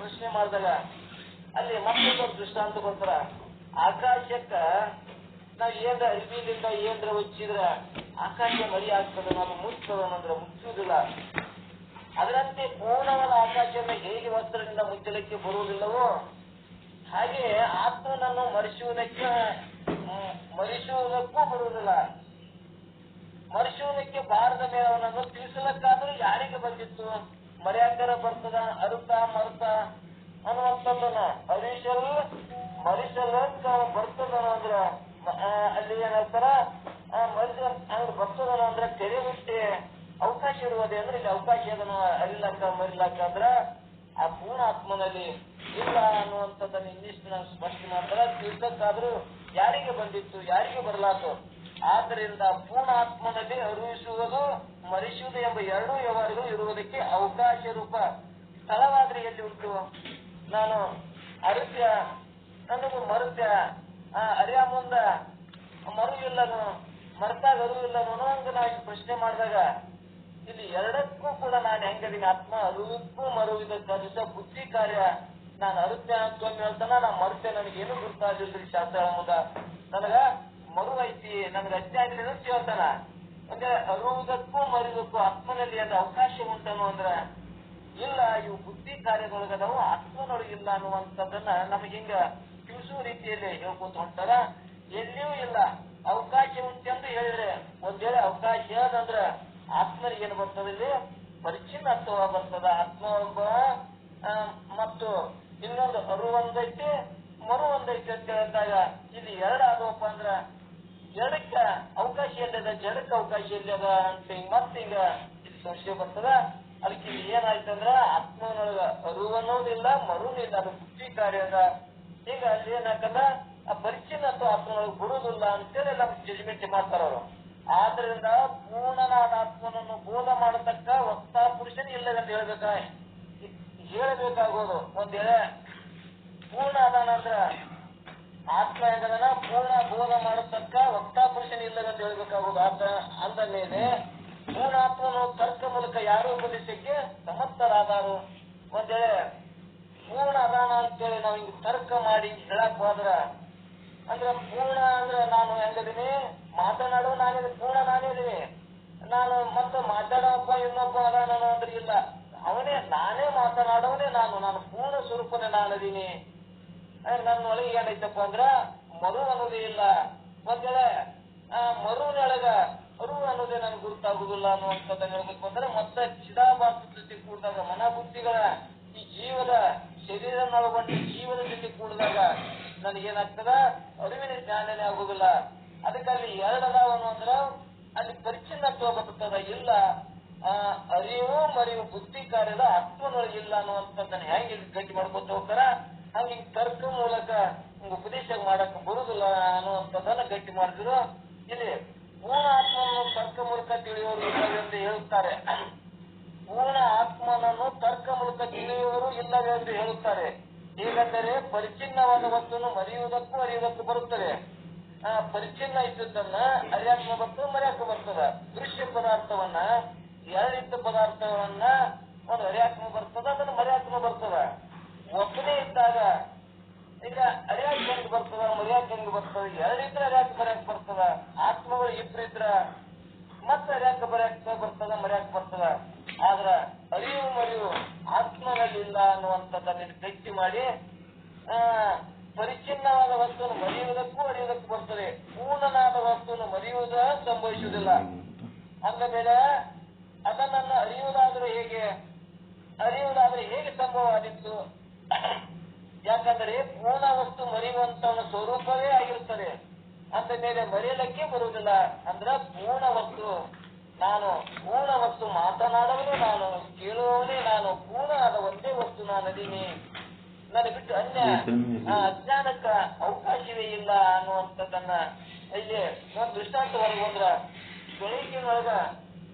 ಪ್ರಶ್ನೆ ಮಾಡಿದಾಗ ಅಲ್ಲಿ ಮತ್ತೊಂದು ದೃಷ್ಟಾಂತ ಕೊಡ್ತಾರ. ಆಕಾಶಕ್ಕ ನಾವ್ ಏನ್ರ ಅರಿವಿಲಿಂದ ಏನ್ರ ಹೊಚ್ಚಿದ್ರ ಆಕಾಶ ಮರಿ ಆಗ್ತದ, ನಾವು ಮುಚ್ಚೋದನಂದ್ರೆ ಮುಚ್ಚುವುದಿಲ್ಲ. ಅದರಂತೆ ಪೂರ್ಣವಾದ ಆಕಾಶವನ್ನು ಹೇಗೆ ವಸ್ತ್ರದಿಂದ ಮುಚ್ಚಲಿಕ್ಕೆ ಬರುವುದಿಲ್ಲವೋ ಹಾಗೆ ಆತ್ಮನನ್ನು ಮರಿಸುವುದಕ್ಕೂ ಬರುವುದಿಲ್ಲ. ಮರಿಸುವುದಕ್ಕೆ ಬಾರದ ಮೇಲೆ ಅವನನ್ನು ತಿಳಿಸಲಕ್ಕಾದ್ರೂ ಯಾರಿಗೆ ಬಂದಿತ್ತು? ಮರ್ಯಾಕರ ಬರ್ತದ, ಅರುತ ಮರುತ ಅನ್ನುವಂಥದ್ದನ್ನ ಮರಿಸಲಕ್ಕ ಬರ್ತದನು ಅಂದ್ರ ಅಲ್ಲಿ ಏನಂತಾರ ಹಂಗ ಬರ್ತದನು ಅಂದ್ರ ತೆರೆ ಬಿಟ್ಟು ಅವಕಾಶ ಇರುವುದೇ ಅಂದ್ರೆ ಇಲ್ಲಿ ಅವಕಾಶ ಅದನ್ನು ಅರಿಲಕ್ಕ ಮರಿಲಕ್ಕ ಅಂದ್ರ ಆ ಪೂರ್ಣ ಆತ್ಮನಲ್ಲಿ ಇಲ್ಲ ಅನ್ನುವಂಥದ್ದನ್ನ ಇನ್ನಿಷ್ಟು ನಾವು ಸ್ಪಷ್ಟ ಮಾಡ್ತಾರ. ತಿಳಿಸಕ್ಕಾದ್ರೂ ಯಾರಿಗೆ ಬಂದಿತ್ತು, ಯಾರಿಗೆ ಬರಲಾತು? ಆದ್ದರಿಂದ ಪೂರ್ಣ ಆತ್ಮನಲ್ಲಿ ಅರಿವಿಸುವುದು ಮರಿಸುವುದು ಎಂಬ ಎರಡೂ ವ್ಯವಹಾರಗಳು ಇರುವುದಕ್ಕೆ ಅವಕಾಶ ರೂಪ ಸ್ಥಳವಾದ್ರೆ ಎಲ್ಲಿ ಉಂಟು? ನಾನು ಅರಿತ್ಯ, ನನಗೂ ಮರುತ್ಯ, ಅರಿಯ ಮುಂದ ಮರು ಇಲ್ಲನು, ಮರ್ತಾಗ ಅರಿವು ಇಲ್ಲನು ಅನ್ನೋಂಗ ನಾವು ಪ್ರಶ್ನೆ ಮಾಡಿದಾಗ ಇಲ್ಲಿ ಎರಡಕ್ಕೂ ಕೂಡ ನಾನು ಹೆಂಗದೀನಿ? ಆತ್ಮ ಅರಿವಿಗೂ ಮರುವಿದ ಬುದ್ಧಿ ಕಾರ್ಯ. ನಾನು ಅರುತ್ಯ ಅಂತ ಹೇಳ್ತಾನ, ನಾ ಮರುತ್ಯ ನನಗೇನು ಗುರುತಾಗಿಲ್ರಿ ಶಾಸ್ತ್ರ ಮುಂದ, ನನಗ ಮರು ಐತಿ, ನನಗೆ ಅಜ್ಞಾನ ಅಂತ ಹೇಳ್ತಾನ. ಅಂದ್ರೆ ಅರುವುದಕ್ಕೂ ಮರುವುದಕ್ಕೂ ಆತ್ಮನಲ್ಲಿ ಏನಾರ ಅವಕಾಶ ಉಂಟನು ಅಂದ್ರ ಇಲ್ಲ. ಇವು ಬುದ್ಧಿ ಕಾರ್ಯದೊಳಗದವು, ಆತ್ಮನೊಳಗಿಲ್ಲ ಅನ್ನುವಂಥದ್ದನ್ನ ನಮಗೆ ಹಿಂಗ ತಿಳಿಸುವ ರೀತಿಯಲ್ಲಿ ಹೇಳ್ಕೊತ ಹೊಂಟಾರ. ಎಲ್ಲಿಯೂ ಇಲ್ಲ ಅವಕಾಶ ಉಂಟೆಂದು ಹೇಳಿದ್ರೆ ಒಂದ್ ವೇಳೆ ಅವಕಾಶ ಅದಂದ್ರ ಆತ್ಮನಿಗೆ ಏನು ಬರ್ತದ? ಇಲ್ಲಿ ಪರಿಚ್ಛಿನ್ನತ್ವ ಬರ್ತದ. ಆತ್ಮ ಒಬ್ಬ ಮತ್ತು ಇನ್ನೊಂದು ಅರು ಒಂದೈತಿ, ಮರು ಒಂದೈತಿ ಅಂತ ಹೇಳಿದಾಗ ಇಲ್ಲಿ ಎರಡಾದವಪ್ಪ ಅಂದ್ರ ಎರಡಕ್ಕ ಅವಕಾಶ ಎಲ್ಲಿದೆ, ಜಡಕ್ಕೆ ಅವಕಾಶ ಎಲ್ಲಿದ ಅಂತ ಮತ್ತೆ ಈಗ ಇಲ್ಲಿ ಸಂಶಯ ಬರ್ತದ. ಅದಕ್ಕೆ ಇಲ್ಲಿ ಏನಾಯ್ತಂದ್ರ ಆತ್ಮನೊಳಗ ಅರು ಅನ್ನೋದಿಲ್ಲ, ಮರುನಿಲ್ಲ, ಅದು ಬುದ್ಧಿ ಕಾರ್ಯ ಅದ. ಈಗ ಅಲ್ಲಿ ಏನಾಕಂದ್ರ ಆ ಪರಿಚ್ಛಿನ್ನತ್ವ ಆತ್ಮನೊಳಗೆ ಬಿಡುವುದಿಲ್ಲ ಅಂತೇಳಿ ನಮ್ಗೆ ಜಜ್ಮೆಂಟ್ ಮಾಡ್ತಾರ ಅವರು. ಆದ್ರಿಂದ ಪೂರ್ಣನಾದ ಆತ್ಮನನ್ನು ಬೋಧ ಮಾಡತಕ್ಕ ವಕ್ತಾ ಪುರುಷನೇ ಇಲ್ಲದಂತ ಹೇಳಬೇಕಾಗೋದು. ಒಂದ್ ವೇಳೆ ಪೂರ್ಣ ಅದಾನಂದ್ರ ಆತ್ಮ ಹೆಂಗದನ ಪೂರ್ಣ ಬೋಧ ಮಾಡತಕ್ಕ ವಕ್ತಾ ಪುರುಷನೇ ಇಲ್ಲದಂತ ಹೇಳ್ಬೇಕಾಗೋದು. ಅಂದ ಮೇಲೆ ಪೂರ್ಣಾತ್ಮನು ತರ್ಕ ಮೂಲಕ ಯಾರು ಉಪದೇಶಕ್ಕೆ ಸಮರ್ಥರಾದಾರು. ಒಂದ್ ವೇಳೆ ಪೂರ್ಣ ಅದಾನ ಅಂತೇಳಿ ನಾವ್ ಹಿಂಗ್ ತರ್ಕ ಮಾಡಿ ಹೇಳಕ್ ಹೋದ್ರ ಅಂದ್ರೆ ಪೂರ್ಣ ಅಂದ್ರೆ ನಾನು ಹೆಂಗದೀನಿ, ಮಾತನಾಡೋ ನಾನಿದ್ದೀನಿ, ಪೂರ್ಣ ನಾನಿದ್ದೀನಿ. ನಾನು ಮತ್ತೆ ಮಾತಾಡೋಪ್ಪ ಇನ್ನೊಬ್ಬ ಅದಾನ ಅಂದ್ರೆ ಇಲ್ಲ, ಅವನೇ ನಾನೇ ಮಾತನಾಡೋನೇ ನಾನು ಪೂರ್ಣ ಸ್ವರೂಪನೇ ನಾನದೀನಿ. ನನ್ನೊಳಗೆ ಏನೈತಪ್ಪ ಅಂದ್ರ ಮರು ಅನ್ನೋದೇ ಇಲ್ಲ. ಒಂದ್ ವೇಳೆ ಮರುವಿನೊಳಗ ಅರು ಅನ್ನೋದೇ ನನ್ಗೆ ಗುರುತಾಗುದಿಲ್ಲ ಅನ್ನುವಂಥದ್ದನ್ನ ಹೇಳ್ಬೇಕು ಅಂದ್ರೆ ಮತ್ತೆ ಚಿದಾಭಾಸ ಜೊತೆ ಕೂಡಿದಾಗ ಮನಬುದ್ಧಿಗಳ ಈ ಜೀವದ ಶರೀರನೊಳಗೊಂಡು ಜೀವದ ಜೊತೆ ಕೂಡಿದಾಗ ನನಗೇನಾಗ್ತದ? ಅರಿವಿನ ಜ್ಞಾನನೇ ಆಗುದಿಲ್ಲ. ಅದಕ್ಕಾಗಿ ಎರಡದಾವನು ಅಂದ್ರ ಅಲ್ಲಿ ಪರಿಚ್ಛಿನ್ನತ್ವ ಬರ್ತದ. ಇಲ್ಲ ಅರಿವು ಮರಿವು ಬುದ್ಧಿ ಕಾರ್ಯದ ಆತ್ಮನೊಳಗಿಲ್ಲ ಅನ್ನುವಂಥದ್ದನ್ನ ಹೆಂಗೆ ಗಟ್ಟಿ ಮಾಡ್ಕೊತ ಹೋಗ್ತಾರ. ಹಂಗ ತರ್ಕ ಮೂಲಕ ಉಪದೇಶ ಮಾಡಕ್ ಬರುದಿಲ್ಲ ಅನ್ನುವಂಥದ್ದನ್ನ ಗಟ್ಟಿ ಮಾಡಿದ್ರು. ಇಲ್ಲಿ ಪೂರ್ಣ ಆತ್ಮನನ್ನು ತರ್ಕ ಮೂಲಕ ತಿಳಿಯುವವರು ಇಲ್ಲವೆಂದು ಹೇಳುತ್ತಾರೆ. ಪೂರ್ಣ ಆತ್ಮನನ್ನು ತರ್ಕ ಮೂಲಕ ತಿಳಿಯುವವರು ಇಲ್ಲವೆಂದು ಹೇಳುತ್ತಾರೆ. ಹೇಗೆಂದರೆ ಪರಿಚ್ಛಿನ್ನವಾದ ವಸ್ತುವನ್ನು ಮರೆಯುವುದಕ್ಕೂ ಅರಿಯುವುದಕ್ಕೂ ಬರುತ್ತದೆ. ಪರಿಚ್ಛಿನ್ನ ಇದ್ದದ್ದನ್ನ ಅರಿಯಾತ್ಮ ಬರ್ತದ, ಮರ್ಯಾಕ ಬರ್ತದ. ದೃಶ್ಯ ಪದಾರ್ಥವನ್ನ ಎರಡಿದ್ದ ಪದಾರ್ಥವನ್ನ ಒಂದು ಅರಿಯಾತ್ಮ ಬರ್ತದ, ಅದನ್ನ ಮರ್ಯಾತ್ಮ ಬರ್ತದ. ಒಬ್ಬನೇ ಇದ್ದಾಗ ಈಗ ಅರಿಯಾಕ ಹೆಂಗ್ ಬರ್ತದ, ಮರ್ಯಾಕ ಹೆಂಗ್ ಬರ್ತದ? ಎರಡಿದ್ರೆ ಅರಿಯಾಕ ಮರ್ಯಾಕ ಬರ್ತದ. ಆತ್ಮಗಳು ಇಬ್ಬರಿದ್ರ ಮತ್ತೆ ಅರಿಯಾಕ ಬರ್ತದ, ಮರ್ಯಾಕ ಬರ್ತದ. ಆದ್ರ ಅರಿವು ಮರಿವು ಆತ್ಮನಲ್ಲಿಲ್ಲ ಅನ್ನುವಂಥದ್ದನ್ನ ಗಟ್ಟಿ ಮಾಡಿ ಪರಿಚ್ಛಿನ್ನವಾದ ವಸ್ತುವನ್ನು ಮರೆಯುವುದಕ್ಕೂ ಅರಿಯುವುದಕ್ಕೂ ಬರ್ತದೆ. ಪೂರ್ಣನಾದ ವಸ್ತುವನ್ನು ಮರೆಯುವುದ ಸಂಭವಿಸುವುದಿಲ್ಲ. ಅಂದ ಮೇಲೆ ಅದನ್ನ ಅರಿಯುವುದಾದ್ರೆ ಹೇಗೆ ಸಂಭವ ಆದಿತ್ತು? ಯಾಕಂದ್ರೆ ಪೂರ್ಣ ವಸ್ತು ಮರೆಯುವಂತವನ ಸ್ವರೂಪವೇ ಆಗಿರುತ್ತದೆ. ಅಂದ ಮೇಲೆ ಮರೆಯಲಿಕ್ಕೆ ಬರುವುದಿಲ್ಲ. ಅಂದ್ರ ಪೂರ್ಣ ವಸ್ತು ಮಾತನಾಡುವನೇ ನಾನು, ಕೇಳುವವನೇ ನಾನು, ಪೂರ್ಣ ಆದ ಒಂದೇ ವಸ್ತು ನಾನದೀನಿ, ನನಗೆ ಬಿಟ್ಟು ಅನ್ಯ ಅಜ್ಞಾನಕ್ಕ ಅವಕಾಶವೇ ಇಲ್ಲ ಅನ್ನುವಂಥದ್ದನ್ನ ಇಲ್ಲಿ ಒಂದು ದೃಷ್ಟಾಂತ ಹೊರಗೊಂಡ್ರ ಬೆಳಕಿನೊಳಗ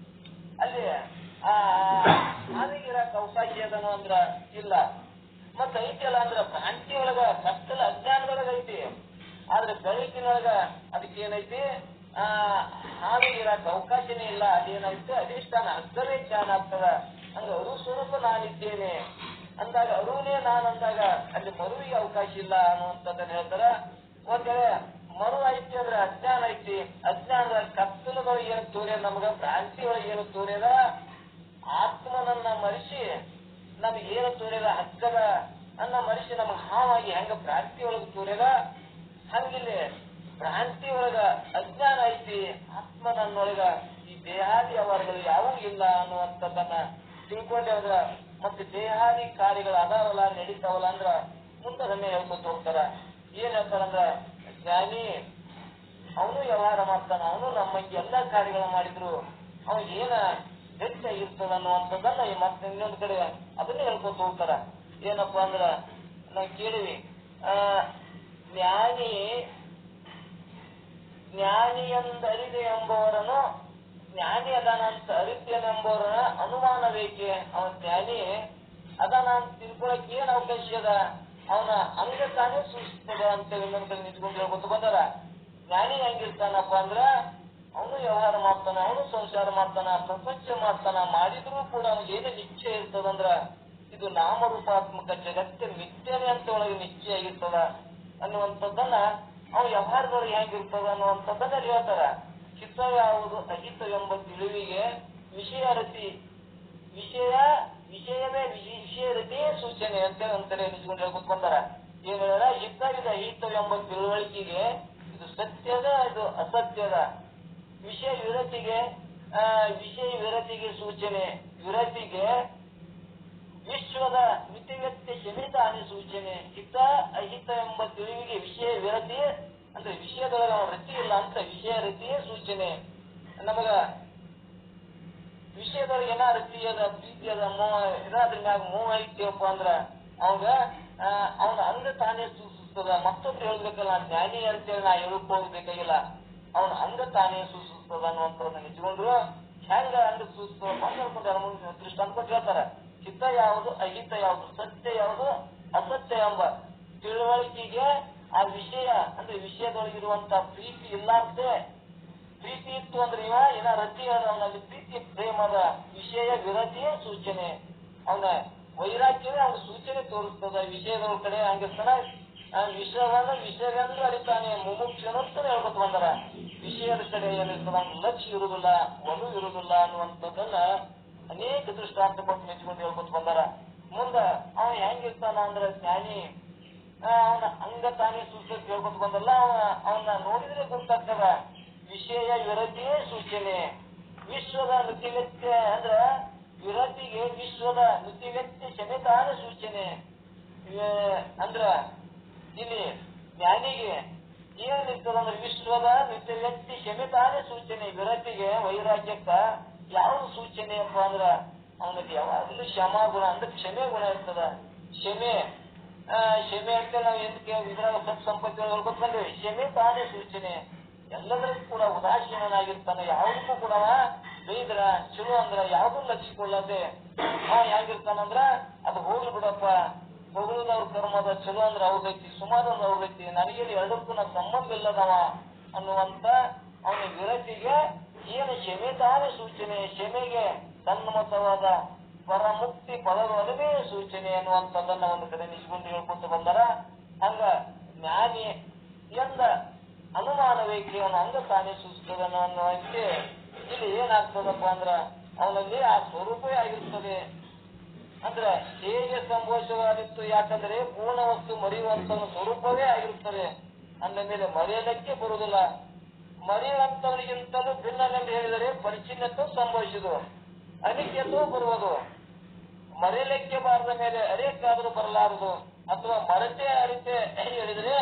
ಅಲ್ಲಿ ಹಾನಿಗಿರಕ್ ಅವಕಾಶ ಅದನು ಅಂದ್ರ ಇಲ್ಲ. ಮತ್ತ ಐತಿಯಲ್ಲ ಅಂದ್ರ ಭ್ರಾಂತಿಯೊಳಗ ಕತ್ತಲ ಅಜ್ಞಾನದೊಳಗ ಐತಿ. ಆದ್ರೆ ಬೆಳಕಿನೊಳಗ ಅದಕ್ಕೆ ಏನೈತಿ? ಹಾನಿಗಿರಕ್ ಅವಕಾಶನೇ ಇಲ್ಲ. ಅದೇನೈತಿ? ಅಧಿಷ್ಠಾನ ಅಗ್ಗವೇ ಜ್ಞಾನ ಆಗ್ತದ. ಹಂಗ ಅರು ಸ್ವರೂಪ ನಾನಿದ್ದೇನೆ ಅಂದಾಗ ಅರುನೇ ನಾನಂದಾಗ ಅಲ್ಲಿ ಮರುವಿಗೆ ಅವಕಾಶ ಇಲ್ಲ ಅನ್ನುವಂಥದ್ದನ್ನ ಹೇಳ್ತಾರ. ಒಂದ್ ವೇಳೆ ಮರು ಐತಿ ಅಂದ್ರೆ ಅಜ್ಞಾನ ಐತಿ. ಅಜ್ಞಾನದ ಕತ್ತಲುಗಳು ಏನು ತೋರ್ಯದ, ನಮಗ ಭ್ರಾಂತಿ ಒಳಗೆ ಏನು ತೋರ್ಯದ, ಆತ್ಮನನ್ನ ಮರೆಸಿ ನಮ್ಗೆ ಏನು ತೋರ್ಯದ, ಹಕ್ಕದ ಅನ್ನ ಮರೆಸಿ ನಮಗ್ ಹಾವಾಗಿ ಹೆಂಗ ಭ್ರಾಂತಿ ಒಳಗೆ ತೋರ್ಯದ, ಹಂಗಿಲ್ಲಿ ಭ್ರಾಂತಿ ಒಳಗ ಅಜ್ಞಾನ ಐತಿ, ಆತ್ಮನನ್ನೊಳಗ ಈ ದೇಹಾದಿ ಅವರುಗಳು ಯಾವೂ ಇಲ್ಲ ಅನ್ನುವಂಥದ್ದನ್ನ ತಿಳ್ಕೊಂಡೆ ಅಂದ್ರ ಮತ್ತೆ ದೇಹಾದಿ ಕಾರ್ಯಗಳು ಅದಾವಲ್ಲ, ನಡೀತಾವಲ್ಲ ಅಂದ್ರ ಮುಂದದನ್ನೇ ಹೇಳ್ಕೊತ ಹೋಗ್ತಾರ. ಏನ್ ಹೇಳ್ತಾರಂದ್ರ, ಜ್ಞಾನಿ ಅವನು ವ್ಯವಹಾರ ಮಾಡ್ತಾನ, ಅವನು ನಮ್ಮಂಗೆ ಎಲ್ಲಾ ಕಾರ್ಯಗಳ ಮಾಡಿದ್ರು ಅವನ್ ಏನ ಹೆಚ್ಚಾಗಿರ್ತದ ಅನ್ನುವಂಥದ್ದನ್ನ ಮತ್ತೆ ಇನ್ನೊಂದು ಕಡೆ ಅದನ್ನೇ ಹೇಳ್ಕೊತ ಹೋಗ್ತಾರ. ಏನಪ್ಪಾ ಅಂದ್ರ ನಾವು ಕೇಳಿವಿ, ಜ್ಞಾನಿಯಂದರಿದೆ ಎಂಬುವರನು ಜ್ಞಾನಿ ಅದಾನ ಅಂತ ಅರಿತೇನೆಂಬುವರನ ಅನುಮಾನ ಬೇಕೆ. ಅವನ ಜ್ಞಾನಿ ಅದಾನ ಅಂತ ತಿಳ್ಕೊಳಕ್ ಏನ್ ಅವಕಾಶ ಅದ, ಅವನ ಅಂಗ ತಾನೇ ಸೂಚಿಸ್ತದ ಅಂತೇಳಿ ಇನ್ನೊಂದ್ ಕಡೆ ನಿಂತ್ಕೊಂಡು ಹೇಳ್ಕೊತ ಬಂದಾರ. ಜ್ಞಾನಿ ಹೆಂಗಿರ್ತಾನಪ್ಪ ಅಂದ್ರ ಅವನು ವ್ಯವಹಾರ ಮಾಡ್ತಾನ, ಅವನು ಸಂಸಾರ ಮಾಡ್ತಾನ, ಪ್ರಪಂಚ ಮಾಡ್ತಾನ, ಮಾಡಿದ್ರೂ ಕೂಡ ಅವ್ನಿಗೆ ಏನೇ ನಿಶ್ಚಯ ಇರ್ತದಂದ್ರ ಇದು ನಾಮರೂಪಾತ್ಮಕ ಜಗತ್ತಿನ ಮಿಥ್ಯನೆ ಅಂತ ಒಳಗೆ ನಿಶ್ಚಯ ಆಗಿರ್ತದ ಅನ್ನುವಂಥದ್ದನ್ನ ಅವ್ನು ವ್ಯವಹಾರದೊಳಗೆ ಹೆಂಗಿರ್ತದ ಅನ್ನುವಂಥದ್ದನ್ನ ಹೇಳ್ತಾರ. ಹಿತ ಯಾವುದು ಅಹಿತವೆಂಬ ತಿಳಿವಿಗೆ ವಿಷಯ ರತಿ ವಿಷಯವೇ ವಿಷಯ ರತಿಯೇ ಸೂಚನೆ ಅಂತ ಒಂದ್ಕಡೆ ನಿಂತ್ಕೊಂಡು ಹೇಳ್ಕೊತ ಬಂದಾರ. ಏನ್ ಹೇಳ, ಹಿತ ಇದು ಅಹಿತವೆಂಬ ತಿಳುವಳಿಕೆಗೆ ಇದು ಸತ್ಯದ, ಇದು ಅಸತ್ಯದ. ವಿಷಯ ವಿರತಿಗೆ ಸೂಚನೆ, ವಿರತಿಗೆ ವಿಶ್ವದ ಮಿತಿವ್ಯಕ್ತಿ ಶಮಿತ ಹಾನಿ ಸೂಚನೆ. ಹಿತ ಅಹಿತ ಎಂಬ ತಿಳಿವಿಗೆ ವಿಷಯ ವಿರತಿ ಅಂದ್ರೆ ವಿಷಯದೊಳಗೆ ಅವನ ರತಿ ಇಲ್ಲ ಅಂತ ವಿಷಯ ರತಿಯೇ ಸೂಚನೆ. ನಮಗ ವಿಷಯದೊಳಗೆ ಏನ ರತಿ ಅದ, ಪ್ರೀತಿ ಅದ, ಮೋಹ ಏನಾದ್ರ ಮ್ಯಾಗ ಮೋಹ ಐತಿಯಪ್ಪ ಅಂದ್ರ ಅವಾಗ ಅವನ ಅಂಗ ತಾನೇ ಸೂಚಿಸ್ತದ. ಮತ್ತೊಬ್ರು ಹೇಳ್ಬೇಕಲ್ಲ, ಜ್ಞಾನಿ ಅಂತೇಳಿ ನಾ ಹೇಳಕ್ ಹೋಗ್ಬೇಕಾಗಿಲ್ಲ, ಅವನ ಅಂಗ ತಾನೇ ಸೂಚಿಸ್ತದ ಅನ್ನುವಂಥದ್ದನ್ನ ನಿಂತ್ಕೊಂಡ್ರು ಹೆಂಗ ಅಂಗ ಸೂಚಿಸ್ತದ ಬಂದ್ಕೊಂಡು ದೃಷ್ಟ ಅನ್ಕೊಟ್ಟು ಹೇಳ್ತಾರ. ಹಿತ ಯಾವುದು ಅಹಿತ ಯಾವುದು, ಸತ್ಯ ಯಾವುದು ಅಸತ್ಯ ಎಂಬ ತಿಳುವಳಿಕೆಗೆ ಆ ವಿಷಯ ಅಂದ್ರೆ ವಿಷಯದೊಳಗಿರುವಂತ ಪ್ರೀತಿ ಇಲ್ಲಾರ್ದೆ, ಪ್ರೀತಿ ಇತ್ತು ಅಂದ್ರೆ ಏನ ರತಿ ಅವನಲ್ಲಿ ಪ್ರೀತಿ ಪ್ರೇಮದ ವಿಷಯ ವಿರತಿಯೇ ಸೂಚನೆ. ಅವನ ವೈರಾಗ್ಯವೇ ಅವನ ಸೂಚನೆ ತೋರಿಸ್ತದ. ವಿಷಯದ ಕಡೆ ಹಂಗಿರ್ತಾನ, ವಿಷಯವೆಂದು ಅರಿತಾನೆ ಮುಮುಕ್ಷನಂತ ಹೇಳ್ಕೊತ ಬಂದಾರ. ವಿಷಯದ ಕಡೆ ಏನಿರ್ತದ ಅವ್ನ ಲಕ್ಷ್ಯ ಇರುವುದಿಲ್ಲ, ಒಲು ಇರುವುದಿಲ್ಲ ಅನ್ನುವಂಥದ್ದನ್ನ ಅನೇಕ ದೃಷ್ಟಾಂತ ಕೊಟ್ಟು ಮೆಚ್ಕೊಂಡು ಹೇಳ್ಕೊತ ಬಂದಾರ. ಮುಂದ ಅವ ಹೆಂಗಿರ್ತಾನ ಅಂದ್ರ ಜ್ಞಾನಿ ಅವನ ಅಂಗ ತಾನೇ ಸೂಚನೆ ಹೇಳ್ಕೊತ ಬಂದಲ್ಲ, ಅವನ್ನ ನೋಡಿದ್ರೆ ಗೊತ್ತಾಗ್ತದ. ವಿಷಯ ವಿರತಿಯೇ ಸೂಚನೆ. ವಿಶ್ವದ ಮಿತಿವ್ಯಕ್ತಿ ಅಂದ್ರ ವಿರತಿಗೆ ವಿಶ್ವದ ಮಿತಿವ್ಯಕ್ತಿ ಶಮಿತಾನ ಸೂಚನೆ. ಅಂದ್ರ ಇಲ್ಲಿ ಜ್ಞಾನಿಗೆ ಏನಿರ್ತದಂದ್ರೆ ವಿಶ್ವದ ಮಿತಿವ್ಯಕ್ತಿ ಶಮಿತಾನೇ ಸೂಚನೆ. ವಿರತಿಗೆ ವೈರಾಗ್ಯಕ್ಕ ಯಾವ್ದು ಸೂಚನೆ ಅಪ್ಪ ಅಂದ್ರ ಅವನಿಗೆ ಯಾವಾಗಲೂ ಕ್ಷಮಾ ಗುಣ ಅಂದ್ರೆ ಕ್ಷಮೆ ಗುಣ ಇರ್ತದ. ಕ್ಷಮೆ ಅಂತ ನಾವು ಇದ್ರಾಗ ಸತ್ ಸಂಪತ್ತಿ ಹೇಳ್ಕೊತ ಬಂದ್ವಿ. ಕ್ಷಮೆ ತಾನೇ ಸೂಚನೆ. ಎಲ್ಲದಕ್ಕೂ ಕೂಡ ಉದಾಸೀನಾಗಿರ್ತಾನೆ, ಯಾವುದಕ್ಕೂ ಕೂಡ ಬೈದ್ರ ಚಲೋ ಅಂದ್ರ ಯಾವ್ದು ಲಕ್ಷಿಕೊಳ್ಳದೆ ಅವ ಹೆಂಗಿರ್ತಾನಂದ್ರ ಅದು ಹೋಗ್ಲಿ ಬಿಡಪ್ಪ, ಹೊಗಳದವ್ರ ಕರ್ಮದ, ಚಲೋ ಅಂದ್ರ ಅವ್ರದೈತಿ, ಸುಮಾರು ಅಂದ್ರ ಅವ್ರದೈತಿ, ನನಗೇನು ಎರಡಕ್ಕೂ ನಾ ಸಂಬಂಧ ಇಲ್ಲದವ ಅನ್ನುವಂತ ಅವನ ವಿರತಿಗೆ ಏನು ಕ್ಷಮೆ ತಾನೇ ಸೂಚನೆ. ಕ್ಷಮೆಗೆ ಸನ್ಮತವಾದ ಪರಮುಕ್ತಿ ಪದವೇ ಸೂಚನೆ ಅನ್ನುವಂಥದ್ದನ್ನ ಒಂದು ಕಡೆ ನಿಷ್ಕೊಂಡು ಹೇಳ್ಕೊತ ಬಂದಾರ. ಹಂಗ ಜ್ಞಾನಿ ಎಂದ ಅನುಮಾನವೇಕೆ ಅವನ ಅಂಗ ತಾನೇ ಸೂಚಿಸ್ತದ ಅನ್ನುವಂತೆ ಇಲ್ಲಿ ಏನಾಗ್ತದಪ್ಪ ಅಂದ್ರ ಅವನಲ್ಲಿ ಆ ಸ್ವರೂಪವೇ ಆಗಿರ್ತದೆ. ಅಂದ್ರೆ ಹೇಗೆ ಸಂಭವಿಸವಾಗಿತ್ತು, ಯಾಕಂದ್ರೆ ಪೂರ್ಣ ವಸ್ತು ಮರೆಯುವಂತ ಸ್ವರೂಪವೇ ಆಗಿರುತ್ತದೆ. ಅಂದ ಮೇಲೆ ಮರೆಯಲಿಕ್ಕೆ ಬರುವುದಿಲ್ಲ. ಮರೆಯುವಂತವರಿಗಿಂತಲೂ ಭಿನ್ನನೆಂದು ಹೇಳಿದರೆ ಪರಿಚಿನ್ನತೆ ಸಂಭವಿಸುವುದು, ಅನಿತ್ಯತ್ವ ಬರುವುದು. ಮರೆಯಲಿಕ್ಕೆ ಬಾರದ ಮೇಲೆ ಅರೇಕಾದರೂ ಬರಲಾರದು, ಅಥವಾ ಮರತೆ ಅರಿತೆ ಹೇಳಿದರೆ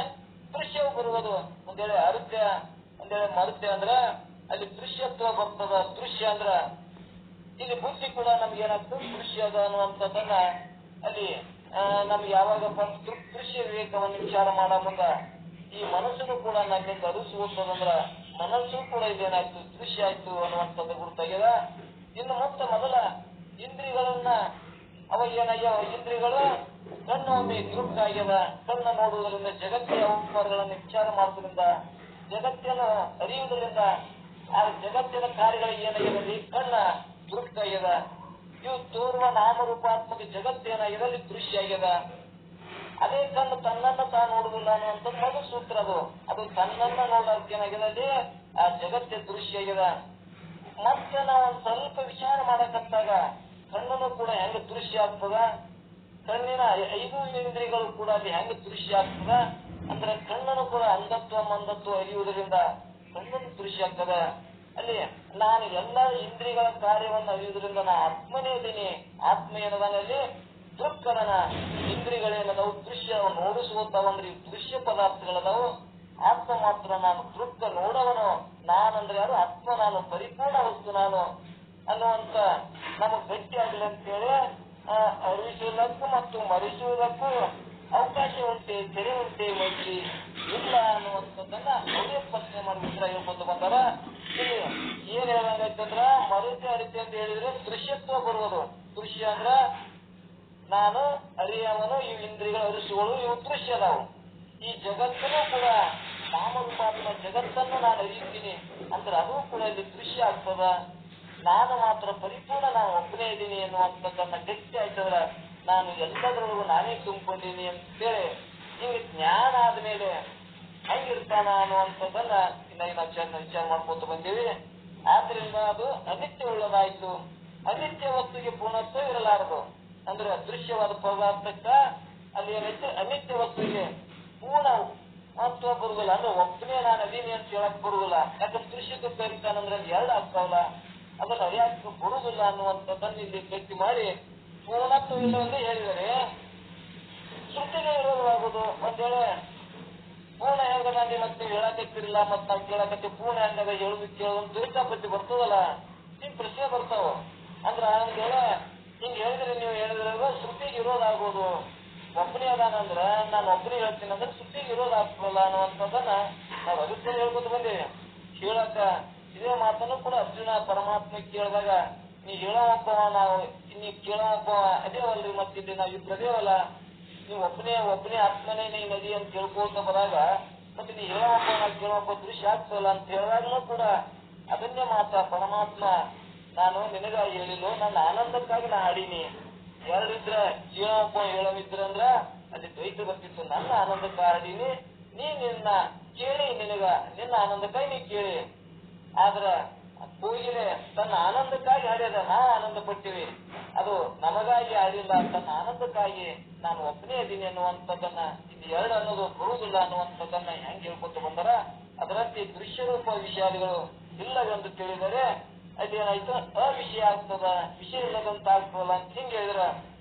ದೃಶ್ಯವು ಬರುವುದು. ಒಂದೇಳೆ ಅರಿತೆ ಒಂದೇಳೆ ಮರತೆ ಅಂದ್ರ ಅಲ್ಲಿ ದೃಶ್ಯತ್ವ ಬರ್ತದ. ದೃಶ್ಯ ಅಂದ್ರ ಇಲ್ಲಿ ಬುದ್ಧಿ ಕೂಡ ನಮ್ಗೆ ಏನಾಗ್ತದೆ ದೃಶ್ಯ ಅದ ಅನ್ನುವಂಥದ್ದನ್ನ ಅಲ್ಲಿ ನಮ್ಗೆ ಯಾವಾಗ ದೃಶ್ಯ ವಿವೇಕವನ್ನು ವಿಚಾರ ಮಾಡೋ ಮುಂದ ಈ ಮನಸ್ಸನ್ನು ಕೂಡ ನನ್ನಿಂದ ಅರಿಸುವಂತದಂದ್ರ ಮನಸ್ಸು ಕೂಡ ಇದೇನಾಯ್ತು ದೃಶ್ಯ ಆಯ್ತು ಅನ್ನುವಂಥದ್ದು ಗುರುತಾಗ್ಯದ. ಇನ್ನು ಮತ್ತೆ ಮೊದಲ ಇಂದ್ರಿಯಗಳನ್ನ ಅವಾಗ ಏನಾಗ್ಯಾವ, ಇಂದ್ರಿಯಗಳು ಕಣ್ಣು ಒಮ್ಮೆ ನಿರುಕ್ತ ಆಗ್ಯದ. ಕಣ್ಣ ನೋಡುವುದರಿಂದ ಜಗತ್ತಿನ ವ್ಯವಹಾರಗಳನ್ನು ವಿಚಾರ ಮಾಡುವುದರಿಂದ ಜಗತ್ತನ್ನು ಅರಿಯುವುದರಿಂದ ಆ ಜಗತ್ತಿನ ಕಾರ್ಯಗಳಿಗೆ ಏನಾಗಿದೆ ಕಣ್ಣ ದೃಷ್ಟ ಆಗ್ಯದ. ಇವು ತೋರುವ ನಾಮರೂಪಾತ್ಮಕ ಜಗತ್ತೇನಾಗಿದೆ ಅಲ್ಲಿ ದೃಶ್ಯ ಆಗ್ಯದ. ಅದೇ ಕಣ್ಣು ತನ್ನನ್ನು ತಾನು ನೋಡುದಿಲ್ಲ ಅನ್ನುವಂಥದ್ದು ಮೊದಲು ಸೂತ್ರ. ಅದು ತನ್ನನ್ನ ನೋಡೋದೇನಾಗಿದೆ, ಆ ಜಗತ್ತೇ ದೃಶ್ಯ ಆಗಿದೆ. ಮತ್ತೆ ನಾವು ಒಂದು ಸ್ವಲ್ಪ ವಿಚಾರ ಮಾಡಕತ್ತಾಗ ಕಣ್ಣನ್ನು ಕೂಡ ಹೆಂಗ ದೃಶ್ಯ ಆಗ್ತದ, ಕಣ್ಣಿನ 5 ಇಂದ್ರಿಯಗಳು ಕೂಡ ಅಲ್ಲಿ ಹೆಂಗ ದೃಶ್ಯ ಆಗ್ತದ ಅಂದ್ರೆ ಕಣ್ಣನ್ನು ಕೂಡ ಅಂಧತ್ವ ಮಂದತ್ವ ಅರಿಯುವುದರಿಂದ ಕಣ್ಣನ್ನು ದೃಶ್ಯ ಆಗ್ತದ. ಅಲ್ಲಿ ನಾನು ಎಲ್ಲ ಇಂದ್ರಿಯಗಳ ಕಾರ್ಯವನ್ನು ಅರಿಯುವುದರಿಂದ ನಾ ಆತ್ಮನೇ ಇದ್ದೀನಿ. ಆತ್ಮ ಏನದಲ್ಲಿ ದೃಕ್ಕದನ ಇಂದ್ರಿಯಗಳೇನದವು ದೃಶ್ಯ ನೋಡಿಸುವಂತವಂದ್ರೆ ದೃಶ್ಯ ಪದಾರ್ಥಗಳದಾವು. ಆತ್ಮ ಮಾತ್ರ ನಾನು ದೃಕ್ಕ ನೋಡವನು. ನಾನಂದ್ರೆ ಯಾರು? ಆತ್ಮ. ನಾನು ಪರಿಪೂರ್ಣ ವಸ್ತು ನಾನು ಅನ್ನುವಂತ ನಮಗ್ ಗಟ್ಟಿ ಆಗಲಿ ಅಂತೇಳಿ ಅರಿಸುವುದಕ್ಕೂ ಮತ್ತು ಮರೆಸುವುದಕ್ಕೂ ಅವಕಾಶ ಉಂಟೆ, ತೆರೆ ಉಂಟೆ, ಮೈತ್ರಿ ಇಲ್ಲ ಅನ್ನುವಂಥದ್ದನ್ನ ಅವರೇ ಪ್ರಶ್ನೆ ಮಾಡಿ ಉತ್ತರ ಹೇಳ್ಕೊತ ಬಂದಾರ. ಇಲ್ಲಿ ಏನ್ ಹೇಳಂಗೈತಂದ್ರ ಮರೆತೆ ಅರಿತೆ ಅಂತ ಹೇಳಿದ್ರೆ ದೃಶ್ಯತ್ವ ಬರುವುದು. ದೃಶ್ಯ ಅಂದ್ರ ನಾನು ಅರಿಯವನು, ಇವು ಇಂದ್ರಿಯಗಳು ಅರಿಸುಗಳು, ಇವು ದೃಶ್ಯ ಅದಾವು. ಈ ಜಗತ್ತನ್ನು ಕೂಡ ನಾಮರೂಪಾತ್ಮ ಜಗತ್ತನ್ನು ನಾನು ಅರಿಯುತ್ತೀನಿ ಅಂದ್ರೆ ಅದು ಕೂಡ ಇಲ್ಲಿ ದೃಶ್ಯ ಆಗ್ತದ. ನಾನು ಮಾತ್ರ ಪರಿಪೂರ್ಣ, ನಾನು ಒಬ್ಬನೇ ಇದ್ದೀನಿ ಎನ್ನುವಂಥದ್ದನ್ನ ಗಟ್ಟಿ ಆಯ್ತಂದ್ರ ನಾನು ಎಲ್ಲದರೊಳಗೂ ನಾನೇ ತುಂಬಿಕೊಂಡಿನಿ ಅಂತೇಳಿ ಹಿಂಗೆ ಜ್ಞಾನ ಆದ್ಮೇಲೆ ಹೆಂಗಿರ್ತಾನ ಅನ್ನುವಂಥದ್ದನ್ನ ಇನ್ನ ವಿಚಾರ ಮಾಡ್ಕೊತ ಬಂದೀವಿ. ಆದ್ರಿಂದ ಅದು ಅನಿತ್ಯ ಉಳ್ಳದಾಯ್ತು. ಅನಿತ್ಯ ವಸ್ತುಗೆ ಪೂರ್ಣತ್ವ ಇರಲಾರದು. ಅಂದ್ರೆ ಅದೃಶ್ಯವಾದ ಪದಾರ್ಥಕ್ಕ ಅಲ್ಲಿ ಏನೈತೆ, ಅನಿತ್ಯ ವಸ್ತುವಿಗೆ ಪೂರ್ಣ ಮಹತ್ವ ಬರುದಿಲ್ಲ. ಅಂದ್ರೆ ಒಬ್ಬನೇ ನಾನು ಅದೀನಿ ಅಂತ ಹೇಳಕ್ ಬರುದಿಲ್ಲ. ಯಾಕಂದ್ರೆ ದೃಶ್ಯಕ್ಕೆ ಕರಿತಾನಂದ್ರೆ ಎರಡು ಆಗ್ತಾವಲ್ಲ, ಅದನ್ನ ಅರಿಯಾಕ ಬರುದಿಲ್ಲ ಅನ್ನುವಂಥದ್ದನ್ನು ಇಲ್ಲಿ ಗಟ್ಟಿ ಮಾಡಿ ಪೂರ್ಣತ್ವ ಇಲ್ಲ ಎಂದು ಹೇಳಿದರೆ ಶ್ರುತಿಗೆ ವಿರೋಧವಾಗುವುದು. ಒಂದ್ ವೇಳೆ ಪೂರ್ಣ ಹೆಂಗದಲ್ಲಿ ಮತ್ತೆ ಹೇಳಕತ್ತಿರಲಿಲ್ಲ, ಮತ್ ನಾವು ಕೇಳಕತ್ತಿ ಪೂರ್ಣ ಹೆಂಗದ ಹೇಳುದು ಕೇಳೋದು ದುರಿತಾಪತ್ತಿ ಬರ್ತದಲ್ಲ, ಹಿಂಗ್ ಪ್ರಶ್ನೆ ಬರ್ತಾವ. ಅಂದ್ರ ಒಂದ್ ವೇಳೆ ಹಿಂಗ್ ಹೇಳಿದ್ರೆ ನೀವು ಹೇಳಿದ್ರೆ ಶ್ರುತಿಗೆ ವಿರೋಧ ಆಗೋದು. ಒಬ್ಬನೇ ಅದಾನಂದ್ರ ನಾನು ಒಬ್ಬನೇ ಹೇಳ್ತೀನಿ ಅಂದ್ರೆ ಶ್ರುತಿಗೆ ವಿರೋಧ ಆಗ್ತದಲ್ಲ ಅನ್ನುವಂಥದ್ದನ್ನ ನಾವು ಅಭಿಪ್ರಾಯ ಹೇಳ್ಕೊತ ಬಂದೇವೆ. ಹೇಳಕ ಇದೇ ಮಾತನ್ನು ಕೂಡ ಅರ್ಜುನ ಪರಮಾತ್ಮ ಕೇಳಿದಾಗ ನೀ ಹೇಳೋ ಒಬ್ಬವ, ನಾವು ನೀ ಕೇಳೋ ಒಬ್ಬವ ಅದೇವಲ್ರಿ, ಮತ್ತಿಲ್ಲಿ ನಾವ್ ಇಬ್ಬರದೇವಲ್ಲ, ನೀವು ಒಬ್ಬನೇ ಆತ್ಮನೇ ನೀ ನದಿ ಅಂತ ಕೇಳ್ಕೊತ ಬರಾಗ ಮತ್ತೆ ನೀ ಹೇಳೋ ಒಬ್ಬ ನಾವು ಕೇಳೋ ಒಬ್ಬ ದೃಶ್ಯ ಆಗ್ತದಲ್ಲ ಅಂತ ಹೇಳಿದಾಗಲೂ ಕೂಡ ಅದನ್ನೇ ಮಾತ ಪರಮಾತ್ಮ ನಾನು ನಿನಗಾಗಿ ಹೇಳಿಲ್ಲ, ನನ್ನ ಆನಂದಕ್ಕಾಗಿ ನಾ ಹಾಡೀನಿ. ಎರಡಿದ್ರ ಜೀವ ಒಬ್ಬ ಹೇಳೋವಿದ್ರಂದ್ರ ಅಲ್ಲಿ ದ್ವೈತ ಬರ್ತಿತ್ತು. ನನ್ನ ಆನಂದಕ್ಕಾಗಿ ಹಾಡೀನಿ, ನೀ ನಿನ್ನ ಕೇಳಿ, ನಿನ್ನ ಆನಂದಕ್ಕಾಗಿ ನೀ ಕೇಳಿ. ಆದ್ರ ಕೋಗಿಲೆ ತನ್ನ ಆನಂದಕ್ಕಾಗಿ ಹಾಡ್ಯದ, ನಾವು ಆನಂದ ಪಟ್ಟಿವಿ. ಅದು ನಮಗಾಗಿ ಹಾಡಿಲ್ಲ, ತನ್ನ ಆನಂದಕ್ಕಾಗಿ ನಾನು ಒಬ್ಬನೇ ಇದ್ದೀನಿ ಅನ್ನುವಂಥದ್ದನ್ನ ಇದು ಎರಡು ಅನ್ನೋದು ಬರುವುದಿಲ್ಲ ಅನ್ನುವಂಥದ್ದನ್ನ ಹೆಂಗ್ ಹೇಳ್ಕೊತ ಬಂದಾರ. ಅದರಂತೆ ದೃಶ್ಯ ರೂಪ ವಿಷಯಾದಿಗಳು ಇಲ್ಲವೆಂದು ತಿಳಿದರೆ ಅಲ್ಲಿ ಏನಾಯ್ತು, ಅವಿಷಯ ಆಗ್ತದ, ವಿಷಯ ಇಲ್ಲದಂತ ಆಗ್ತದಲ್ಲ ಅಂತ ಹಿಂಗ್ ಹೇಳಿದ್ರ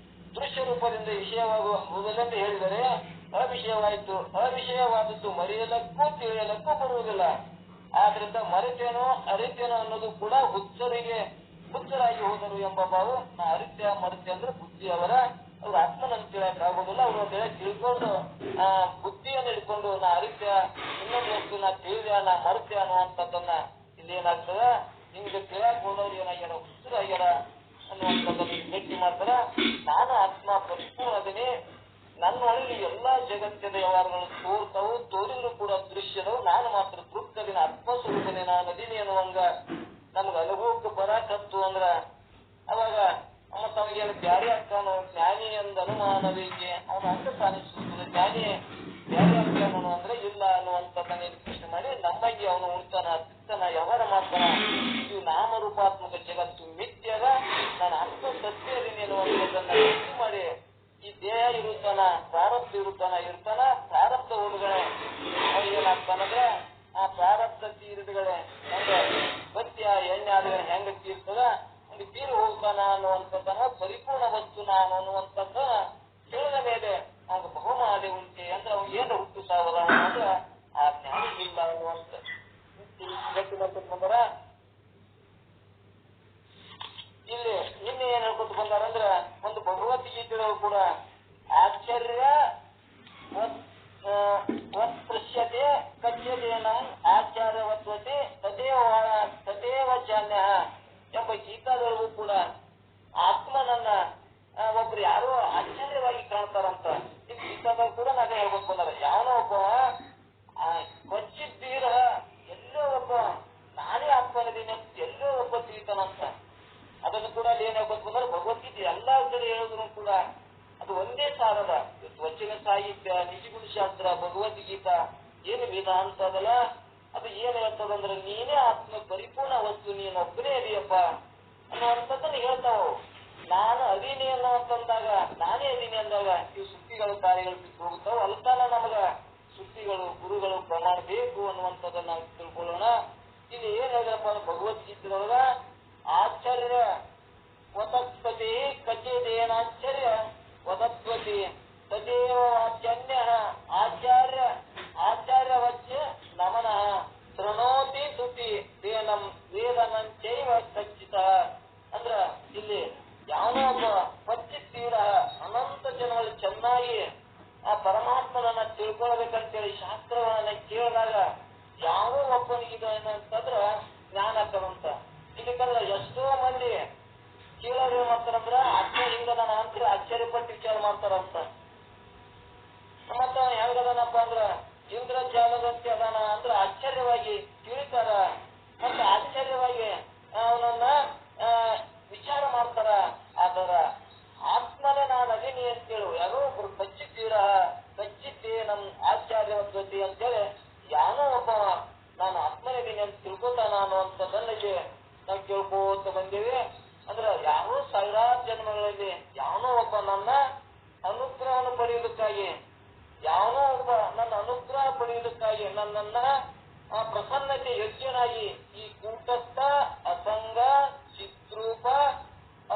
ದೃಶ್ಯ ರೂಪದಿಂದ ವಿಷಯವಾಗುವುದೆಂದು ಹೇಳಿದರೆ ಅವಿಷಯವಾಯಿತು. ಅವಿಷಯವಾದದ್ದು ಮರೆಯಲಕ್ಕೂ ತಿಳಿಯಲಕ್ಕೂ ಬರುವುದಿಲ್ಲ. ಆದ್ರಿಂದ ಮರೆತೇನೋ ಅರಿತೇನೋ ಅನ್ನೋದು ಕೂಡ ಹುಚ್ಚರಾಗಿ ಹೋದರು ಎಂಬ ಭಾವ. ನಾ ಅರಿತ್ಯ ಮರೆತೆ ಅಂದ್ರೆ ಬುದ್ಧಿ ಅವ್ರ ಆತ್ಮನನ್ನು ತಿಳಿಯಕ್ ಆಗೋದಿಲ್ಲ. ಅವರು ತಿಳ್ಕೊಂಡು ಬುದ್ಧಿಯನ್ನು ಹಿಡ್ಕೊಂಡು ನಾ ಅರಿತ್ಯ, ಇನ್ನೊಂದು ವಸ್ತು ನಾ ತಿಳಿದ್ಯ, ನಾ ಮರೆತೆ ಅನ್ನುವಂಥದ್ದನ್ನ ಇಲ್ಲಿ ಏನಾಗ್ತದ, ನಿಮ್ಗೆ ತಿಳಿಯಾಕ ಹೋದವ್ರು ಏನಾಗ್ಯಾರ, ಹುಚ್ಚರಾಗ್ಯಾರ ಅನ್ನುವಂಥದ್ದನ್ನ ಗಟ್ಟಿ ಮಾಡ್ತಾರ. ನಾನು ಆತ್ಮ ಪರಿಪೂರ್ಣದನೇ, ನನ್ನೊಳಗೆ ಎಲ್ಲಾ ಜಗತ್ತಿನ ವ್ಯವಹಾರಗಳು ತೋರ್ತಾವು, ತೋರಿದ್ರು ಕೂಡ ದೃಶ್ಯದವು, ನಾನು ಮಾತ್ರ ತೃಪ್ತದಿನ ಆತ್ಮಸ್ವರೂಪನೇ ನಾನು ಅದೀನಿ ಅನ್ನುವಂಗ ನಮ್ಗೆ ಅನುಭವಕ್ಕೆ ಬರಾಕತ್ತು ಅಂದ್ರ ಅವಾಗ ಮತ್ತ ಅವಾಗೇನು ಬ್ಯಾರಿ ಆಗ್ತಾನೋ, ಜ್ಞಾನಿ ಅಂದ ಅನುಮಾನವೇಕೆ, ಅವನು ಅಂತ ಕಾಣಿಸುತ್ತದೆ. ಜ್ಞಾನಿ ಬ್ಯಾರಿ ಆಗ್ತಾನೋ ಅಂದ್ರೆ ಇಲ್ಲ ಅನ್ನುವಂಥದ್ದನ್ನ ಪ್ರಶ್ನೆ ಮಾಡಿ ನಮ್ಮಂಗೆ ಅವನು ಉಳ್ತಾನ, ತಿತ್ತಾನ, ವ್ಯವಹಾರ ಮಾಡ್ತಾನ. ಇವು ನಾಮರೂಪಾತ್ಮಕ ಜಗತ್ತು ಮಿಥ್ಯದ, ನಾನು ಆತ್ಮ ಸತ್ಯ ಅದೀನಿ ಅನ್ನುವಂಥದ್ದನ್ನ ಗಟ್ಟಿ ಮಾಡಿ ಈ ದೇಹ ಇರುತ್ತಾನ, ಪ್ರಾರಬ್ಧ ಇರ್ತಾನ, ಪ್ರಾರಬ್ಧ ಹುಡುಗಳೆ ಏನಾಗ್ತಾನಂದ್ರೆ ಆ ಪ್ರಾರಬ್ಧ ತೀರಿದಗಳೇ ಹೆಂಗ ಬತ್ಯ ಎಣ್ಣೆ ಆದ್ರೆ ಹೆಂಗ ತೀರ್ತದ ಹಂಗೆ ತೀರಿ ಹೋಗ್ತಾನ ಅನ್ನುವಂಥದ್ದನ್ನ ಪರಿಪೂರ್ಣ ವಸ್ತು ನಾನು ಅನ್ನುವಂಥದ್ದ ಹೇಳಿದ ಮೇಲೆ ಅವ್ನಿಗೆ ಬಹುಮಾನ ಉಂಟೆ ಅಂದ್ರೆ ಅವ್ನಿಗೆ ಏನು ಹುಟ್ಟು ಸಾವದ ಅಂದ್ರೆ ಆ ಜ್ಞಾನಿ ಇಲ್ಲ ಅನ್ನುವಂಥ ಗಟ್ಟಿ ಬಂದಾರ. ಇಲ್ಲಿ ನಿನ್ನೆ ಏನ್ ಹೇಳ್ಕೊತ ಬಂದಾರಂದ್ರ ಒಂದು ಭಗವದ್ಗೀತೆಯೊಳಗೂ ಕೂಡ ಆಶ್ಚರ್ಯ ವತ್ಪೃಶ್ಯತೆ ಕಚ್ಯದೇನಂ ಆಚಾರ್ಯವತ್ವತೆ ತದೇವ ಜಾನ್ಯ ಎಂಬ ಗೀತಾದೊಳಗೂ ಕೂಡ ಆತ್ಮನನ್ನ ಒಬ್ರು ಯಾರೋ ಆಶ್ಚರ್ಯವಾಗಿ ಕಾಣ್ತಾರಂತ. ಈ ಗೀತಾದಾಗ ಕೂಡ ನಾನೇ ಹೇಳ್ಕೊತ ಬಂದಾರ. ಯಾವನೋ ಒಬ್ಬ ಕೊಚ್ಚಿದ್ದೀರ ಎಲ್ಲೋ ಒಬ್ಬ ನಾನೇ ಆತ್ಮನದೀನಿ ಅಂತ ಎಲ್ಲೋ ಒಬ್ಬ ತಿಳಿತಾನಂತ. ಅದನ್ನು ಕೂಡ ಅಲ್ಲಿ ಏನ್ ಹೇಳ್ಕೊತ ಬಂದ್ರೆ ಭಗವದ್ಗೀತೆ ಎಲ್ಲಾ ಕಡೆ ಹೇಳಿದ್ರು ಕೂಡ ಅದು ಒಂದೇ ಸಾರದ ವಚನ ಸಾಹಿತ್ಯ, ನಿಜಗುಣಶಾಸ್ತ್ರ, ಭಗವದ್ಗೀತಾ ಏನು ವೇದ ಅಂತದಲ್ಲ, ಅದು ಏನ್ ಹೇಳ್ತದಂದ್ರೆ ನೀನೇ ಆತ್ಮ ಪರಿಪೂರ್ಣ ವಸ್ತು, ನೀನು ಒಬ್ಬನೇ ಇದೆಯಪ್ಪ ಅನ್ನುವಂಥದ್ದನ್ನು ಹೇಳ್ತಾವ. ನಾನು ಅದೀನಿ ಅನ್ನುವಂತಂದಾಗ, ನಾನೇ ಅದೀನಿ ಅಂದಾಗ ಇವು ಸುದ್ದಿಗಳು ಕಾರ್ಯಗಳು ಬಿಟ್ಟು ಹೋಗುತ್ತಾವ. ಅಲ್ತಾನ ನಮಗ ಸುದ್ದಿಗಳು ಗುರುಗಳು ಪ್ರಮಾಣ ಬೇಕು ಅನ್ನುವಂಥದ್ದನ್ನ ನಾವು ತಿಳ್ಕೊಳ್ಳೋಣ. ಇಲ್ಲಿ ಏನ್ ಹೇಳಿದ್ರಪ್ಪ ಭಗವದ್ಗೀತೆಯೊಳಗ, ಆಚಾರ್ಯ ವತತ್ಪತಿ ಕಚೇದೇನಾಚಾರ್ಯ ವದತ್ವತಿ ತದೇವ ವಾಚ್ಯನ್ಯ ಆಚಾರ್ಯ ವಚ್ಯ ನಮನಃ ಶೃಣೋತಿ ಸುತಿ ವೇದಂ ವೇದನಂಚೈವ ಸಚ್ಚಿತ. ಅಂದ್ರ ಇಲ್ಲಿ ಯಾವನೋ ಒಬ್ಬ ಪಚ್ಚಿತ್ತೀರ ಅನಂತ ಜನಗಳು ಚೆನ್ನಾಗಿ ಆ ಪರಮಾತ್ಮನನ್ನ ತಿಳ್ಕೊಳ್ಬೇಕಂತೇಳಿ ಶಾಸ್ತ್ರಗಳನ್ನ ಕೇಳಿದಾಗ ಯಾವ ಒಬ್ಬನಿಗಿದೆ ಅಂತಂದ್ರ ಜ್ಞಾನ ಆಗ್ತದಂತ. ಇದಕ್ಕಂದ್ರ ಎಷ್ಟೋ ಮಂದಿ ಕೇಳೋರು ಏನ್ ಮಾಡ್ತಾರಂದ್ರ ಆತ್ಮ ಹಿಂಗದಾನ ಅಂತ ಆಶ್ಚರ್ಯಪಟ್ಟು ವಿಚಾರ ಮಾಡ್ತಾರಂತ. ಮತ್ತ ಹೆಂಗದನಪ್ಪ ಅಂದ್ರ ಇಂದ್ರಜಾಲದಂತೆ ಅದಾನ ಅಂದ್ರ ಆಶ್ಚರ್ಯವಾಗಿ ತಿಳಿತಾರ, ಮತ್ತೆ ಆಶ್ಚರ್ಯವಾಗಿ ಅವನನ್ನ ವಿಚಾರ ಮಾಡ್ತಾರ. ಅದರ ಆತ್ಮನೇ ನಾನು ಅದೀನಿ ಅಂತೇಳು ಯಾರೋ ಒಬ್ರು ಕಚ್ಚಿದ್ದೇ ನಮ್ ಆಚಾರ್ಯವದ್ವತಿ ಅಂತೇಳಿ ಯಾನೋ ಒಬ್ಬ ನಾನು ಆತ್ಮನಿದ್ದೀನಿ ಅಂತ ತಿಳ್ಕೊತಾನ ಅನ್ನುವಂಥದ್ದಲ್ಲಿಗೆ ನಾವು ಕೇಳ್ಕೋತ ಬಂದೇವಿ. ಅಂದ್ರ ಯಾರೋ ಸಾವಿರಾರು ಜನ್ಮಗಳಲ್ಲಿ ಯಾವನೋ ಒಬ್ಬ ನನ್ನ ಅನುಗ್ರಹವನ್ನು ಪಡೆಯುವುದಕ್ಕಾಗಿ, ಯಾವನೋ ಒಬ್ಬ ನನ್ನ ಅನುಗ್ರಹ ಪಡೆಯುವುದಕ್ಕಾಗಿ ನನ್ನನ್ನ ಪ್ರಸನ್ನತೆ ಯೋಗ್ಯನಾಗಿ ಈ ಕೂಟಸ್ಥ ಅಸಂಗ ಚಿತ್ರೂಪ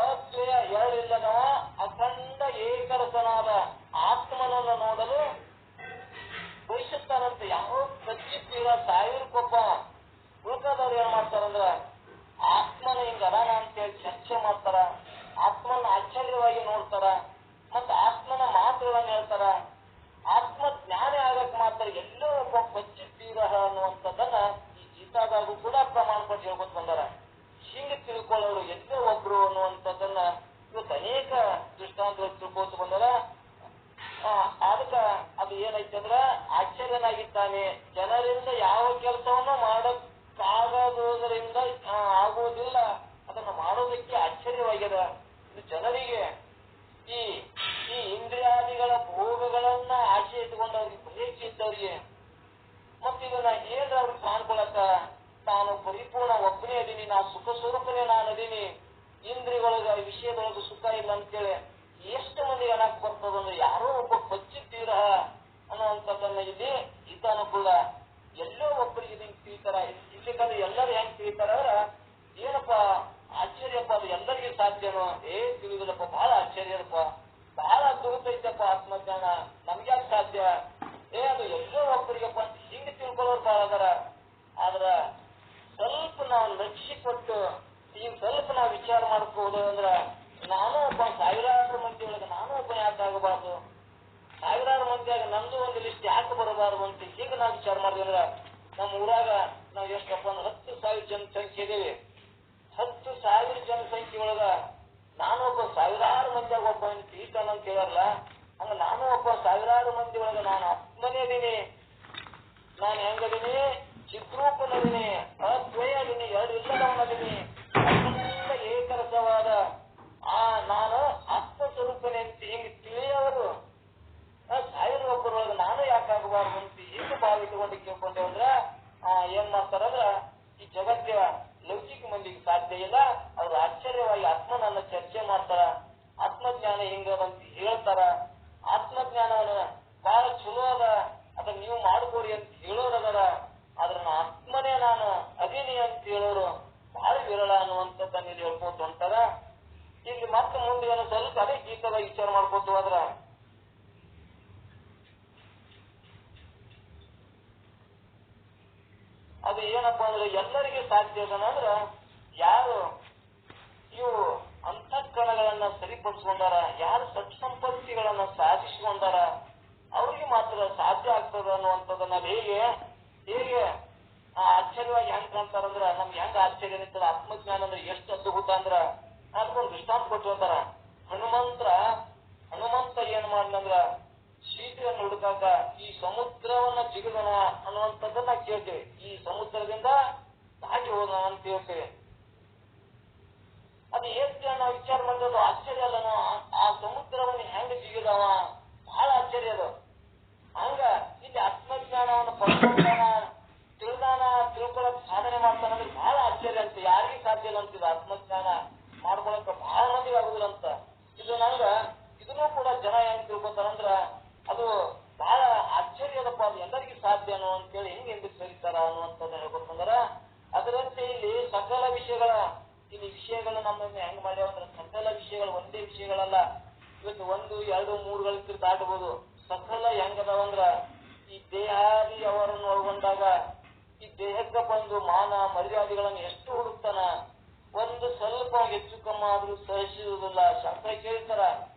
ಅದ್ವಯ ಎರಡಿಲ್ಲದವ ಅಖಂಡ ಏಕರಸನಾದ ಆತ್ಮನನ್ನು ನೋಡಲು ಬಯಸುತ್ತಾರಂತೆ. ಯಾವ ಕಚ್ಚಿತ್ತೀರ ಸಾವಿರಕ್ಕೊಬ್ಬ ಉಳ್ಕದವ್ರು ಏನ್ ಮಾಡ್ತಾರಂದ್ರ ಆತ್ಮನ ಹಿಂಗ ಅದಾನ ಅಂತೇಳಿ ಚರ್ಚೆ ಮಾಡ್ತಾರ, ಆತ್ಮನ ಆಶ್ಚರ್ಯವಾಗಿ ನೋಡ್ತಾರ, ಮತ್ತ ಆತ್ಮನ ಮಾತುಗಳನ್ನ ಹೇಳ್ತಾರ. ಆತ್ಮ ಜ್ಞಾನ ಆಗಕ್ ಮಾತ್ರ ಎಲ್ಲೋ ಒಬ್ಬ ಕಚ್ಚಿತ್ತೀರ ಅನ್ನುವಂಥದ್ದನ್ನ ಈ ಗೀತಾದಾಗೂ ಕೂಡ ಪ್ರಮಾಣ ಪಟ್ಟು ಹೇಳ್ಕೊತ ಬಂದಾರ. ಹಿಂಗ ತಿಳ್ಕೊಳ್ಳೋರು ಎಲ್ಲೋ ಒಬ್ರು ಅನ್ನುವಂಥದ್ದನ್ನ ಇವತ್ತು ಅನೇಕ ದೃಷ್ಟಾಂತಗಳು ತಿಳ್ಕೋತ ಬಂದಾರ. ಅದಕ್ಕ ಅದು ಏನೈತೆ ಅಂದ್ರ ಆಶ್ಚರ್ಯನಾಗಿದ್ದಾನೆ, ಜನರಿಂದ ಯಾವ ಕೆಲಸವನ್ನು ಮಾಡಕ್ಕಾಗದುದರಿಂದ ಆಗುವುದಿಲ್ಲ, ಅದನ್ನು ಮಾಡೋದಕ್ಕೆ ಆಶ್ಚರ್ಯವಾಗ್ಯದ. ಇದು ಜನರಿಗೆ ಈ ಇಂದ್ರಿಯಾದಿಗಳ ಭೋಗಗಳನ್ನ ಆಶೆ ಇಟ್ಕೊಂಡವ್ರಿಗೆ ಬಯಕೆ ಇದ್ದವ್ರಿಗೆ ಮತ್ತೆ ಇದನ್ನ ಏನ್ ಅವ್ರಿಗೆ ಕಾಣ್ಕೊಳಕ ತಾನು ಪರಿಪೂರ್ಣ ಒಬ್ಬನೇ ಅದೀನಿ, ನಾ ಸುಖ ಸ್ವರೂಪನೇ ನಾನು ಅದೀನಿ, ಇಂದ್ರಿಯೊಳಗ ವಿಷಯದೊಳಗ ಸುಖ ಇಲ್ಲ ಅಂತೇಳಿ ಎಷ್ಟು ಮಂದಿಗೆ ಅನ್ನಕ್ ಬರ್ತದಂದ್ರೆ ಯಾರೋ ಒಬ್ಬ ಬಚ್ಚಿದ್ದೀರ ಅನ್ನುವಂಥದ್ದನ್ನ ಇಲ್ಲಿ ಈತಾನುಕೂಲ ಎಲ್ಲೋ ಒಬ್ಬರಿಗೆ ಇದನ್ನ ತಿಳಿತಾರ. ಇಲ್ಲಿಕಂದ್ರೆ ಎಲ್ಲರೂ ಹೆಂಗ್ ತಿಳಿತಾರ ಅಂದ್ರ ಏನಪ್ಪ ಆಶ್ಚರ್ಯಪ್ಪ, ಅದು ಎಲ್ಲರಿಗೂ ಸಾಧ್ಯನೋ? ತಿಳಿದಿಲ್ಲಪ್ಪ, ಬಹಳ ಆಶ್ಚರ್ಯಪ್ಪ, ಬಹಳ ಅದ್ಭುತೈತಪ್ಪ ಆತ್ಮಜ್ಞಾನ, ನಮ್ಗ್ಯಾಕೆ ಸಾಧ್ಯ? ಅದು ಎಲ್ಲೋ ಒಬ್ಬರಿಗಪ್ಪ ಅಂತ ಹಿಂಗೆ ತಿಳ್ಕೊಳ್ಳೋರು ಬಹಳ ಅದರ. ಆದ್ರ ಸ್ವಲ್ಪ ನಾವು ಲಕ್ಷ್ಯ ಕೊಟ್ಟು ಈಗ ಸ್ವಲ್ಪ ನಾವು ವಿಚಾರ ಮಾಡ್ಕೋದು ಅಂದ್ರ ನಾನು ಒಬ್ಬ ಸಾವಿರಾರು ಮಂದಿ ಒಳಗೆ ನಾನು ಒಬ್ಬ ಯಾಕೆ ಆಗಬಾರ್ದು, ಸಾವಿರಾರು ಮಂದಿಯಾಗ ನಂದು ಒಂದು ಲಿಸ್ಟ್ ಯಾಕೆ ಬರಬಾರ್ದು ಅಂತ ಹೀಗೆ ನಾವು ವಿಚಾರ ಮಾಡಿದ್ವಿ ಅಂದ್ರ ನಮ್ಮ ಊರಾಗ ನಾವು ಎಷ್ಟಪ್ಪ ಅಂದ್ರೆ 10,000 ಜನಸಂಖ್ಯೆ ಇದೇವಿ. 10,000 ಜನಸಂಖ್ಯೆ ಒಳಗ ನಾನು ಒಬ್ಬ ಸಾವಿರಾರು ಮಂದಿಯಾಗ ಒಬ್ಬ ತೀರ್ತಾನ ಅಂತ ಹೇಳಲ್ಲ. ಹಂಗ ನಾನು ಒಬ್ಬ ಸಾವಿರಾರು ಮಂದಿ ಒಳಗ ನಾನು ಆತ್ಮನೇ ಅದೀನಿ, ನಾನು ಹೆಂಗದೀನಿ, ಚಿತ್ರೂಪನದೀನಿ, ಅದ್ವಯ ಅದೀನಿ, ಎರಡು ಇಲ್ಲದವನದೀನಿ, ಅತ್ಯಂತ ಏಕರಸವಾದ ನಾನು ಆತ್ಮಸ್ವರೂಪನೇ ಅಂತ ಹಿಂಗೆ ತಿಳಿಯವರು ಸಾವಿರ ಒಬ್ಬರೊಳಗೆ ನಾನು ಯಾಕಾಗಬಾರ್ದು ಅಂತ ಹಿಂಗೆ ಭಾವಿಟ್ಕೊಂಡು ಕೇಳ್ಕೊಂಡೆ ಅಂದ್ರ ಏನ್ ಮಾಡ್ತಾರಂದ್ರ ಈ ಜಗತ್ತಿನ ಲೌಕಿಕ ಮಂದಿಗೆ ಸಾಧ್ಯ ಇಲ್ಲ. ಅವ್ರು ಆಶ್ಚರ್ಯವಾಗಿ ಆತ್ಮನನ್ನ ಚರ್ಚೆ ಮಾಡ್ತಾರ, ಆತ್ಮಜ್ಞಾನ ಹಿಂಗದಂತ ಹೇಳ್ತಾರ. ಆತ್ಮಜ್ಞಾನವನ್ನ ಬಹಳ ಚಲೋ ಅದ, ಅದನ್ನ ನೀವು ಮಾಡ್ಕೋರಿ ಅಂತ ಹೇಳೋರದಾರ. ಆದ್ರ ಆತ್ಮನೇ ನಾನು ಅದೀನಿ ಅಂತ ಹೇಳೋರು ಬಹಳ ವಿರಳ ಅನ್ನುವಂಥದ್ದನ್ನ ಇಲ್ಲಿ ಹೇಳ್ಕೊತ ಹೊಂಟಾರ. ಇಲ್ಲಿ ಮತ್ತೆ ಮುಂದೆ ಏನೋ ಸ್ವಲ್ಪ ಅದೇ ಗೀತದ ವಿಚಾರ ಮಾಡ್ಕೊತ ಹೋದ್ರ ಅದು ಏನಪ್ಪಾ ಅಂದ್ರೆ ಎಲ್ಲರಿಗೆ ಸಾಧ್ಯ ಅದನಂದ್ರ ಯಾರು ಇವು ಅಂತಃಕರಣಗಳನ್ನ ಸರಿಪಡಿಸ್ಕೊಂಡಾರ, ಯಾರು ಸತ್ಸಂಪತ್ತಿಗಳನ್ನ ಸಾಧಿಸಿಕೊಂಡಾರ ಅವ್ರಿಗೆ ಮಾತ್ರ ಸಾಧ್ಯ ಆಗ್ತದ ಅನ್ನುವಂಥದ್ದನ್ನ ಹೇಗೆ ಆಶ್ಚರ್ಯವಾಗಿ ಹೆಂಗ್ ಕಾಣ್ತಾರಂದ್ರ ನಮ್ಗೆ ಹೆಂಗ ಆಶ್ಚರ್ಯ ಅನಿಸ್ತದ. ಆತ್ಮಜ್ಞಾನ ಅಂದ್ರೆ ಎಷ್ಟು ಅದ್ಭುತ ಅಂದ್ರ ಅದಕ್ಕೊಂದು ದೃಷ್ಟಾಂತ ಕೊಟ್ಟು ಅಂತಾರ. ಹನುಮಂತ ಏನ್ ಮಾಡ್ಲಂದ್ರ ಸೀತೆಯನ್ನು ಹುಡುಕಾಕ ಈ ಸಮುದ್ರವನ್ನ ಜಿಗಿದನ ಅನ್ನುವಂಥದ್ದನ್ನ ಕೇಳ್ತೇವೆ. ಈ ಸಮುದ್ರದಿಂದ ದಾಟಿ ಹೋದ ಅಂತ ಹೇಳ್ತೇವೆ. ಅದು ಎಷ್ಟು ನಾವು ವಿಚಾರ ಮಾಡಿದ್ರು ಆಶ್ಚರ್ಯ ಅಲ್ಲನೋ, ಆ ಸಮುದ್ರವನ್ನು ಹೆಂಗ ಜಿಗಿದವ ಬಹಳ ಆಶ್ಚರ್ಯ 1, 2, 3 ದಾಟಬಹುದು. ಸಕಲ ಹೆಂಗದವಂದ್ರ ಈ ದೇಹಾದಿ ಅವರನ್ನು ಒಳಗೊಂಡಾಗ ಈ ದೇಹಕ್ಕೆ ಬಂದು ಮಾನ ಮರ್ಯಾದೆಗಳನ್ನು ಎಷ್ಟು ಹುಡುಕ್ತಾನ. ಒಂದು ಸ್ವಲ್ಪ ಹೆಚ್ಚು ಕಮ್ಮ ಆದ್ರೂ ಸಹಿಸುವುದಿಲ್ಲ. ಶಾಸ್ತ್ರ ಕೇಳ್ತಾರ,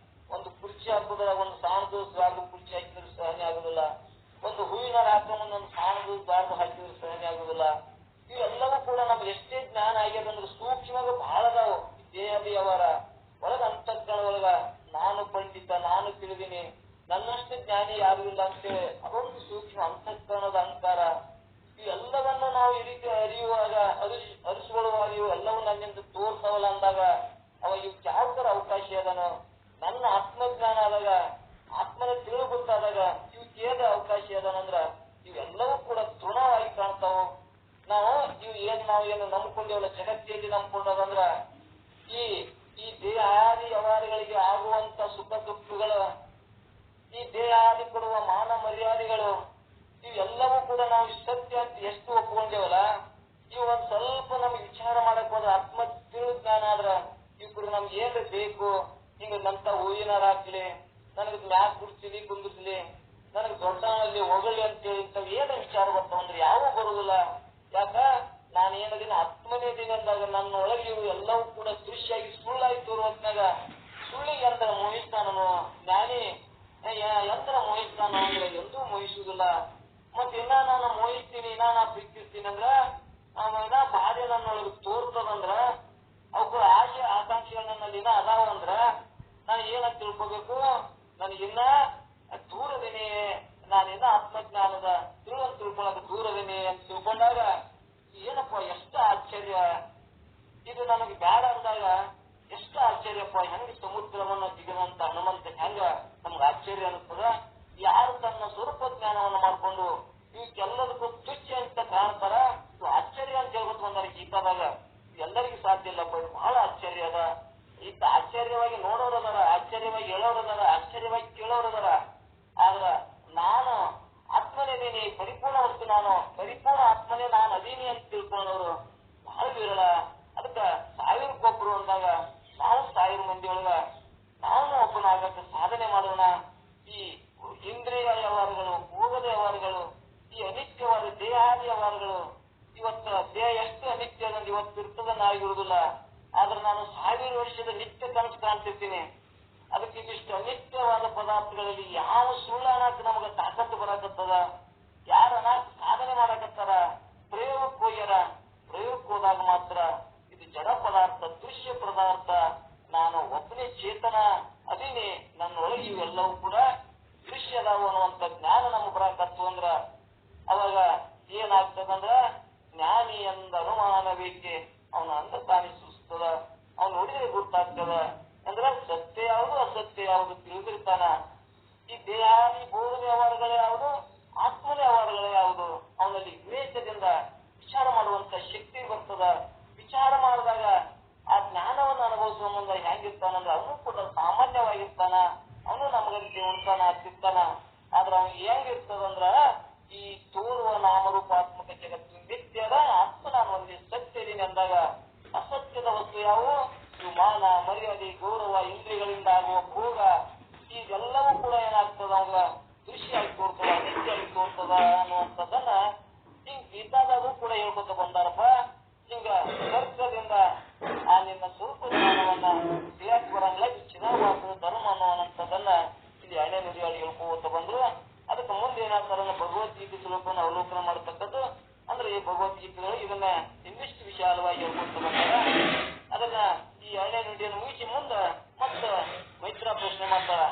ಒಂದು ಕುರ್ಚಿ ಹಾಕುದಿಲ್ಲ, ಒಂದು ಸಾಣದು ಸ್ವಾರ್ದು ಕುರ್ಚಿ ಹಾಕಿದ್ರು ಸಹನೆ ಆಗುದಿಲ್ಲ. ಒಂದು ಹೂವಿನ ಹಾಕೊಂಡ್ ಒಂದು ಸಾಣದು ಸ್ವಾರ್ದು ಹಾಕಿದ್ರು ಸಹನೆ ಆಗುದಿಲ್ಲ. ಇವೆಲ್ಲವೂ ಕೂಡ ನಮ್ಗೆ ಎಷ್ಟೇ ಜ್ಞಾನ ಆಗ್ಯದಂದ್ರೆ ಸೂಕ್ಷ್ಮವಾಗಿ ಬಹಳ ಅದಾವು. ದೇಹದಿ ಅವರ ಒಳಗ ಅಂತಃಕರಣ ಒಳಗ ನಾನು ಪಂಡಿತ, ನಾನು ತಿಳಿದೀನಿ, ನನ್ನಷ್ಟು ಜ್ಞಾನಿ ಯಾರು ಇಲ್ಲ ಅಂತೇಳಿ ಅದೊಂದು ಸೂಕ್ಷ್ಮ ಅಂತಃಕರಣದ ಅಹಂಕಾರ. ಇವೆಲ್ಲವನ್ನು ನಾವು ಈ ರೀತಿ ಅರಿಯುವಾಗ ಅರಿಸಿಕೊಳ್ಳುವಾಗ ಇವು ಎಲ್ಲವೂ ನನ್ನಿಂದ ತೋರ್ಸವಲ್ಲ ಅಂದಾಗ ಅವಾಗ ಇವಕ್ಕೆ ಯಾವ ತರ ಅವಕಾಶ ಅದನೋ. ನನ್ನ ಆತ್ಮಜ್ಞಾನ ಆದಾಗ, ಆತ್ಮನ ತಿಳಿದು ಗೊತ್ತಾದಾಗ ಇವಕ್ಕೆ ಏದ ಅವಕಾಶ ಅದನಂದ್ರ ಇವೆಲ್ಲವೂ ಕೂಡ ತೃಣವಾಗಿ ಕಾಣ್ತಾವು. ನಾವು ಏನು ನಂಬ್ಕೊಂಡೇವಲ್ಲ, ಜಗತ್ತಿಯಲ್ಲಿ ನಂಬ್ಕೊಂಡದಂದ್ರ ಈ ದೇಹಾದಿ ವ್ಯವಹಾರಗಳಿಗೆ ಆಗುವಂತ ಸುಖ ದುಃಖಗಳು, ಈ ದೇಹಾದಿ ಕೊಡುವ ಮಾನ ಮರ್ಯಾದೆಗಳು, ಇವೆಲ್ಲವೂ ಕೂಡ ನಾವು ಸತ್ಯ ಅಂತ ಎಷ್ಟು ಒಪ್ಕೊಂಡೇವಲ್ಲ, ಇವು ಒಂದ್ ಸ್ವಲ್ಪ ನಮ್ಗೆ ವಿಚಾರ ಮಾಡಕ್ ಹೋದ್ರೆ ಆತ್ಮ ತಿಳಿದ ಜ್ಞಾನ ಆದ್ರ ಇವ್ ಕೂಡ ನಮ್ಗೆ ಏನ್ ಬೇಕು, ಹಿಂಗ ನಂತ ಹೂವಿನಾರ ಹಾಕ್ಲಿ, ನನಗ್ ಮ್ಯಾಕ್ ಕುಡ್ಸ್ಲಿ ಕುಂದಿಸ್ಲಿ, ನನಗ್ ದೊಡ್ಡವನಲ್ಲಿ ಹೊಗಳಿ ಅಂತೇಳಿ ಇಂಥವ್ ಏನ ವಿಚಾರ ಬರ್ತಾವಂದ್ರೆ ಯಾವೂ ಬರುದಿಲ್ಲ. ಯಾಕ ನಾನೇನದಿನ ಆತ್ಮನೇ ಇದೀನಿ ಅಂದಾಗ ನನ್ನ ಒಳಗೆ ಇವು ಎಲ್ಲವೂ ಕೂಡ ದೃಶ್ಯಾಗಿ ಸುಳ್ಳಾಗಿ ತೋರುವತ್ನಾಗ ಸುಳ್ಳಿಗೆ ಯಂತ್ರ ಮೋಹಿಸ್ತಾನನು, ಜ್ಞಾನಿ ಯಂತ್ರ ಮೋಹಿಸ್ತಾನ ಅಂದ್ರೆ ಎಂದೂ ಮೋಹಿಸುವುದಿಲ್ಲ. ಮತ್ತೆ ಇನ್ನ ನಾನು ಮೋಹಿಸ್ತೀನಿ, ನಾ ಪ್ರೀತಿಸ್ತೀನಿ ಅಂದ್ರ ಇನ್ನ ಬಾಧೆ ನನ್ನೊಳಗೆ ತೋರ್ತದಂದ್ರ ಅವಕ್ಕೂ ಆಸೆ ಆಕಾಂಕ್ಷೆಗಳು ನನ್ನಲ್ಲಿ ಇನ್ನ ಅದಾವ ಅಂದ್ರ ನಾನು ಏನಂತ ತಿಳ್ಕೋಬೇಕು, ನನಗಿನ್ನ ದೂರದೇನೆ, ನಾನಿನ್ನ ಆತ್ಮಜ್ಞಾನದ ತಿಳ್ಕೊಳಕ್ ದೂರದೇನೆ ಅಂತ ತಿಳ್ಕೊಂಡಾಗ ಏನಪ್ಪ ಎಷ್ಟು ಆಶ್ಚರ್ಯ. ಇದು ನನಗೆ ಬ್ಯಾಡ ಅಂದಾಗ ಎಷ್ಟು ಆಶ್ಚರ್ಯಪ್ಪ. ಹೆಂಗ ಸಮುದ್ರವನ್ನ ಜಿಗದಂತ ಹನುಮಂತ ಹೆಂಗ ನಮ್ಗೆ ಆಶ್ಚರ್ಯ ಅನಿಸ್ತದ. ಯಾರು ತನ್ನ ಸ್ವರೂಪ ಜ್ಞಾನವನ್ನು ಮಾಡ್ಕೊಂಡು ಇವಕ್ಕೆಲ್ಲದಕ್ಕೂ ತುಚ್ಛ ಅಂತ ಕಾಣ್ತಾರ, ಇದು ಆಶ್ಚರ್ಯ ಅಂತ ಹೇಳ್ಬಿಟ್ಟು ಬಂದಾರೆ ಗೀತಾದಾಗ. ಎಲ್ಲರಿಗೂ ಸಾಧ್ಯ ಇಲ್ಲಪ್ಪ, ಇದು ಬಹಳ ಆಶ್ಚರ್ಯ ಅದ. ಇತ್ತ ಆಶ್ಚರ್ಯವಾಗಿ ನೋಡೋರದಾರ, ಆಶ್ಚರ್ಯವಾಗಿ ಹೇಳೋರದಾರ, ಆಶ್ಚರ್ಯವಾಗಿ ಕೇಳೋರದಾರ. ಆದ್ರ ನಾನು ಆತ್ಮನೇದೀನಿ, ಪರಿಪೂರ್ಣ ವಸ್ತು ನಾನು, ಪರಿಪೂರ್ಣ ಆತ್ಮನೇ ನಾನು ಅದೀನಿ ಅಂತ ತಿಳ್ಕೊಂಡವರು ಬಹಳ ವಿರಳ. ಅದಕ್ಕ 1000 ಅಂದಾಗ ನಾವು 1000 ಮಂದಿ ಒಳಗ ನಾವು ಒಬ್ಬನಾಗಕ್ಕೆ ಸಾಧನೆ ಮಾಡೋಣ. ಈ ಇಂದ್ರಿಯ ವ್ಯವಹಾರಗಳು, ಭೋಗದ ವ್ಯವಹಾರಗಳು, ಈ ಅನಿತ್ಯವಾದ ದೇಹಾದಿ ವ್ಯವಹಾರಗಳು, ಇವತ್ತ ದೇಹ ಎಷ್ಟು ಅನಿತ್ಯ ಅನ್ನೋದು ಇವತ್ತು ಇರ್ತದನ್ನಾಗಿರುವುದಿಲ್ಲ. ಆದ್ರೆ ನಾನು 1000 ವರ್ಷದ ನಿತ್ಯ ಕನಸು ಕಾಣ್ತಿರ್ತೀನಿ. ಅದಕ್ಕೆ ಇದಿಷ್ಟು ಅನಿತ್ಯವಾದ ಪದಾರ್ಥಗಳಲ್ಲಿ ಯಾವ ಸುಳ್ಳು ಅನಾಕ ನಮಗ ತಾಕತ್ತು ಬರಾಕತ್ತದ, ಯಾರ ಅನಾಕ ಸಾಧನೆ ಮಾಡಕತ್ತಾರ, ಪ್ರಯೋಗಕ್ಕೆ ಹೋಗ್ಯಾರ. ಪ್ರಯೋಗಕ್ಕೆ ಹೋದಾಗ ಮಾತ್ರ ಇದು ಜಡ ಪದಾರ್ಥ, ದೃಶ್ಯ ಪದಾರ್ಥ, ನಾನು ಒಬ್ಬನೇ ಚೇತನ ಅದೀನಿ, ನನ್ನೊಳಗೆ ಇವೆಲ್ಲವೂ ಕೂಡ ದೃಶ್ಯ ಅದಾವು ಅನ್ನುವಂತ ಜ್ಞಾನ ನಮ್ಗೆ ಬರಾಕತ್ತು ಅಂದ್ರ ಅವಾಗ ಏನಾಗ್ತದಂದ್ರ ಜ್ಞಾನಿ ಎಂದ ಅನುಮಾನ ಬೇಕೆ, ಅವನ ಅಂದ ತಾನೇ ಸೂಚಿಸ್ತದ, ಅವ್ನು ನೋಡಿದ್ರೆ ಗೊತ್ತಾಗ್ತದ. ಅಂದ್ರ ಸತ್ಯ ಯಾವುದು ಅಸತ್ಯ ಯಾವುದು ತಿಳಿದಿರ್ತಾನ. ಈ ದೇಹಾದಿ ಭೋಗದ ವ್ಯವಹಾರಗಳೇ ಯಾವುದು, ಆತ್ಮದ ವ್ಯವಹಾರಗಳೇ ಯಾವುದು, ಅವನಲ್ಲಿ ವಿವೇಕದಿಂದ ವಿಚಾರ ಮಾಡುವಂತ ಶಕ್ತಿ ಬರ್ತದ. ವಿಚಾರ ಮಾಡಿದಾಗ ಆ ಜ್ಞಾನವನ್ನು ಅನುಭವಿಸುವ ಮುಂದೆ ಹೆಂಗಿರ್ತಾನಂದ್ರ ಅವನು ಕೂಡ ಸಾಮಾನ್ಯವಾಗಿರ್ತಾನ, ಅವನು ನಮಗಂತೆ ಉಣ್ತಾನ ಹತ್ತಿರ್ತಾನ. ಆದ್ರ ಅವ್ನಿಗೆ ಹೆಂಗಿರ್ತದಂದ್ರ ಈ ತೋರುವ ನಾಮರೂಪಾತ್ಮಕ ಜಗತ್ತು ನಿತ್ಯದ, ಆತ್ಮ ನಾನು ಒಂದೇ ಸತ್ಯ ಇದೀನಿ ಅಂದಾಗ ಅಸತ್ಯದ ವಸ್ತು ಯಾವುವು, ಇವು ಮಾನ ಮರ್ಯಾದೆ ಗೌರವ ಇಂದ್ರಿಯಗಳಿಂದ ಆಗುವ ಭೋಗ, ಇದೆಲ್ಲವೂ ಕೂಡ ಏನಾಗ್ತದ ಅವಾಗ ದೃಶ್ಯ ಆಗಿ ತೋರ್ತದ, ಅನಿತ್ಯ ಆಗಿ ತೋರ್ತದ ಅನ್ನುವಂಥದ್ದನ್ನ ಹಿಂಗ್ ಗೀತಾದಾಗೂ ಕೂಡ ಹೇಳ್ಕೊತ ಬಂದಾರಪ್ಪ. ಹಿಂಗ ತರ್ಕದಿಂದ ಆ ನಿನ್ನ ಸ್ವರೂಪ ಜ್ಞಾನವನ್ನ ತಿಳಿಯಕ್ ಬರಂಗಿಲ್ಲ, ಇದು ಚಿನ್ನವಾದ ಧರ್ಮ ಅನ್ನುವಂಥದ್ದನ್ನ ಇಲ್ಲಿ 2ನೇ ನುಡಿಯಲ್ಲಿ ಹೇಳ್ಕೋತ ಬಂದ್ರು. ಅದಕ್ಕೆ ಮುಂದೆ ಏನಾಗ್ತಾರ ಭಗವದ್ಗೀತೆ ಸ್ವರೂಪನ ಅವಲೋಕನ ಮಾಡತಕ್ಕದ್ದು. ಅಂದ್ರೆ ಈ ಭಗವದ್ಗೀತೆಗಳು ಇದನ್ನ ಇನ್ನಿಷ್ಟು ವಿಶಾಲವಾಗಿ ಹೇಳ್ಕೊತ ಬಂದಾರ. ಅದನ್ನ ಈ 2ನೇ ನುಡಿಯನ್ನು ಮುಗಿಸಿ ಮುಂದೆ ಮತ್ತ ಮೈತ್ರ ಪ್ರಶ್ನೆ ಮಾಡ್ತಾರ.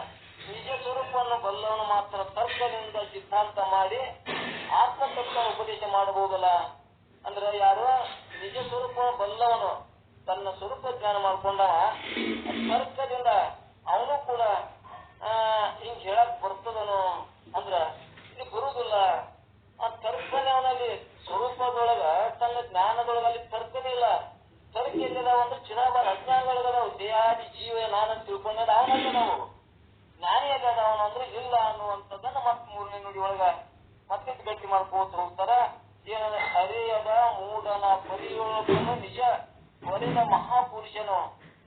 ನಿಜ ಸ್ವರೂಪವನ್ನು ಬಲ್ಲವನು ಮಾತ್ರ ತರ್ಕದಿಂದ ಸಿದ್ಧಾಂತ ಮಾಡಿ ಆತ್ಮತತ್ವ ಉಪದೇಶ ಮಾಡಬಹುದಲ್ಲ. ಅಂದ್ರೆ ಯಾರು ನಿಜ ಸ್ವರೂಪ ಬಲ್ಲವನು, ತನ್ನ ಸ್ವರೂಪ ಜ್ಞಾನ ಮಾಡ್ಕೊಂಡವ ತರ್ಕದಿಂದ ಅವನು ಕೂಡ ಹಿಂಗ್ ಹೇಳಕ್ ಬರ್ತದನು ಅಂದ್ರ ಇದು ಬರುದಿಲ್ಲ. ಆ ತರ್ಕನೇ ಅವನಲ್ಲಿ ಸ್ವರೂಪದೊಳಗ ತನ್ನ ಜ್ಞಾನದೊಳಗಲ್ಲಿ ತರ್ಕನೇ ಇಲ್ಲ. ತರ್ಕ ಎಲ್ಲಿದಾವ ಅಂದ್ರೆ ಚಿರಾಬಾರ ಅಜ್ಞಾನಗಳದಾವ. ದೇಹಾದಿ ಜೀವ ನಾನಂತ ತಿಳ್ಕೊಂಡ ಅವನಲ್ಲ, ನಾವು ಜ್ಞಾನಿಯಾಗ ಅವನು ಅಂದ್ರೆ ಇಲ್ಲ ಅನ್ನುವಂಥದ್ದನ್ನ ಮತ್ 3ನೇ ನುಡಿ ಒಳಗ ಮತ್ತೆ ಗಟ್ಟಿ ಮಾಡ್ಕೋತ ಹೋಗ್ತಾರ. ಏನಂದ್ರೆ ಅರಿಯದ ಮೂಢನ ಪರಿಯೋಗನು ನಿಜ ಹೊರೆದ ಮಹಾಪುರುಷನು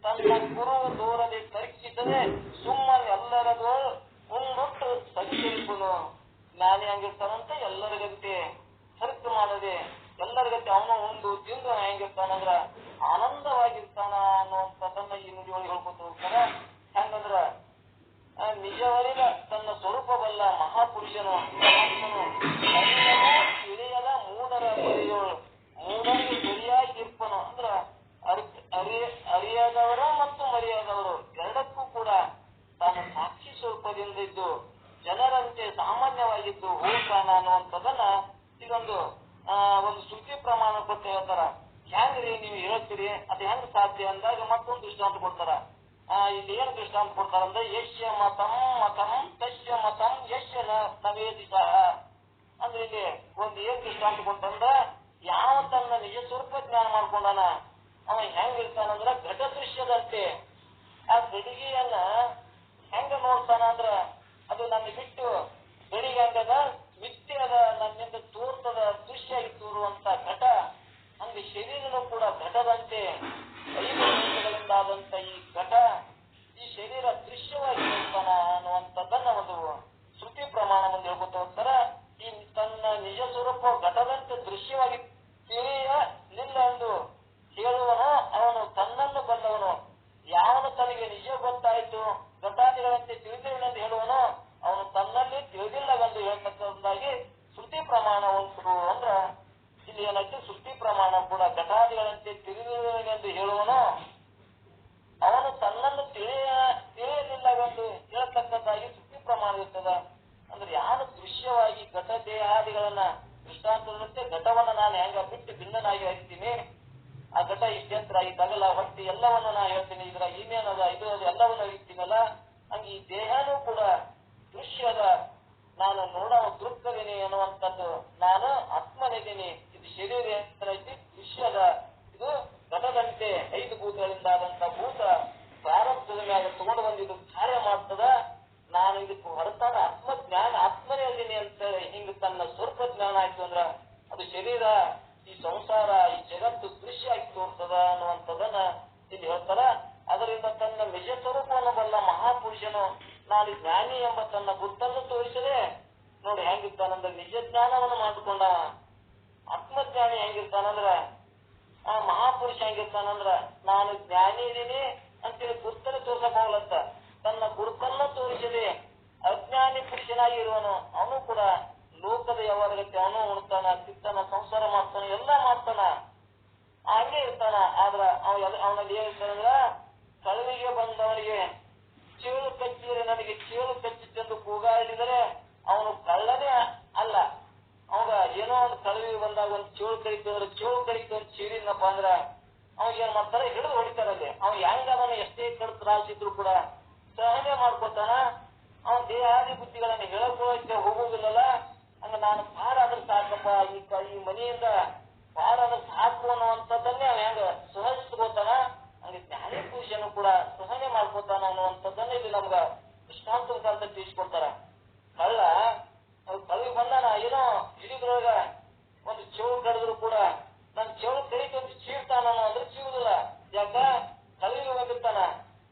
ತನ್ನ ಗುರು ದೂರದೆ ಪರೀಕ್ಷಿಸದೆ ಸುಮ್ಮನೆ ಎಲ್ಲರದು ಮುಂದೊಟ್ಟು ಸಂಚರಿಸುನು. ಜ್ಞಾನಿ ಹಂಗಿರ್ತಾನಂತೆ ಎಲ್ಲರಿಗಂತೆ ಖರ್ಚು ಮಾಡದೆ ಎಲ್ಲರಿಗಂತೆ ಅವನು ಉಂಡು ತಿಂದು ಹೆಂಗಿರ್ತಾನಂದ್ರ ಆನಂದವಾಗಿರ್ತಾನ ಅನ್ನುವಂಥದ್ದನ್ನ ಈ ನುಡಿಯೊಳಗೆ ಹೇಳ್ಕೊತ ಹೋಗ್ತಾರ. ಹೆಂಗಂದ್ರ ನಿಜವರಿಗ ತನ್ನ ಸ್ವರೂಪವಲ್ಲ ಮಹಾಪುರುಷನು ತಿಳಿಯದ ಮೂಢರ ಬರೆಯೋಳು ಮೂಢರಿಗೆ ಸರಿಯಾಗಿ ಇರ್ಪನು. ಅಂದ್ರ ಅರಿಯಾದವರು ಮತ್ತು ಮರೆಯಾದವರು ಎರಡಕ್ಕೂ ಕೂಡ ತಾನು ಸಾಕ್ಷಿ ಸ್ವರೂಪದಿಂದ ಇದ್ದು ಜನರಂತೆ ಸಾಮಾನ್ಯವಾಗಿದ್ದು ಹೋಗ್ತಾನ ಅನ್ನುವಂಥದ್ದನ್ನ ಇದೊಂದು ಶ್ರುತಿ ಪ್ರಮಾಣ ಕೊಟ್ಟು ಹೇಳ್ತಾರ. ಹೆಂಗ್ರಿ ನೀವು ಹೇಳ್ತೀರಿ ಅದು ಹೆಂಗ್ ಸಾಧ್ಯ ಅಂದಾಗ ಮತ್ತೊಂದು ದೃಷ್ಟಾಂತ ಕೊಡ್ತಾರ. ಇಲ್ಲಿ ಏನ್ ದೃಷ್ಟಾಂತ ಕೊಡ್ತಾರಂದ್ರೆ ಯಶ್ಯ ಮತಂ ಮತಂ ತಶ್ಯ ಮತಂ ಯಶ್ಯ ನವೇದಿ ಸಹ ಅಂದ್ರೆ ಇಲ್ಲಿ ಒಂದು ಏನ್ ದೃಷ್ಟಾಂತ ಕೊಟ್ಟಂದ್ರ ಯಾವ ತನ್ನ ನಿಜ ಸ್ವರೂಪ ಜ್ಞಾನ ಮಾಡ್ಕೊಂಡಾನ ಅವ ಹೆಂಗಿರ್ತಾನಂದ್ರ ಘಟ ದೃಶ್ಯದಂತೆ ಆ ಗಡಿಗೆಯನ್ನ ಹೆಂಗ ನೋಡ್ತಾನ ಅಂದ್ರ ಅದು ನನ್ನ ಬಿಟ್ಟು ಗಡಿಗೆ ಹಂಗದ ಮಿಥ್ಯೆ ಅದ ನನ್ನಿಂದ ತೋರ್ತದ ದೃಶ್ಯ ತೋರುವಂತ ಘಟ ಹಂಗೆ ಶರೀರನು ಕೂಡ ಘಟದಂತೆ 5 ನಿಮಿಷಗಳಿಂದಾದಂತ ಈ ಘಟ ಈ ಶರೀರ ದೃಶ್ಯವಾಗಿ ನೋಡ್ತಾನ ಅನ್ನುವಂಥದ್ದನ್ನ ಒಂದು ಶ್ರುತಿ ಪ್ರಮಾಣ ಮುಂದೆ ಹೇಳ್ಕೊತ ಹೋಗ್ತಾರ. ಈ ತನ್ನ ನಿಜ ಸ್ವರೂಪ ಘಟದಂತೆ ದೃಶ್ಯವಾಗಿ ತಿಳಿಯಲಿಲ್ಲ ಎಂದು ಹೇಳುವನು ಅವನು ತನ್ನನ್ನು ಬಲ್ಲವನು. ಯಾವನು ತನಗೆ ನಿಜ ಗೊತ್ತಾಯಿತು ಘಟಾದಿಗಳಂತೆ ತಿಳಿದಿರುವನೆಂದು ಹೇಳುವನು ಅವನು ತನ್ನಲ್ಲಿ ತಿಳಿದಿಲ್ಲವೆಂದು ಹೇಳ್ತಕ್ಕಂಥದ್ದಾಗಿ ಶ್ರುತಿ ಪ್ರಮಾಣ ಉಂಟು. ಅಂದ್ರ ಇಲ್ಲಿ ಏನಂತೆ ಶ್ರುತಿ ಪ್ರಮಾಣ ಕೂಡ ಘಟಾದಿಗಳಂತೆ ತಿಳಿದಿರುವನೆಂದು ಹೇಳುವನು ಅವನು ತನ್ನನ್ನು ತಿಳಿಯಲಿಲ್ಲವೆಂದು ಹೇಳ್ತಕ್ಕಂಥದ್ದಾಗಿ ಶ್ರುತಿ ಪ್ರಮಾಣ ಇರ್ತದ. ಅಂದ್ರೆ ಯಾರು ದೃಶ್ಯವಾಗಿ ಘಟ ದೇಹಾದಿಗಳನ್ನ ದೃಷ್ಟಾಂತದಂತೆ ಘಟವನ್ನ ನಾನು ಹೆಂಗ ಬಿಟ್ಟು ಭಿನ್ನನಾಗಿ ಹರಿತೀನಿ, ಆ ಘಟ ಇಷ್ಟೆಂತ್ರ ಈ ತಗಲ ಹೊಟ್ಟಿ ಎಲ್ಲವನ್ನು ನಾ ಹೇಳ್ತೀನಿ, ಇದ್ರ ಇನ್ನೇನದ ಇದು ಅದು ಎಲ್ಲವನ್ನು ಅರಿತೀನಲ್ಲ, ಹಂಗೆ ಈ ದೇಹನೂ ಕೂಡ ದೃಶ್ಯದ ನಾನು ನೋಡೋ ದೃಕ್ಕದೇನಿ ಅನ್ನುವಂಥದ್ದು ನಾನು ಆತ್ಮನಿದ್ದೀನಿ. ಇದು ಶರೀರ ಏನೈತಿ ದೃಶ್ಯದ ಇದು ಘಟದಂತೆ 5 ಭೂತಗಳಿಂದ ಆದಂತ ಭೂತ ಪ್ರಾರಂಭದ ಮ್ಯಾಗ ತಗೊಂಡು ಬಂದಿದ್ದು ಕಾರ್ಯ ಮಾಡ್ತದ. ನಾನು ಇದಕ್ಕೆ ಹೊರತಾನ ಆತ್ಮಜ್ಞಾನ ಆತ್ಮನೇ ಅಲ್ಲಿನಿ ಅಂತ ಹಿಂಗ ತನ್ನ ಸ್ವರೂಪ ಜ್ಞಾನ ಆಯ್ತು ಅಂದ್ರ ಅದು ಶರೀರ ಈ ಸಂಸಾರ ಈ ಜಗತ್ತು ದೃಶ್ಯ ಆಗಿ ತೋರ್ತದ ಅನ್ನುವಂಥದ್ದನ್ನ ಇಲ್ಲಿ ಹೇಳ್ತಾರ. ಅದರಿಂದ ತನ್ನ ನಿಜ ಸ್ವರೂಪವನ್ನು ಬಲ್ಲ ಮಹಾಪುರುಷನು ನಾನು ಜ್ಞಾನಿ ಎಂಬ ತನ್ನ ಗುರುತನ್ನು ತೋರಿಸದೆ ನೋಡಿ ಹೆಂಗಿರ್ತಾನಂದ್ರೆ ನಿಜ ಜ್ಞಾನವನ್ನು ಮಾಡಿಕೊಂಡ. ಆತ್ಮಜ್ಞಾನಿ ಹೆಂಗಿರ್ತಾನಂದ್ರ ಆ ಮಹಾಪುರುಷ ಹೆಂಗಿರ್ತಾನಂದ್ರ ನಾನು ಜ್ಞಾನಿ ಇದೀನಿ ಅಂತೇಳಿ ಗುರುತನ್ನು ತೋರ್ಸಬಹುದಂತ ತನ್ನ ಗುರುತನ್ನು ತೋರಿಸದೆ ಅಜ್ಞಾನಿ ಪುರುಷನಾಗಿ ಇರುವನು. ಅವನು ಕೂಡ ಲೋಕದ ಯಾವಾಗತ್ತೆ ಅವನು ಉಣ್ತಾನ ತಿತ್ತಾನ ಸಂಸಾರ ಮಾಡ್ತಾನ ಎಲ್ಲ ಮಾಡ್ತಾನ ಹಂಗೆ ಇರ್ತಾನ. ಆದ್ರ ಅವನಲ್ಲಿ ಏನಿರ್ತಾನಂದ್ರ ಕಳುವಿಗೆ ಬಂದವನಿಗೆ ಚೇಳು ಕಚ್ಚಿದರೆ ನನಗೆ ಚೇಳು ಕಚ್ಚಿತ್ತೆಂದು ಕೂಗಾಡಿದರೆ ಅವನು ಕಳ್ಳನೇ ಅಲ್ಲ. ಅವಾಗ ಏನೋ ಒಂದು ಕಳುವಿಗೆ ಬಂದಾಗ ಒಂದು ಚೇಳು ಕಡಿತು ಅಂದ್ರೆ ಚೇಳು ಕಡಿತು ಅಂತ ಚೀರಿನಪ್ಪ ಅಂದ್ರ ಅವಾಗ ಏನ್ ಮಾಡ್ತಾರೆ ಹಿಡಿದು ಹೊಡಿತಾರಲ್ಲಿ. ಅವ್ ಹೆಂಗ ಅವನು ಎಷ್ಟೇ ಕಡು ತ್ರಾಸಿದ್ರು ಕೂಡ ಸಹನೆ ಮಾಡ್ಕೊತಾನ. ಅವನ ದೇಹಾದಿ ಬುದ್ಧಿಗಳನ್ನ ಹೇಳ್ಕೊಳ್ಳೋಕೆ ಹೋಗುವುದಿಲ್ಲಲ್ಲ. ಹಂಗ ನಾನು ಪಾರಾದ್ರೆ ಸಾಕಪ್ಪ ಈ ಮನೆಯಿಂದ ಪಾರಾದ್ರೆ ಸಾಕು ಅನ್ನುವಂಥದ್ದನ್ನೇ ಅವ ಹೆಂಗ ಸಹಜಿಸ್ಕೋತಾನ ಹಂಗೆ ಜ್ಞಾನಿ ಪುರುಷನು ಕೂಡ ಸಹನೆ ಮಾಡ್ಕೋತಾನ ಅನ್ನುವಂಥದ್ದನ್ನ ಇಲ್ಲಿ ನಮ್ಗ ದೃಷ್ಟಾಂತ ಮುಖಾಂತರ ತಿಳಿಸ್ಕೊಡ್ತಾರ. ಕಳ್ಳ ಕಳ್ಳಿಗೆ ಬಂದಾನ ಏನೋ ಹಿಡಿದ್ರೊಳಗ ಒಂದು ಚೇಳು ಕಡಿದ್ರು ಕೂಡ ನನ್ ಚೇಳು ಕಡಿತು ಅಂತ ಚೀರ್ತಾನ ಅಂದ್ರೆ ಚೀರುದಿಲ್ಲ. ಯಾಕ ಕಳ್ಳಿಗೆ ಬಂದಿರ್ತಾನ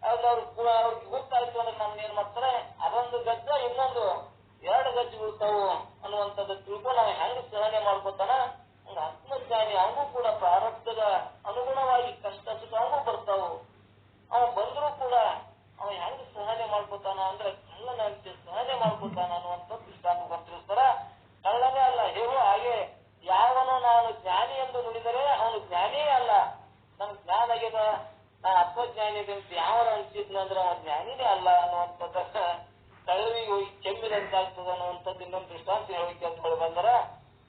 ಅವ್ರಿಗೆ ಗೊತ್ತಾಯ್ತು ಅಂದ್ರೆ ನಮ್ನ ಏನ್ ಮಾಡ್ತಾರೆ ಅದೊಂದು ಗಜ್ಜ ಇನ್ನೊಂದು 2 ಗಜ್ಜೆ ಬೀಳ್ತಾವು ಅನ್ನುವಂಥದ್ದು ತಿಳ್ಕೊಂಡು ನಾವು ಹೆಂಗ ಸಹನೆ ಮಾಡ್ಕೊತಾನ. ಹಂಗ ಆತ್ಮಜ್ಞಾನಿ ಅವನು ಕೂಡ ಪ್ರಾರಬ್ಧದ ಅನುಗುಣವಾಗಿ ಕಷ್ಟ ಸುಖ ಅವನು ಬರ್ತಾವು. ಅವ ಬಂದ್ರು ಕೂಡ ಅವ ಹೆಂಗ ಸಹನೆ ಮಾಡ್ಕೊತಾನ ಅಂದ್ರೆ ಕಳ್ಳನಂತೆ ಸಹನೆ ಮಾಡ್ಕೊತಾನ ಅನ್ನುವಂಥದ್ದು ದೃಷ್ಟಾಂತ ತಿಳಿಸ್ತಾರ. ಕಳ್ಳನೇ ಅಲ್ಲ ಹೇಗೋ ಹಾಗೆ ಯಾವನು ನಾನು ಜ್ಞಾನಿ ಎಂದು ನುಡಿದರೆ ಅವನು ಜ್ಞಾನಿಯೇ ಅಲ್ಲ. ನನ್ ಜ್ಞಾನ ಆಗ್ಯದ ನಾನು ಆತ್ಮಜ್ಞಾನಿ ಅಂತ ಯಾವ ಅನ್ಸಿದ್ನ ಅಂದ್ರೆ ಅವನ ಜ್ಞಾನಿನೇ ಅಲ್ಲ ಅನ್ನುವಂಥದ್ದ ಕಳುವಿಗೆ ಹೋಗಿ ಕೆಮ್ಮಿದಂತಾಗ್ತದ ಅನ್ನುವಂಥದ್ದು ಇನ್ನೊಂದು ದೃಷ್ಟಾಂತ ಹೇಳಿಕೆ ಅಂತ ಹೇಳಿ ಬಂದರ.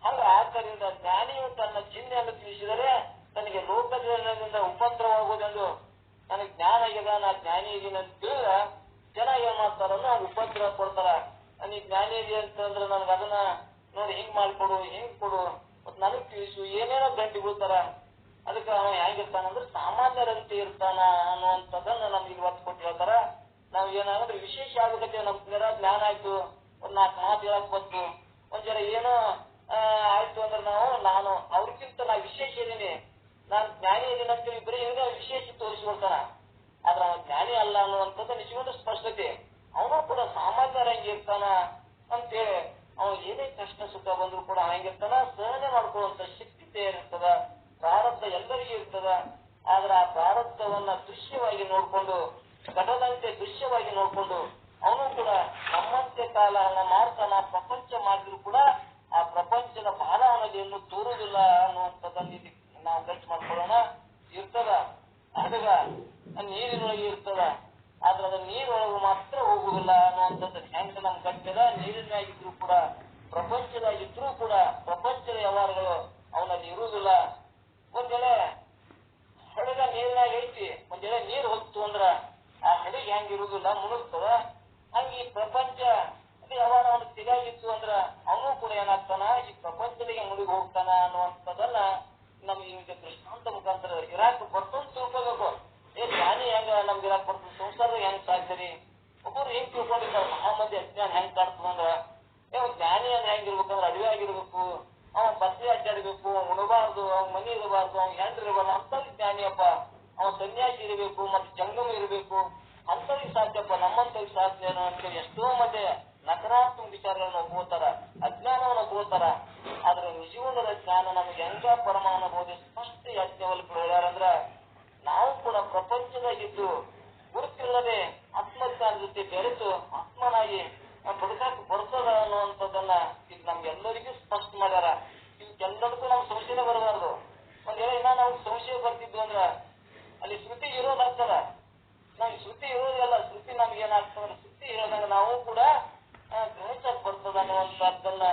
ಹಂಗ ಆದ್ದರಿಂದ ಜ್ಞಾನಿಯು ತನ್ನ ಚಿಹ್ನೆಯನ್ನು ತಿಳಿಸಿದರೆ ತನಗೆ ಲೋಕದಿಂದ ಉಪದ್ರವಾಗುವುದೆಂದು ನನಗೆ ಜ್ಞಾನ ಆಗ್ಯದ ನಾ ಜ್ಞಾನಿ ಇದೀನಿ ಅಂತ ತಿಳಿದ ಜನ ಏನ್ ಮಾಡ್ತಾರನ್ನ ಉಪದ್ರವ ಕೊಡ್ತಾರ. ನನಗೆ ಜ್ಞಾನಿ ಇದೆ ಅಂತಂದ್ರೆ ನನ್ಗೆ ಅದನ್ನ ನೋಡಿ ಹಿಂಗ್ ಮಾಡ್ಕೊಡು ಹಿಂಗ್ ಕೊಡು ಮತ್ ನನಗ್ ತಿಳಿಸು ಏನೇನೋ ಗಂಟೆ ಬೀಳ್ತಾರ. ಅದಕ್ಕೆ ಅವ ಹೆಂಗಿರ್ತಾನಂದ್ರೆ ಸಾಮಾನ್ಯರಂತೆ ಇರ್ತಾನ ಅನ್ನುವಂಥದ್ದನ್ನ ನಮ್ಗೆ ಇಲ್ಲಿ ಒತ್ತು ಕೊಟ್ಟು ಹೇಳ್ತಾರ. ನಾವ್ ಏನಾದ್ರೆ ವಿಶೇಷ ಆಗ್ಬೇಕಂತ ನಮ್ ಜ್ಞಾನ ಆಯ್ತು ಒಂದ್ 4 ಮಾತು ಹೇಳಕ್ ಬಂತು ಒಂದ್ ಜರ ಏನೋ ಆಯ್ತು ಅಂದ್ರೆ ನಾನು ಅವ್ರಿಗಿಂತ ನಾ ವಿಶೇಷ ಇದೀನಿ ನಾನು ಜ್ಞಾನಿ ಇದೀನಿ ಅಂತೇಳಿ ಬರೀ ಏನೋ ವಿಶೇಷ ತೋರಿಸ್ಕೊಳ್ತಾನ. ಆದ್ರೆ ಅವ ಜ್ಞಾನಿ ಅಲ್ಲ ಅನ್ನುವಂಥದ್ದು ನಿಜವಾದ ಸ್ಪಷ್ಟತೆ. ಅವನು ಕೂಡ ಸಾಮಾನ್ಯರಂಗೆ ಇರ್ತಾನ ಅಂತೇಳಿ ಅವ ಏನೇ ಕಷ್ಟ ಸುಖ ಬಂದ್ರು ಕೂಡ ಹಂಗಿರ್ತಾನ, ಸಹನೆ ಮಾಡ್ಕೊಳ್ಳುವಂತ ಶಕ್ತಿ ಇರ್ತದ, ಪ್ರಾರಬ್ಧ ಎಲ್ಲರಿಗೂ ಇರ್ತದ. ಆದ್ರೆ ಆ ಪ್ರಾರಬ್ಧವನ್ನ ದೃಶ್ಯವಾಗಿ ನೋಡ್ಕೊಂಡು, ಘಟದಂತೆ ದೃಶ್ಯವಾಗಿ ನೋಡ್ಕೊಂಡು ಅವನು ಕೂಡ ನಮ್ಮಂತೆ ಕಾಲಹರಣ ಮಾಡ್ತಾನ. ಪ್ರಪಂಚ ಮಾಡಿದ್ರು ಕೂಡ ಆ ಪ್ರಪಂಚದ ಭಾರ ಅವನಿಗೆ ಇನ್ನೂ ತೋರುವುದಿಲ್ಲ ಅನ್ನುವಂಥದ್ದನ್ನು ನಾವು ಗಟ್ಟಿ ಮಾಡ್ಕೊಳ್ಳೋಣ. ಇರ್ತದ ಹಡಗ ನೀರಿನೊಳಗೆ ಇರ್ತದ, ಆದ್ರೆ ಅದು ನೀರೊಳಗೆ ಮಾತ್ರ ಹೋಗುದಿಲ್ಲ ಅನ್ನುವಂಥದ್ದು ಹೆಂಗ ನಮ್ ಗಟ್ಟಿದ. ನೀರಿನಾಗಿದ್ರು ಕೂಡ ಪ್ರಪಂಚದಾಗಿದ್ರು ಕೂಡ ಪ್ರಪಂಚದ ವ್ಯವಹಾರಗಳು ಅವನಲ್ಲಿ ಇರುವುದಿಲ್ಲ. ಒಂದ್ ವೇಳೆ ಹಡಗ ನೀರಿನಾಗ ಐತಿ, ಒಂದ್ ವೇಳೆ ನೀರ್ ಹೋಗ್ತು ಅಂದ್ರ ಆ ಹಡಗ ಹೆಂಗಿರುವುದಿಲ್ಲ, ಮುಳುಗ್ತದ. ಹಂಗೆ ಈ ಪ್ರಪಂಚ ವ್ಯವಹಾರ ಅವನು ತಿಗಾಗಿತ್ತು ಅಂದ್ರ ಅವನು ಕೂಡ ಏನಾಗ್ತಾನ, ಈ ಪ್ರಪಂಚದಾಗೆ ಮುಳುಗಿ ಹೋಗ್ತಾನ ಅನ್ನುವಂಥದ್ದನ್ನ ನಮ್ಗೆ ಈಗ ದೃಷ್ಟಾಂತ ಮುಖಾಂತರ ಇರಾಕ್ ಬರ್ತಂತ ತಿಳ್ಕೋಬೇಕು. ಜ್ಞಾನಿ ಹೆಂಗ ನಮ್ಗೆ ಇರಾಕ್ ಬರ್ತದೆ, ಸಂಸಾರದ ಹೆಂಗ್ ಸಾಧ್ರಿ. ಒಬ್ಬರು ಹೆಂಗ್ ತಿಳ್ಕೊಂಡಿರ್ತಾರೆ, ಮಹಾಮಂದಿ ಅಜ್ಞಾನ ಹೆಂಗ್ ಕಾಡ್ತದಂದ್ರ, ಜ್ಞಾನಿ ಅನ್ನ ಹೆಂಗಿರ್ಬೇಕಂದ್ರೆ ಅಡವಿ ಆಗಿರ್ಬೇಕು, ಅವ ಬಸ್ಲಿ ಅಡ್ಡಾಡ್ಬೇಕು, ಉಣಬಾರ್ದು, ಅವ್ನ ಮನಿ ಇರಬಾರ್ದು, ಅವ್ನ ಹೆಂಡ್ರ ಇರಬಾರ್ದು, ಅಂತವ್ರಿಗೆ ಜ್ಞಾನಿಯಪ್ಪ. ಅವ ಸನ್ಯಾಸಿ ಇರಬೇಕು, ಮತ್ತೆ ಜಂಗಮ ಇರಬೇಕು, ಅಂತವ್ರಿಗೆ ಸಾಧ್ಯಪ್ಪ, ನಮ್ಮಂತವ್ರಿಗೆ ಸಾಧ್ಯ ಅಂತೇಳಿ ಎಷ್ಟೋ ಮಂದಿ ನಕಾರಾತ್ಮಕ ವಿಚಾರಗಳನ್ನ ಒಪ್ಕೋತಾರ, ಅಜ್ಞಾನವನ್ನ ಒಪ್ಕೋತಾರ. ಆದ್ರೆ ನಿಜವಾದ ಜ್ಞಾನ ನಮಗೆ ಹೆಂಗ ಪರಮಾನುಭೂತಿ ಸ್ಪಷ್ಟ ಯಾಜ್ಞವಲ್ಕ್ರು ಹೇಳ್ಯಾರಂದ್ರ, ನಾವು ಕೂಡ ಪ್ರಪಂಚದಾಗಿದ್ದು ಗುರುತಿಲ್ಲದೆ ಆತ್ಮಜ್ಞಾನ ಜೊತೆ ಬೆರೆತು ಆತ್ಮನಾಗಿ ಬದುಕಾಕ ಬರ್ತದ ಅನ್ನುವಂಥದ್ದನ್ನ ಈಗ ನಮ್ಗೆಲ್ಲರಿಗೂ ಸ್ಪಷ್ಟ ಮಾಡ್ಯಾರ. ಇದಕ್ಕೆಲ್ಲರಿಗೂ ನಮ್ಗೆ ಸಂಶಯ ಬರಬಾರ್ದು. ಒಂದ್ ವೇಳೆ ಇನ್ನ ನಾವು ಸಂಶಯ ಬರ್ತಿದ್ವು ಅಂದ್ರ ಅಲ್ಲಿ ಶ್ರುತಿ ಇರೋದಾಗ್ತದ. ನಮ್ಗೆ ಶ್ರುತಿ ಇರೋದಿಲ್ಲ, ಶ್ರುತಿ ನಮ್ಗೆ ಏನಾಗ್ತದ, ಶ್ರುತಿ ಹೇಳಿದಾಗ ನಾವು ಕೂಡ ಗ್ರಹಿಸಕ್ ಬರ್ತದ ಅನ್ನುವಂಥದ್ದನ್ನ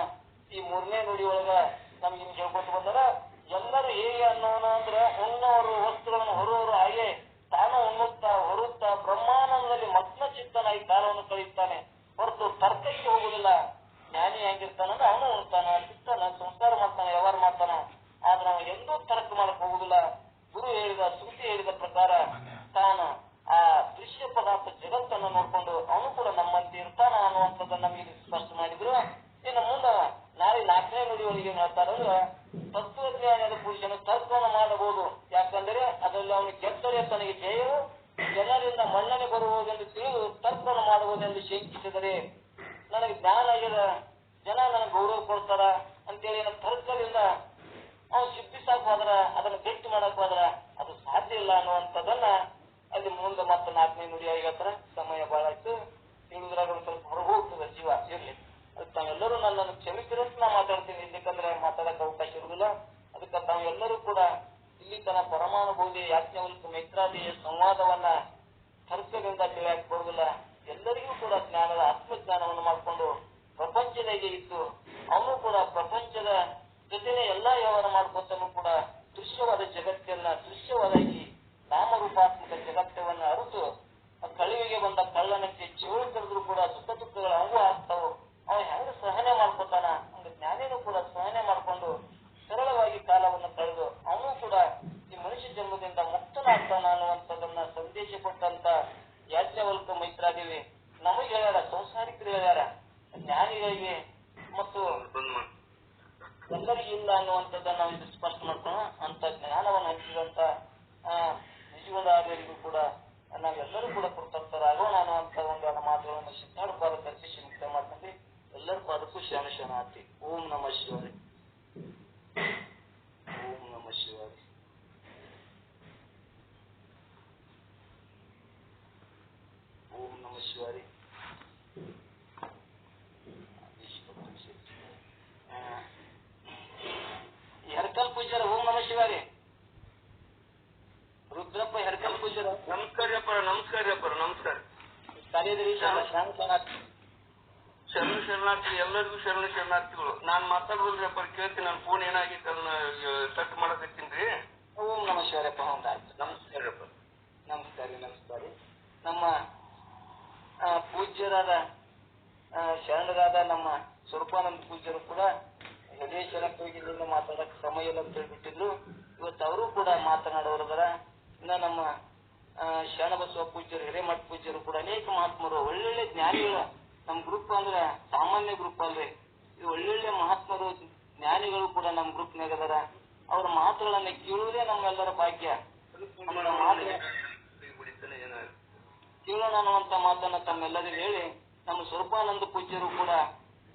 ಈ 3ನೇ ನುಡಿ ಒಳಗ ನಮ್ಗೆ ಹಿಂಗ್ ಹೇಳ್ಕೊಟ್ಟು ಬಂದಾರ. ಎಲ್ಲರೂ ಹೇಗೆ ಅನ್ನೋನು ಅಂದ್ರೆ, ಉಣ್ಣವರು ವಸ್ತುಗಳನ್ನು ಹೊರುವರು ಹಾಗೆ ತಾನು ಉಣ್ಣುತ್ತಾ ಹೊರುತ್ತಾ ಬ್ರಹ್ಮಾನಂದದಲ್ಲಿ ಮಗ್ನ ಚಿತ್ತನಾಗಿ ಕಾಲವನ್ನು ಕಳೆಯುತ್ತಾನೆ ಹೊರತು ತರ್ಕಕ್ಕೆ ಹೋಗುದಿಲ್ಲ. ಜ್ಞಾನಿ ಹೆಂಗಿರ್ತಾನಂದ್ರೆ ಅವನು ಉಣ್ತಾನ, ಚಿತ್ತಾನ, ಸಂಸ್ಕಾರ ಮಾಡ್ತಾನ, ವ್ಯವಹಾರ ಮಾಡ್ತಾನ. ಆದ್ರೆ ನಾವು ಎಂದೂ ತರ್ಕ ಮಾಡಕ್ ಹೋಗುದಿಲ್ಲ. ಗುರು ಹೇಳಿದ, ಶ್ರುತಿ ಹೇಳಿದ ಪ್ರಕಾರ ತಾನು ಆ ದೃಶ್ಯ ಪದಾರ್ಥ ಜಗತ್ತನ್ನು ನೋಡ್ಕೊಂಡು ಅವನು ಕೂಡ ನಮ್ಮಂತೆ ಇರ್ತಾನ ಅನ್ನುವಂಥದ್ದನ್ನ ನಮಗೆ ಸ್ಪಷ್ಟ ಮಾಡಿದ್ರು. ಇನ್ನು ಮುಂದೆ ನಾಳೆ 4ನೇ ನುಡಿಯೊಳಗೆ ಏನ್ ಹೇಳ್ತಾರಂದ್ರೆ, ತತ್ವಜ್ಞಾನದ ಪುರುಷನು ತರ್ಕವನ್ನು ಮಾಡಬಹುದು. ಯಾಕಂದರೆ ಅದರಲ್ಲಿ ಅವನು ಗೆದ್ದರೆ ತನಗೆ ಜಯವು, ಜನರಿಂದ ಮನ್ನಣೆ ಬರುವುದೆಂದು ತಿಳಿದು ತರ್ಕವನ್ನು ಮಾಡುವುದೆಂದು ಶಂಕಿಸಿದರೆ, ನನಗೆ ಜ್ಞಾನ ಆಗ್ಯದ, ಜನ ನನಗೆ ಗೌರವ ಕೊಡ್ತಾರ ಅಂತೇಳಿ ತರ್ಕದಿಂದ ಅವನು ಸಿದ್ಧಿಸಾಕ್ ಹೋದ್ರ, ಅದನ್ನ ಗಟ್ಟಿ ಮಾಡಕ್ ಹೋದ್ರ ಅದು ಸಾಧ್ಯ ಇಲ್ಲ ಅನ್ನುವಂಥದ್ದನ್ನ ಅಲ್ಲಿ ಮುಂದೆ ಮತ್ತೆ 4ನೇ ನುಡಿಯಾಗಿ ಹೇಳ್ತಾರ. ಸಮಯ ಬಹಳ ಆಯ್ತು, ತಿಳಿದ್ರಾಗ ಒಂದ್ ಸ್ವಲ್ಪ ಹೊರಗೆ ಹೋಗ್ತದೆ ಜೀವ ಇರ್ಲಿ. ಅದಕ್ಕೆ ತಾವೆಲ್ಲರೂ ನನ್ನನ್ನು ಕ್ಷಮಿಸಿರಷ್ಟು ನಾ ಮಾತಾಡ್ತೀನಿ, ಇಲ್ಲಿಕಂದ್ರೆ ಮಾತಾಡಕ್ ಅವಕಾಶ ಇರುವುದಿಲ್ಲ. ಅದಕ್ಕೆ ತಾವೆಲ್ಲರೂ ಕೂಡ ಇಲ್ಲಿ ತನ್ನ ಪರಮಾನುಭೂತಿ ಯಾಜ್ಞವಲ್ಕ್ಯ ಮೈತ್ರಾದಿಯ ಸಂವಾದವನ್ನ ತರ್ಕದಿಂದ ತಿಳಿಯಾಕ್ ಬರುವುದಿಲ್ಲ. ಎಲ್ಲರಿಗೂ ಕೂಡ ಜ್ಞಾನದ ಆತ್ಮಜ್ಞಾನವನ್ನು ಮಾಡಿಕೊಂಡು ಪ್ರಪಂಚದಾಗೆ ಇದ್ದು ಅವನು ಕೂಡ ಪ್ರಪಂಚದ ಜೊತೆನೆ ಎಲ್ಲಾ ವ್ಯವಹಾರ ಮಾಡ್ಕೊತಾನು ಕೂಡ ದೃಶ್ಯವಾದ ಜಗತ್ತನ್ನ ದೃಶ್ಯವಾದಾಗಿ ನಾಮರೂಪಾತ್ಮಕ ಜಗತ್ತವನ್ನ ಅರಿತು ಕಳಿವಿಗೆ ಬಂದ ಕಳ್ಳನಕ್ಕೆ ಜೀವನ ಕರೆದ್ರು ಕೂಡ ಸುಖ ದುಃಖಗಳ ಅವು ಆಗ್ತಾವು. ಅವನು ಹೆಂಗ ಸಹನೆ ಮಾಡ್ಕೊತಾನ, ಹಂಗ ಜ್ಞಾನಿನೂ ಕೂಡ ಸಹನೆ ಮಾಡ್ಕೊಂಡು ಸರಳವಾಗಿ ಕಾಲವನ್ನು ಕಳೆದು ಅವನು ಕೂಡ ಈ ಮನುಷ್ಯ ಜನ್ಮದಿಂದ ಮುಕ್ತನಾಗ್ತಾನ ಅನ್ನುವಂಥದ್ದನ್ನ ಸಂದೇಶ ಕೊಟ್ಟಂತ ಯಾಜ್ಞವಲ್ಕ್ಯ ಮೈತ್ರಾದೇವಿ ನಮಗೆ ಹೇಳ್ಯಾರ, ಸಂಸಾರಿಕರು ಹೇಳ್ಯಾರ. ಜ್ಞಾನಿಗಳಿಗೆ ಮತ್ತು ಎಲ್ಲರಿಗೂ ಇಲ್ಲ ಅನ್ನುವಂಥದ್ದನ್ನ ನಾವು ಇದು ಸ್ಪಷ್ಟ ಮಾಡ್ಕೋಣ. ಅಂತ ಜ್ಞಾನವನ್ನು ಹಂಚಿದಂತ ನಿಜವಾದವರಿಗೂ ಕೂಡ ನಾವೆಲ್ಲರೂ ಕೂಡ ಕೃತಜ್ಞರಾಗೋಣ ಅನ್ನುವಂಥ ಒಂದೆರಡು ಮಾತುಗಳನ್ನು ಶಿಕ್ಷಣ ಪಾದಕ್ಕೆ ಅರ್ಪಿಸಿ ಮುಕ್ತ ಮಾಡ್ಕೊಂಡು ಎಲ್ಲರೂ ಪಾದಕ್ಕೂ ಶರಣ ಆತಿ. ಓಂ ನಮಃ ಶಿವಾಯ. ಓಂ ನಮಃ ಶಿವಾಯ. ಓಂ ನಮಃ ಶಿವಾಯ. ಹೆರ್ಕಲ್ ಪೂಜ್ಯರ ಓಂ ನಮಃ ಶಿವಾಯ. ರುದ್ರಪ್ಪ ಹೆರ್ಕಲ್ ಪೂಜ್ಯರ ನಮಸ್ಕಾರ. ನಮಸ್ಕಾರ. ಶರಣಾರ್ಥಿ ಎಲ್ಲರಿಗೂ ಶರಣಾರ್ಥಿಗಳು. ನಾನ್ ಮಾತಾಡೋದ್ರಪ್ಪ ಕೇಳ್ತೀನಿ, ನನ್ನ ಫೋನ್ ಏನಾಗಿತ್ತು ಅದನ್ನ ಸೆಟ್ ಮಾಡಕತ್ತೀನಿ. ಓಂ ನಮಃ ಶಿವಾಯಪ್ಪ. ಹೌದಾಯ್ತು. ನಮಸ್ಕಾರಪ್ಪ. ನಮಸ್ಕಾರ. ನಮ್ಮ ಪೂಜ್ಯರಾದ ಶರಣರಾದ ನಮ್ಮ ಸ್ವರೂಪಾನಂದ ಪೂಜ್ಯರು ಕೂಡ ಯದೇಶ್ವರಕ್ಕೆ ಮಾತಾಡಕ್ ಸಮಯ ಇಲ್ಲ ಅಂತ ಹೇಳ್ಬಿಟ್ಟಿದ್ರು. ಇವತ್ತು ಅವರು ಕೂಡ ಮಾತನಾಡೋರದರ. ಇನ್ನ ನಮ್ಮ ಶರಣಬಸವ ಪೂಜ್ಯರು, ಹಿರೇಮಠ ಪೂಜ್ಯರು ಕೂಡ ಅನೇಕ ಮಹಾತ್ಮರು, ಒಳ್ಳೊಳ್ಳೆ ಜ್ಞಾನಿಗಳು. ನಮ್ ಗ್ರೂಪ್ ಅಂದ್ರೆ ಸಾಮಾನ್ಯ ಗ್ರೂಪ್ ಅಲ್ರಿ, ಇದು ಒಳ್ಳೊಳ್ಳೆ ಮಹಾತ್ಮರು ಜ್ಞಾನಿಗಳು ಕೂಡ ನಮ್ ಗ್ರೂಪ್ನಾಗ ಅದರ. ಅವ್ರ ಮಾತುಗಳನ್ನ ಕೇಳುವುದೇ ನಮ್ಮೆಲ್ಲರ ಭಾಗ್ಯ. ಕೇಳೋಣ ಅನ್ನುವಂತ ಮಾತನ್ನ ತಮ್ಮೆಲ್ಲರಿಗೂ ಹೇಳಿ ನಮ್ಮ ಸ್ವರೂಪಾನಂದ ಪೂಜ್ಯರು ಕೂಡ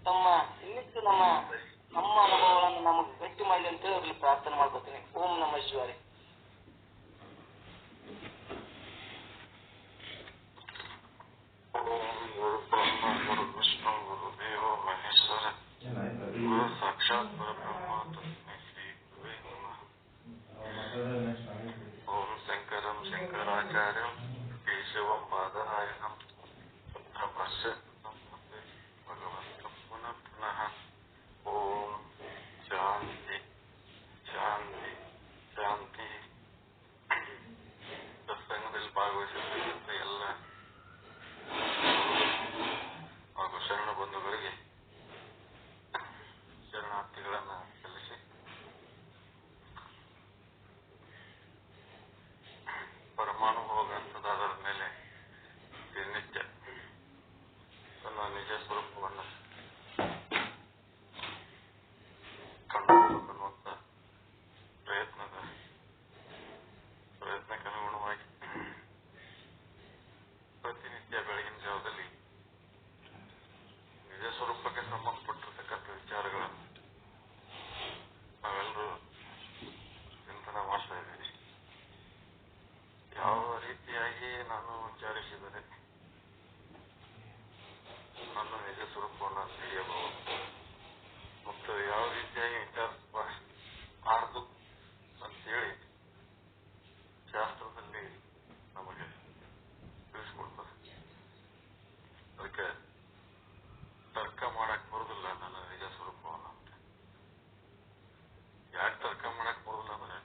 ತಮ್ಮ ಇನ್ನಿಷ್ಟು ನಮ್ಮ ಅನುಭವಗಳನ್ನು ನಮಗೆ ಗಟ್ಟಿ ಮಾಡಲಿ ಅಂತ ಹೇಳಿ ಅವ್ರಿಗೆ ಪ್ರಾರ್ಥನೆ ಮಾಡ್ಕೊತೀನಿ. ಓಂ ನಮಃ ಶಿವಾಯ. ಗುರು ಬ್ರಹ್ಮ ಗುರು ವಿಷ್ಣು ಗುರು ದೇವೋ ಮಹೇಶ್ವರ ಗುರು ಸಾಕ್ಷಾತ್ ಪರಬ್ರಹ್ಮ ತಸ್ಮೈ ಶ್ರೀ ಗುರುವೇ ನಮಃ. ಓಂ ಶಂಕರಂ ಶಂಕರಾಚಾರ್ಯಂ ಕೇಶವಂ ಬಾದರಾಯಣಂ ತತ್ರಭಾಷ್ಯ ಭಗವಂತಂ ಪುನಃ ಪುನಃ. ಓಂ ಶಾಂತಿ ಶಾಂತಿ ಶಾಂತಿ. ಸತ್ಸಂಗದಲ್ಲಿ ಭಾಗವಹಿಸಿದ ಎಲ್ಲ ಹಾಗೂ ಶರಣ ಬಂಧುಗಳಿಗೆ ಶರಣಾರ್ಥಿಗಳನ್ನ ಸಲ್ಲಿಸಿ ಪರಮಾನುಭೋಗ ಅಂತದಾದರ ಮೇಲೆ ದಿನನಿತ್ಯ ತನ್ನ ನಿಜ ಸ್ವರೂಪವನ್ನು ಕಂಡುಕೊಳ್ಳುವಂತ ಪ್ರಯತ್ನಕ್ಕೆ ಅನುಗುಣವಾಗಿ ಪ್ರತಿನಿತ್ಯ ಬೆಳಗಿನ ಜಾವದಲ್ಲಿ ನಿಜ ಸ್ವರೂಪಕ್ಕೆ ಸಂಬಂಧಪಟ್ಟಿರ್ತಕ್ಕಂಥ ವಿಚಾರಗಳನ್ನು ನಾವೆಲ್ಲರೂ ಚಿಂತನೆ ಮಾಡ್ತಾ ಇದ್ದೀವಿ. ಯಾವ ರೀತಿಯಾಗಿ ನಾನು ವಿಚಾರಿಸಿದರೆ ನನ್ನ ನಿಜ ಸ್ವರೂಪವನ್ನು ತಿಳಿಯಬಹುದು ಮತ್ತು ಯಾವ ರೀತಿಯಾಗಿ ವಿಚಾರಿಸಬಾರದು ಅಂತೇಳಿ ಶಾಸ್ತ್ರದಲ್ಲಿ ನಮಗೆ ತಿಳಿಸ್ಕೊಡ್ತಾರೆ. ಅದಕ್ಕೆ ತರ್ಕ ಮಾಡಕ್ ಬರುದಿಲ್ಲ ನನ್ನ ನಿಜ ಸ್ವರೂಪವನ್ನು. ಯಾಕೆ ತರ್ಕ ಮಾಡಕ್ ಬರುದಿಲ್ಲ ಅಂದ್ರೆ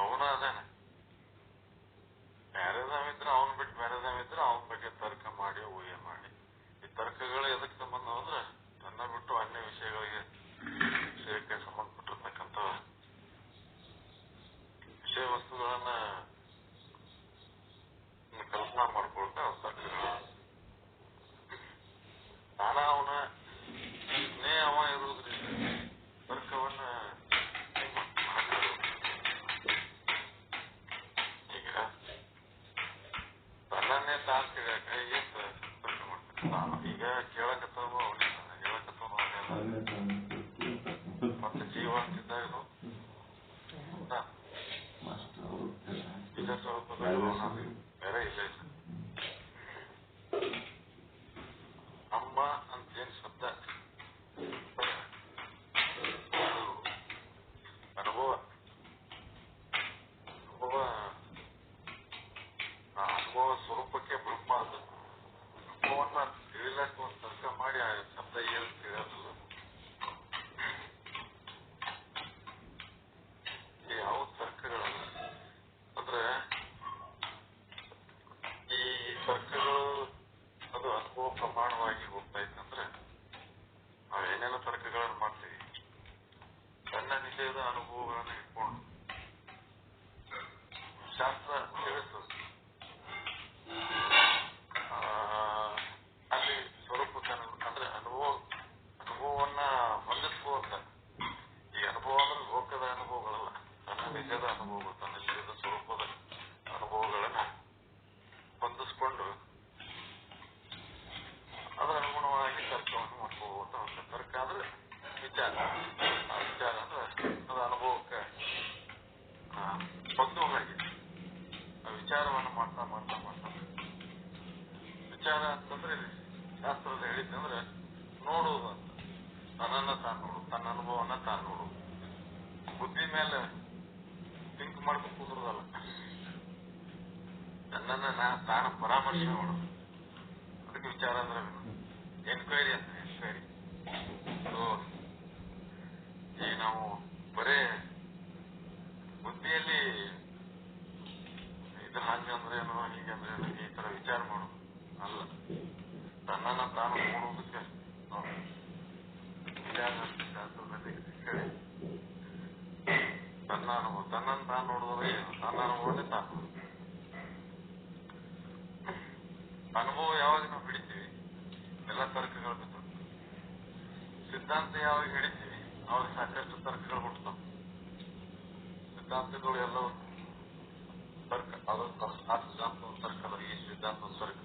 ಅವನ ಅದಾನೆ, ಬೇರೆದಾವಿದ್ರೆ ಅವನ್ ಬಿಟ್ಟು ಬೇರೆದಾವಿದ್ರೆ ಅವನ ಬಗ್ಗೆ ತರ್ಕ ಮಾಡಿ ಊಹೆ ಮಾಡಿ. ಈ ತರ್ಕಗಳು ಎದಕ್ಕೆ ಸಂಬಂಧ ಅಂದ್ರೆ ನನ್ನ ಬಿಟ್ಟು ಅನ್ಯ ವಿಷಯಕ್ಕೆ ಸಂಬಂಧಪಟ್ಟಿರ್ತಕ್ಕಂಥ ವಿಷಯ ವಸ್ತುಗಳನ್ನ ಕಲ್ಪನಾ ಮಾಡ್ಕೊಳ್ತಾ ತರ್ಕಗಳು. ನಾನ ಅವನೇ ಅವ ಇರುವುದ್ರಿಂದ ತರ್ಕವನ್ನ ಈಗ ತನ್ನನ್ನೇ ತಾನು ಕೈಗೆ ತರ್ಕ ಮಾಡ್ತಾನೆ. ಈಗ ಕೇಳಕತ್ತವ ಅವನೇ, ಹೇಳಕತ್ತವ ಅವನೇ, ಮತ್ತೆ ಜೀವ ಅಂತಿದ್ದಾಗನು ನಿಜ ಸ್ವರೂಪದಲ್ಲಿ ಬೇರೆ ಇಲ್ಲ. ಅಮ್ಮ ಅಂತೇನ್ ಶಬ್ದ ಅನುಭವ ಸ್ವರೂಪಕ್ಕೆ ಬ್ರಹ್ಮ ಅಂತ ಅನುಭವನ್ನ ತಿಳಿಲಕ್ಕ ಒಂದು ತರ್ಕ ಮಾಡಿ ಆ ಶಬ್ದ ಏನು ತಿಳಿಯೋದಿಲ್ಲ. ಯಾವ ತರ್ಕಗಳಲ್ಲ ಅಂದ್ರೆ ಈ ತರ್ಕಗಳು ಅದು ಅನುಭವ ಪ್ರಮಾಣವಾಗಿ ಹೋಗ್ತಾ ಇತ್ತಂದ್ರೆ ನಾವೇನೇನೋ ತರ್ಕಗಳನ್ನು ಮಾಡ್ತೀವಿ. ತನ್ನ ನಿಜದ ಅನುಭವಗಳನ್ನು ಇಟ್ಕೊಂಡು ಶಾಸ್ತ್ರ ತಿಳಿಸ್ತದೆ. ಅಲ್ಲಿ ಸ್ವರೂಪಕ್ಕೆ ಅಂದ್ರೆ ಅನುಭವವನ್ನ ಹೊಂದಿಸುವಂತ ಈ ಅನುಭವ ಅಂದ್ರೆ ಲೋಕದ ಅನುಭವಗಳಲ್ಲ, ತನ್ನ ನಿಜದ ಅನುಭವಗಳು, ತನ್ನ ನಿಜದ ಸ್ವರೂಪದ ಅನುಭವಗಳನ್ನ ಹೊಂದಿಸ್ಕೊಂಡು ಅದರ ಅನುಗುಣವಾಗಿ ತರ್ಕವನ್ನು ಮಾಡ್ಕೋತ ಹೋಗ್ತಾರೆ. ತರ್ಕ ಅಂದ್ರೆ ವಿಚಾರ. ಆ ವಿಚಾರ ಅಂದ್ರೆ ಅದು ಅನುಭವಕ್ಕೆ ಹೊಂದೋ ಹಾಗೆ ಆ ವಿಚಾರವನ್ನು ಮಾಡ್ತಾ ಮಾಡ್ತಾ ಮಾಡ್ತಾ ವಿಚಾರ ಅಂತಂದ್ರೆ ಶಾಸ್ತ್ರದಲ್ಲಿ ಹೇಳಿದ್ದಂದ್ರೆ ನೋಡುವುದು ಅಂತ. ತನ್ನನ್ನ ತಾನು ನೋಡು, ತನ್ನ ಅನುಭವನ ತಾನು ನೋಡು. ಬುದ್ಧಿ ಮೇಲೆ ಥಿಂಕ್ ಮಾಡ್ಕೊಂಡು ಕೂದ್ರದಲ್ಲ, ನನ್ನನ್ನ ತಾನು ಪರಾಮರ್ಶೆ ಮಾಡೋದು. ಅದಕ್ಕೆ ವಿಚಾರ ಅಂದ್ರೆ ಎನ್ಕ್ವೈರಿ ಅಂತ. ಎನ್ಕ್ವೈರಿ ಈ ನಾವು ಬರೇ ಬುದ್ಧಿಯಲ್ಲಿ ಇದು ಹಂಗೆ ಅಂದ್ರೇನು ಹೀಗೆ ಅಂದ್ರೇನು ಈ ತರ ವಿಚಾರ ಮಾಡೋದು ಅಲ್ಲ. ತನ್ನನ್ನ ತಾನು ನೋಡುವುದಕ್ಕೆ ವಿಚಾರ ಶಾಸ್ತ್ರದಲ್ಲಿ ಹೇಳಿ ತನ್ನ ಅನುಭವ, ತನ್ನನ್ನು ತಾನು ನೋಡಿದ್ರೆ ಏನು, ತನ್ನ ಅನುಭವನೇ ತಾನು. ಅನುಭವ ಯಾವಾಗ ನಾವು ಹಿಡಿತೀವಿ ಎಲ್ಲ ತರ್ಕಗಳು ಬಿದ್ದು. ಸಿದ್ಧಾಂತ ಯಾವಾಗ ಹಿಡಿತೀವಿ ಅವಾಗ ಸಾಕಷ್ಟು ತರ್ಕಗಳು ಹುಟ್ಟುತ್ತವೆ. ಸಿದ್ಧಾಂತಗಳು ಎಲ್ಲವೂ ತರ್ಕ ಅದು ಆ ಸಿದ್ಧಾಂತ ಒಂದು ತರ್ಕ ಅದ, ಈ ಸಿದ್ಧಾಂತ ಒಂದು ತರ್ಕ.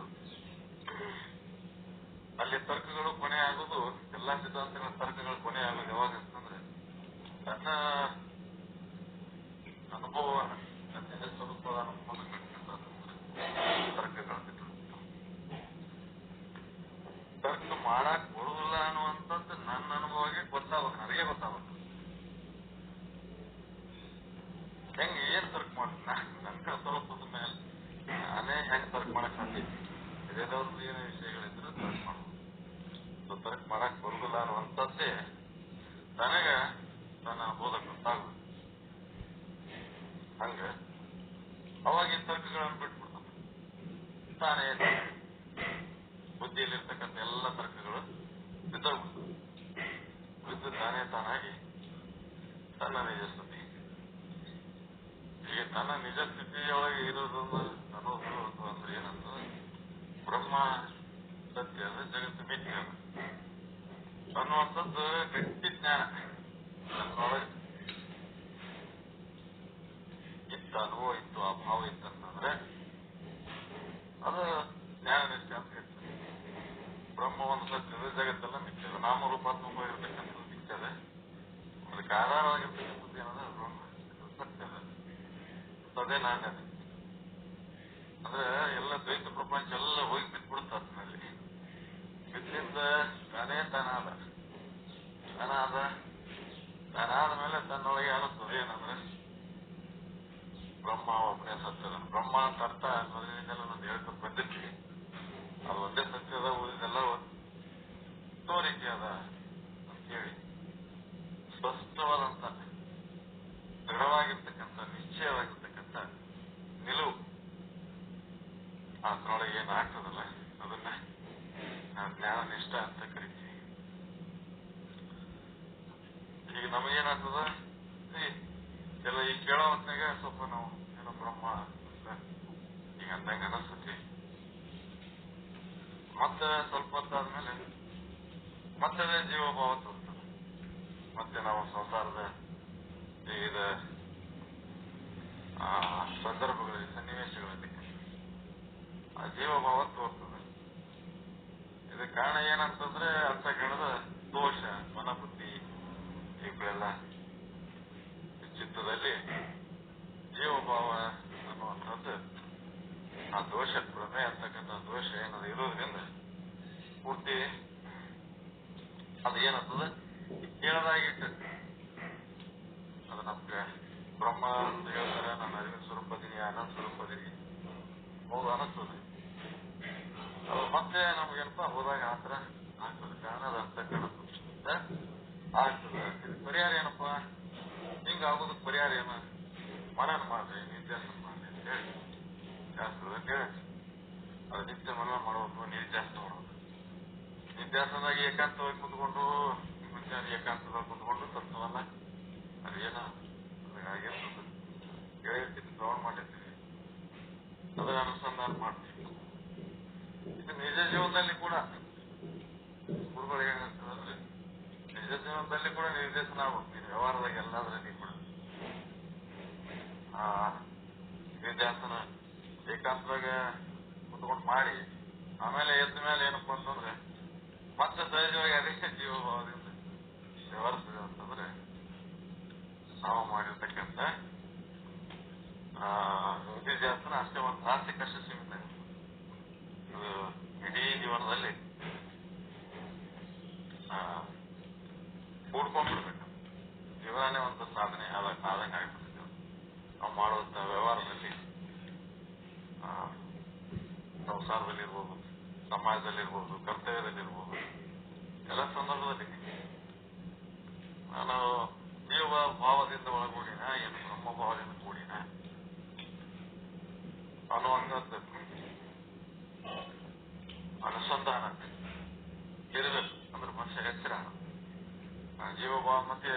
ಅಲ್ಲಿ ತರ್ಕಗಳು ಕೊನೆ ಆಗುದು, ಎಲ್ಲಾ ಸಿದ್ಧಾಂತಗಳ ತರ್ಕಗಳು ಕೊನೆ ಆಗೋದು ಯಾವಾಗ ಅಂತಂದ್ರೆ ತನ್ನ ಅನುಭವವನ್ನು, ತನ್ನ ಸ್ವರೂಪದ ಅನುಭವವನ್ನು ತರ್ಕಗಳು ತರ್ಕ ಮಾಡಾಕ್ ಬರುದಿಲ್ಲ ಅನ್ನುವಂಥದ್ದು ನನ್ನ ಅನುಭವಕ್ಕೆ ಗೊತ್ತಾಗಬೇಕು, ನನಗೆ ಗೊತ್ತಾಗಬೇಕು. ಹೆಂಗೆ ಏನ್ ತರ್ಕ ಮಾಡ್ತೀನಿ ನನ್ನ ಸ್ವರೂಪದ ಮೇಲೆ ನಾನೇ ಹೆಂಗ್ ತರ್ಕ ಮಾಡಕ್ ಸಾಧ್ಯ? ಇದೇನಾದ್ರು ಏನೇ ವಿಷಯಗಳಿದ್ರು ತರ್ಕ ಮಾಡ್ಬೋದು. ತರ್ಕ ಮಾಡಕ್ ಬರುದಿಲ್ಲ ಅನ್ನುವಂಥದ್ದೇ ನನಗ ನನ್ನ ಅನುಭವದ ಗೊತ್ತಾಗಬೇಕು. ಹಂಗ ಅವಾಗಿನ ತರ್ಕಗಳನ್ನು ಬಿಟ್ಬಿಡ್ತಾನೆ ತಾನೇ. ಬುದ್ಧಿಯಲ್ಲಿರ್ತಕ್ಕಂಥ ಎಲ್ಲ ತರ್ಕಗಳು ಬಿದ್ದೋಗ್ಬಿಡ್ತವೆ. ಬಿದ್ದು ತಾನಾಗಿ ತನ್ನ ನಿಜ ಸ್ಥಿತಿ, ಈಗ ತನ್ನ ನಿಜ ಸ್ಥಿತಿಯೊಳಗೆ ಇರೋದನ್ನ ಅನ್ನೋದು ಅಂದ್ರೆ ಏನಂದ್ರೆ ಬ್ರಹ್ಮ ಸತ್ಯ ಅದ, ಜಗತ್ತು ಮಿಥ್ಯ ಅದ ಅನ್ನುವಂಥದ್ದು ಗಟ್ಟಿ ಜ್ಞಾನ ನನ್ನೊಳಗೆ ಇತ್ತು, ಅನುಭವ ಇತ್ತು, ಆ ಭಾವ ಇತ್ತು ಅಂತಂದ್ರೆ ಅದು ಜ್ಞಾನ ನಿಷ್ಠೆ ಅಂತ ಹೇಳ್ತಾರೆ. ಬ್ರಹ್ಮ ಒಂದು ಸತ್ಯದ, ಜಗತ್ತೆಲ್ಲ ಮಿಥ್ಯದ, ನಾಮರೂಪಾತ್ಮಕವಾಗಿರ್ತಕ್ಕಂಥದ್ದು ಮಿಥ್ಯದ, ಅದಕ್ಕೆ ಆಧಾರವಾಗಿರ್ತಕ್ಕಂಥದ್ದು ಏನಂದ್ರೆ ಬ್ರಹ್ಮ ಸತ್ಯದ, ಅದೇ ನಾಣ್ಯದ. ಅಂದ್ರೆ ಎಲ್ಲ ದ್ವೈತ ಪ್ರಪಂಚ ಎಲ್ಲ ಹೋಗಿ ಬಿದ್ಬಿಡುತ್ತ ಅದ್ರಲ್ಲಿ. ಬಿದ್ದಿಂದ ತಾನಾದ ಮೇಲೆ ತನ್ನೊಳಗೆ ಅನಿಸ್ತದೆ ಏನಂದ್ರೆ ಬ್ರಹ್ಮ ಒಬ್ಬನೇ ಸತ್ಯದ. ಬ್ರಹ್ಮ ಅಂತ ಅರ್ಥ ಮೊದಲಿನಿಂದೆಲ್ಲ ನಾನು ಹೇಳ್ಕೊಂಡು ಬಂದಿರ್ತೀವಿ. ಅದು ಒಂದೇ ಸತ್ಯದ, ಉಳಿದೆಲ್ಲ ತೋರಿಕೆ ಅದ ಅಂತೇಳಿ ಸ್ಪಷ್ಟವಾದಂತ, ದೃಢವಾಗಿರ್ತಕ್ಕಂಥ, ನಿಶ್ಚಯವಾಗಿರ್ತಕ್ಕಂಥ ನಿಲುವು ಅದ್ರೊಳಗೆ ಏನಾಗ್ತದಲ್ಲ ಅದನ್ನ ಜ್ಞಾನ ನಿಷ್ಠ ಅಂತ ಕರಿತೀವಿ. ಈಗ ನಮಗೇನಾಗ್ತದ, ಎಲ್ಲ ಈ ಕೇಳೋ ಹೊತ್ನಾಗ ಸ್ವಲ್ಪ ನಾವು ಏನೋ ಬ್ರಹ್ಮ ಈಗ ಅಂದಂಗ ಅನಿಸ್ತತಿ. ಮತ್ತೆ ಸ್ವಲ್ಪ ಹೊತ್ತಾದ್ಮೇಲೆ ಮತ್ತೆ ಜೀವಭಾವ ತೋರ್ತದೆ. ಮತ್ತೆ ನಾವು ಸಂಸಾರದ ವಿವಿಧ ಸಂದರ್ಭಗಳಲ್ಲಿ, ಸನ್ನಿವೇಶಗಳಲ್ಲಿ ಆ ಜೀವಭಾವ ತೋರ್ತದೆ. ಇದಕ್ಕೆ ಕಾರಣ ಏನಂತಂದ್ರೆ ಅಂತಕ್ಕಂಥದ ದೋಷ, ಮನಬುದ್ಧಿ ಇವುಗಳೆಲ್ಲ ಚಿತ್ತದಲ್ಲಿ ಜೀವಭಾವ ಅನ್ನುವಂಥದ್ದು ಆ ದೋಷ, ಭ್ರಮೆ ಅಂತಕ್ಕಂಥ ದೋಷ ಏನಾದ್ರು ಇರೋದ್ರಿಂದ ಪೂರ್ತಿ ಅದು ಏನಂತದ ಕೇಳದಾಗಿಟ್ಟು ಅದು ನಮ್ಗೆ ಬ್ರಹ್ಮ ಅಂತ ಹೇಳ್ತಾರೆ, ನಾನು ಅರಿವಿನ ಸ್ವರೂಪದಿನಿ, ಆನಂದ ಸ್ವರೂಪದಿನಿ ಹೌದು ಅನಿಸ್ತದೆ. ಅದು ಮತ್ತೆ ನಮ್ಗೇನಪ್ಪ ಹೋದಾಗ ಆತರ ಆಗ್ತದೆ. ಕಾರಣ ಅದು ಅಂತಕ್ಕಂಥ ಆಗ್ತದೆ. ಇದಕ್ಕೆ ಪರಿಹಾರ ಏನಪ್ಪ? ಹಿಂಗಾಗೋದಕ್ಕೆ ಪರಿಹಾರ ಏನು? ಮನನ ಮಾಡ್ರಿ, ನಿತ್ಯಾಸನ ಮಾಡ್ರಿ ಅಂತ ಹೇಳಿ ಶಾಸ್ತ್ರದಲ್ಲಿ ಹೇಳಿ ಅದು ನಿತ್ಯ ಮನನ ಮಾಡೋದು, ನಿತ್ಯಾಸನ ಮಾಡೋದು. ನಿತ್ಯಾಸನದಾಗಿ ಏಕಾಂತವಾಗಿ ಕುತ್ಕೊಂಡು ಮುಂಜಾನೆ ಏಕಾಂತವಾಗಿ ಕುತ್ಕೊಂಡು ತತ್ವವನ್ನ ಅದೇನೋ ಆಗಿರ್ತದೆ ಹೇಳಿರ್ತೀನಿ, ಶ್ರವಣ ಮಾಡಿರ್ತೀವಿ, ಅದರ ಅನುಸಂಧಾನ ಮಾಡ್ತೀವಿ. ಇದು ನಿಜ ಜೀವನದಲ್ಲಿ ಕೂಡ ಗುರುಗಳು ಏನಿರ್ತದಂದ್ರೆ ನಿಜ ಜೀವನದಲ್ಲಿ ಕೂಡ ನಿರ್ದೇಶನ ಆಗ್ಬೇಕು. ನೀನು ವ್ಯವಹಾರದಾಗ ಎಲ್ಲದರಲ್ಲಿ ಕೂಡ ನಿರ್ದೇಶನ ಏಕಾಂತದಾಗ ಕುತ್ಕೊಂಡು ಮಾಡಿ ಆಮೇಲೆ ಎದ್ದ ಮೇಲೆ ಏನಪ್ಪ ಅಂತಂದ್ರೆ ಮತ್ತೆ ಸಹಜವಾಗಿ ಅದೇ ಜೀವಭಾವದಿಂದ ವ್ಯವಹರಿಸಿದೆ ಅಂತಂದ್ರೆ ನಾವು ಮಾಡಿರ್ತಕ್ಕಂಥ ವಿದ್ಯಾಸನ ಅಷ್ಟೇ ಒಂದು ತಾಸಿಕ ಅಷ್ಟೇ ಸೀಮಿತ. ಅದು ಇಡೀ ಜೀವನದಲ್ಲಿ ಕೂಡ್ಕೊಂಡ್ಬಿಡ್ಬೇಕು. ಜೀವನನೇ ಒಂದು ಸಾಧನೆ ಆದಂಗೆ ಆಗ್ಬಿಡ್ತದೆ. ನಾವು ಮಾಡುವಂತ ವ್ಯವಹಾರದಲ್ಲಿ, ಸಂಸಾರದಲ್ಲಿರ್ಬೋದು, ಸಮಾಜದಲ್ಲಿರ್ಬೋದು, ಕರ್ತವ್ಯದಲ್ಲಿರ್ಬೋದು, ಎಲ್ಲ ಸಂದರ್ಭದಲ್ಲಿ ನಾನು ಜೀವ ಭಾವದಿಂದ ಒಳಗೂಡಿನ ಏನು ಬ್ರಹ್ಮ ಭಾವದಿಂದ ಕೂಡಿನ ಅನ್ನುವಂಥದ್ದು ಅನುಸಂಧಾನ ಇರಬೇಕು. ಅಂದ್ರೆ ಮನುಷ್ಯ ಎಚ್ಚರ ಜೀವಭಾವ ಮತ್ತೆ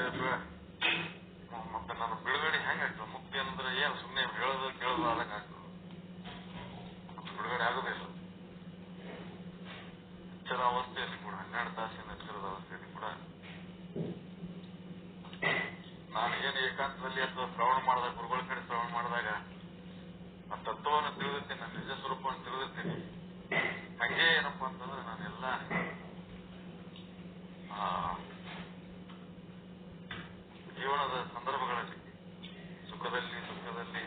ನನ್ನ ಬಿಡುಗಡೆ ಹೆಂಗಾಗ್ತದೆ? ಮುಕ್ತಿ ಅಂದ್ರೆ ಏನು? ಸುಮ್ಮನೆ ಹೇಳೋದು ಕೇಳೋದು ಆದಂಗೆ ಆಗ್ತದೆ. ಬಿಡುಗಡೆ ಆಗೋದಿಲ್ಲ. ಎಚ್ಚರ ಅವಸ್ಥೆಯಲ್ಲಿ ಕೂಡ, 12 ತಾಸಿನ ಎಚ್ಚರದ ಅವಸ್ಥೆಯಲ್ಲಿ ಕೂಡ ನಾನು ಏನು ಏಕಾಂತದಲ್ಲಿ ಅಥವಾ ಶ್ರವಣ ಮಾಡಿದಾಗ, ಗುರುಗಳ ಕಡೆ ಶ್ರವಣ ಮಾಡಿದಾಗ ಆ ತತ್ವವನ್ನು ತಿಳಿದಿರ್ತೀನಿ, ನನ್ನ ನಿಜ ಸ್ವರೂಪವನ್ನು ತಿಳಿದಿರ್ತೀನಿ. ಹಂಗೆ ಏನಪ್ಪ ಅಂತಂದ್ರೆ ನಾನೆಲ್ಲ ಜೀವನದ ಸಂದರ್ಭಗಳಲ್ಲಿ ಸುಖದಲ್ಲಿ ದುಃಖದಲ್ಲಿ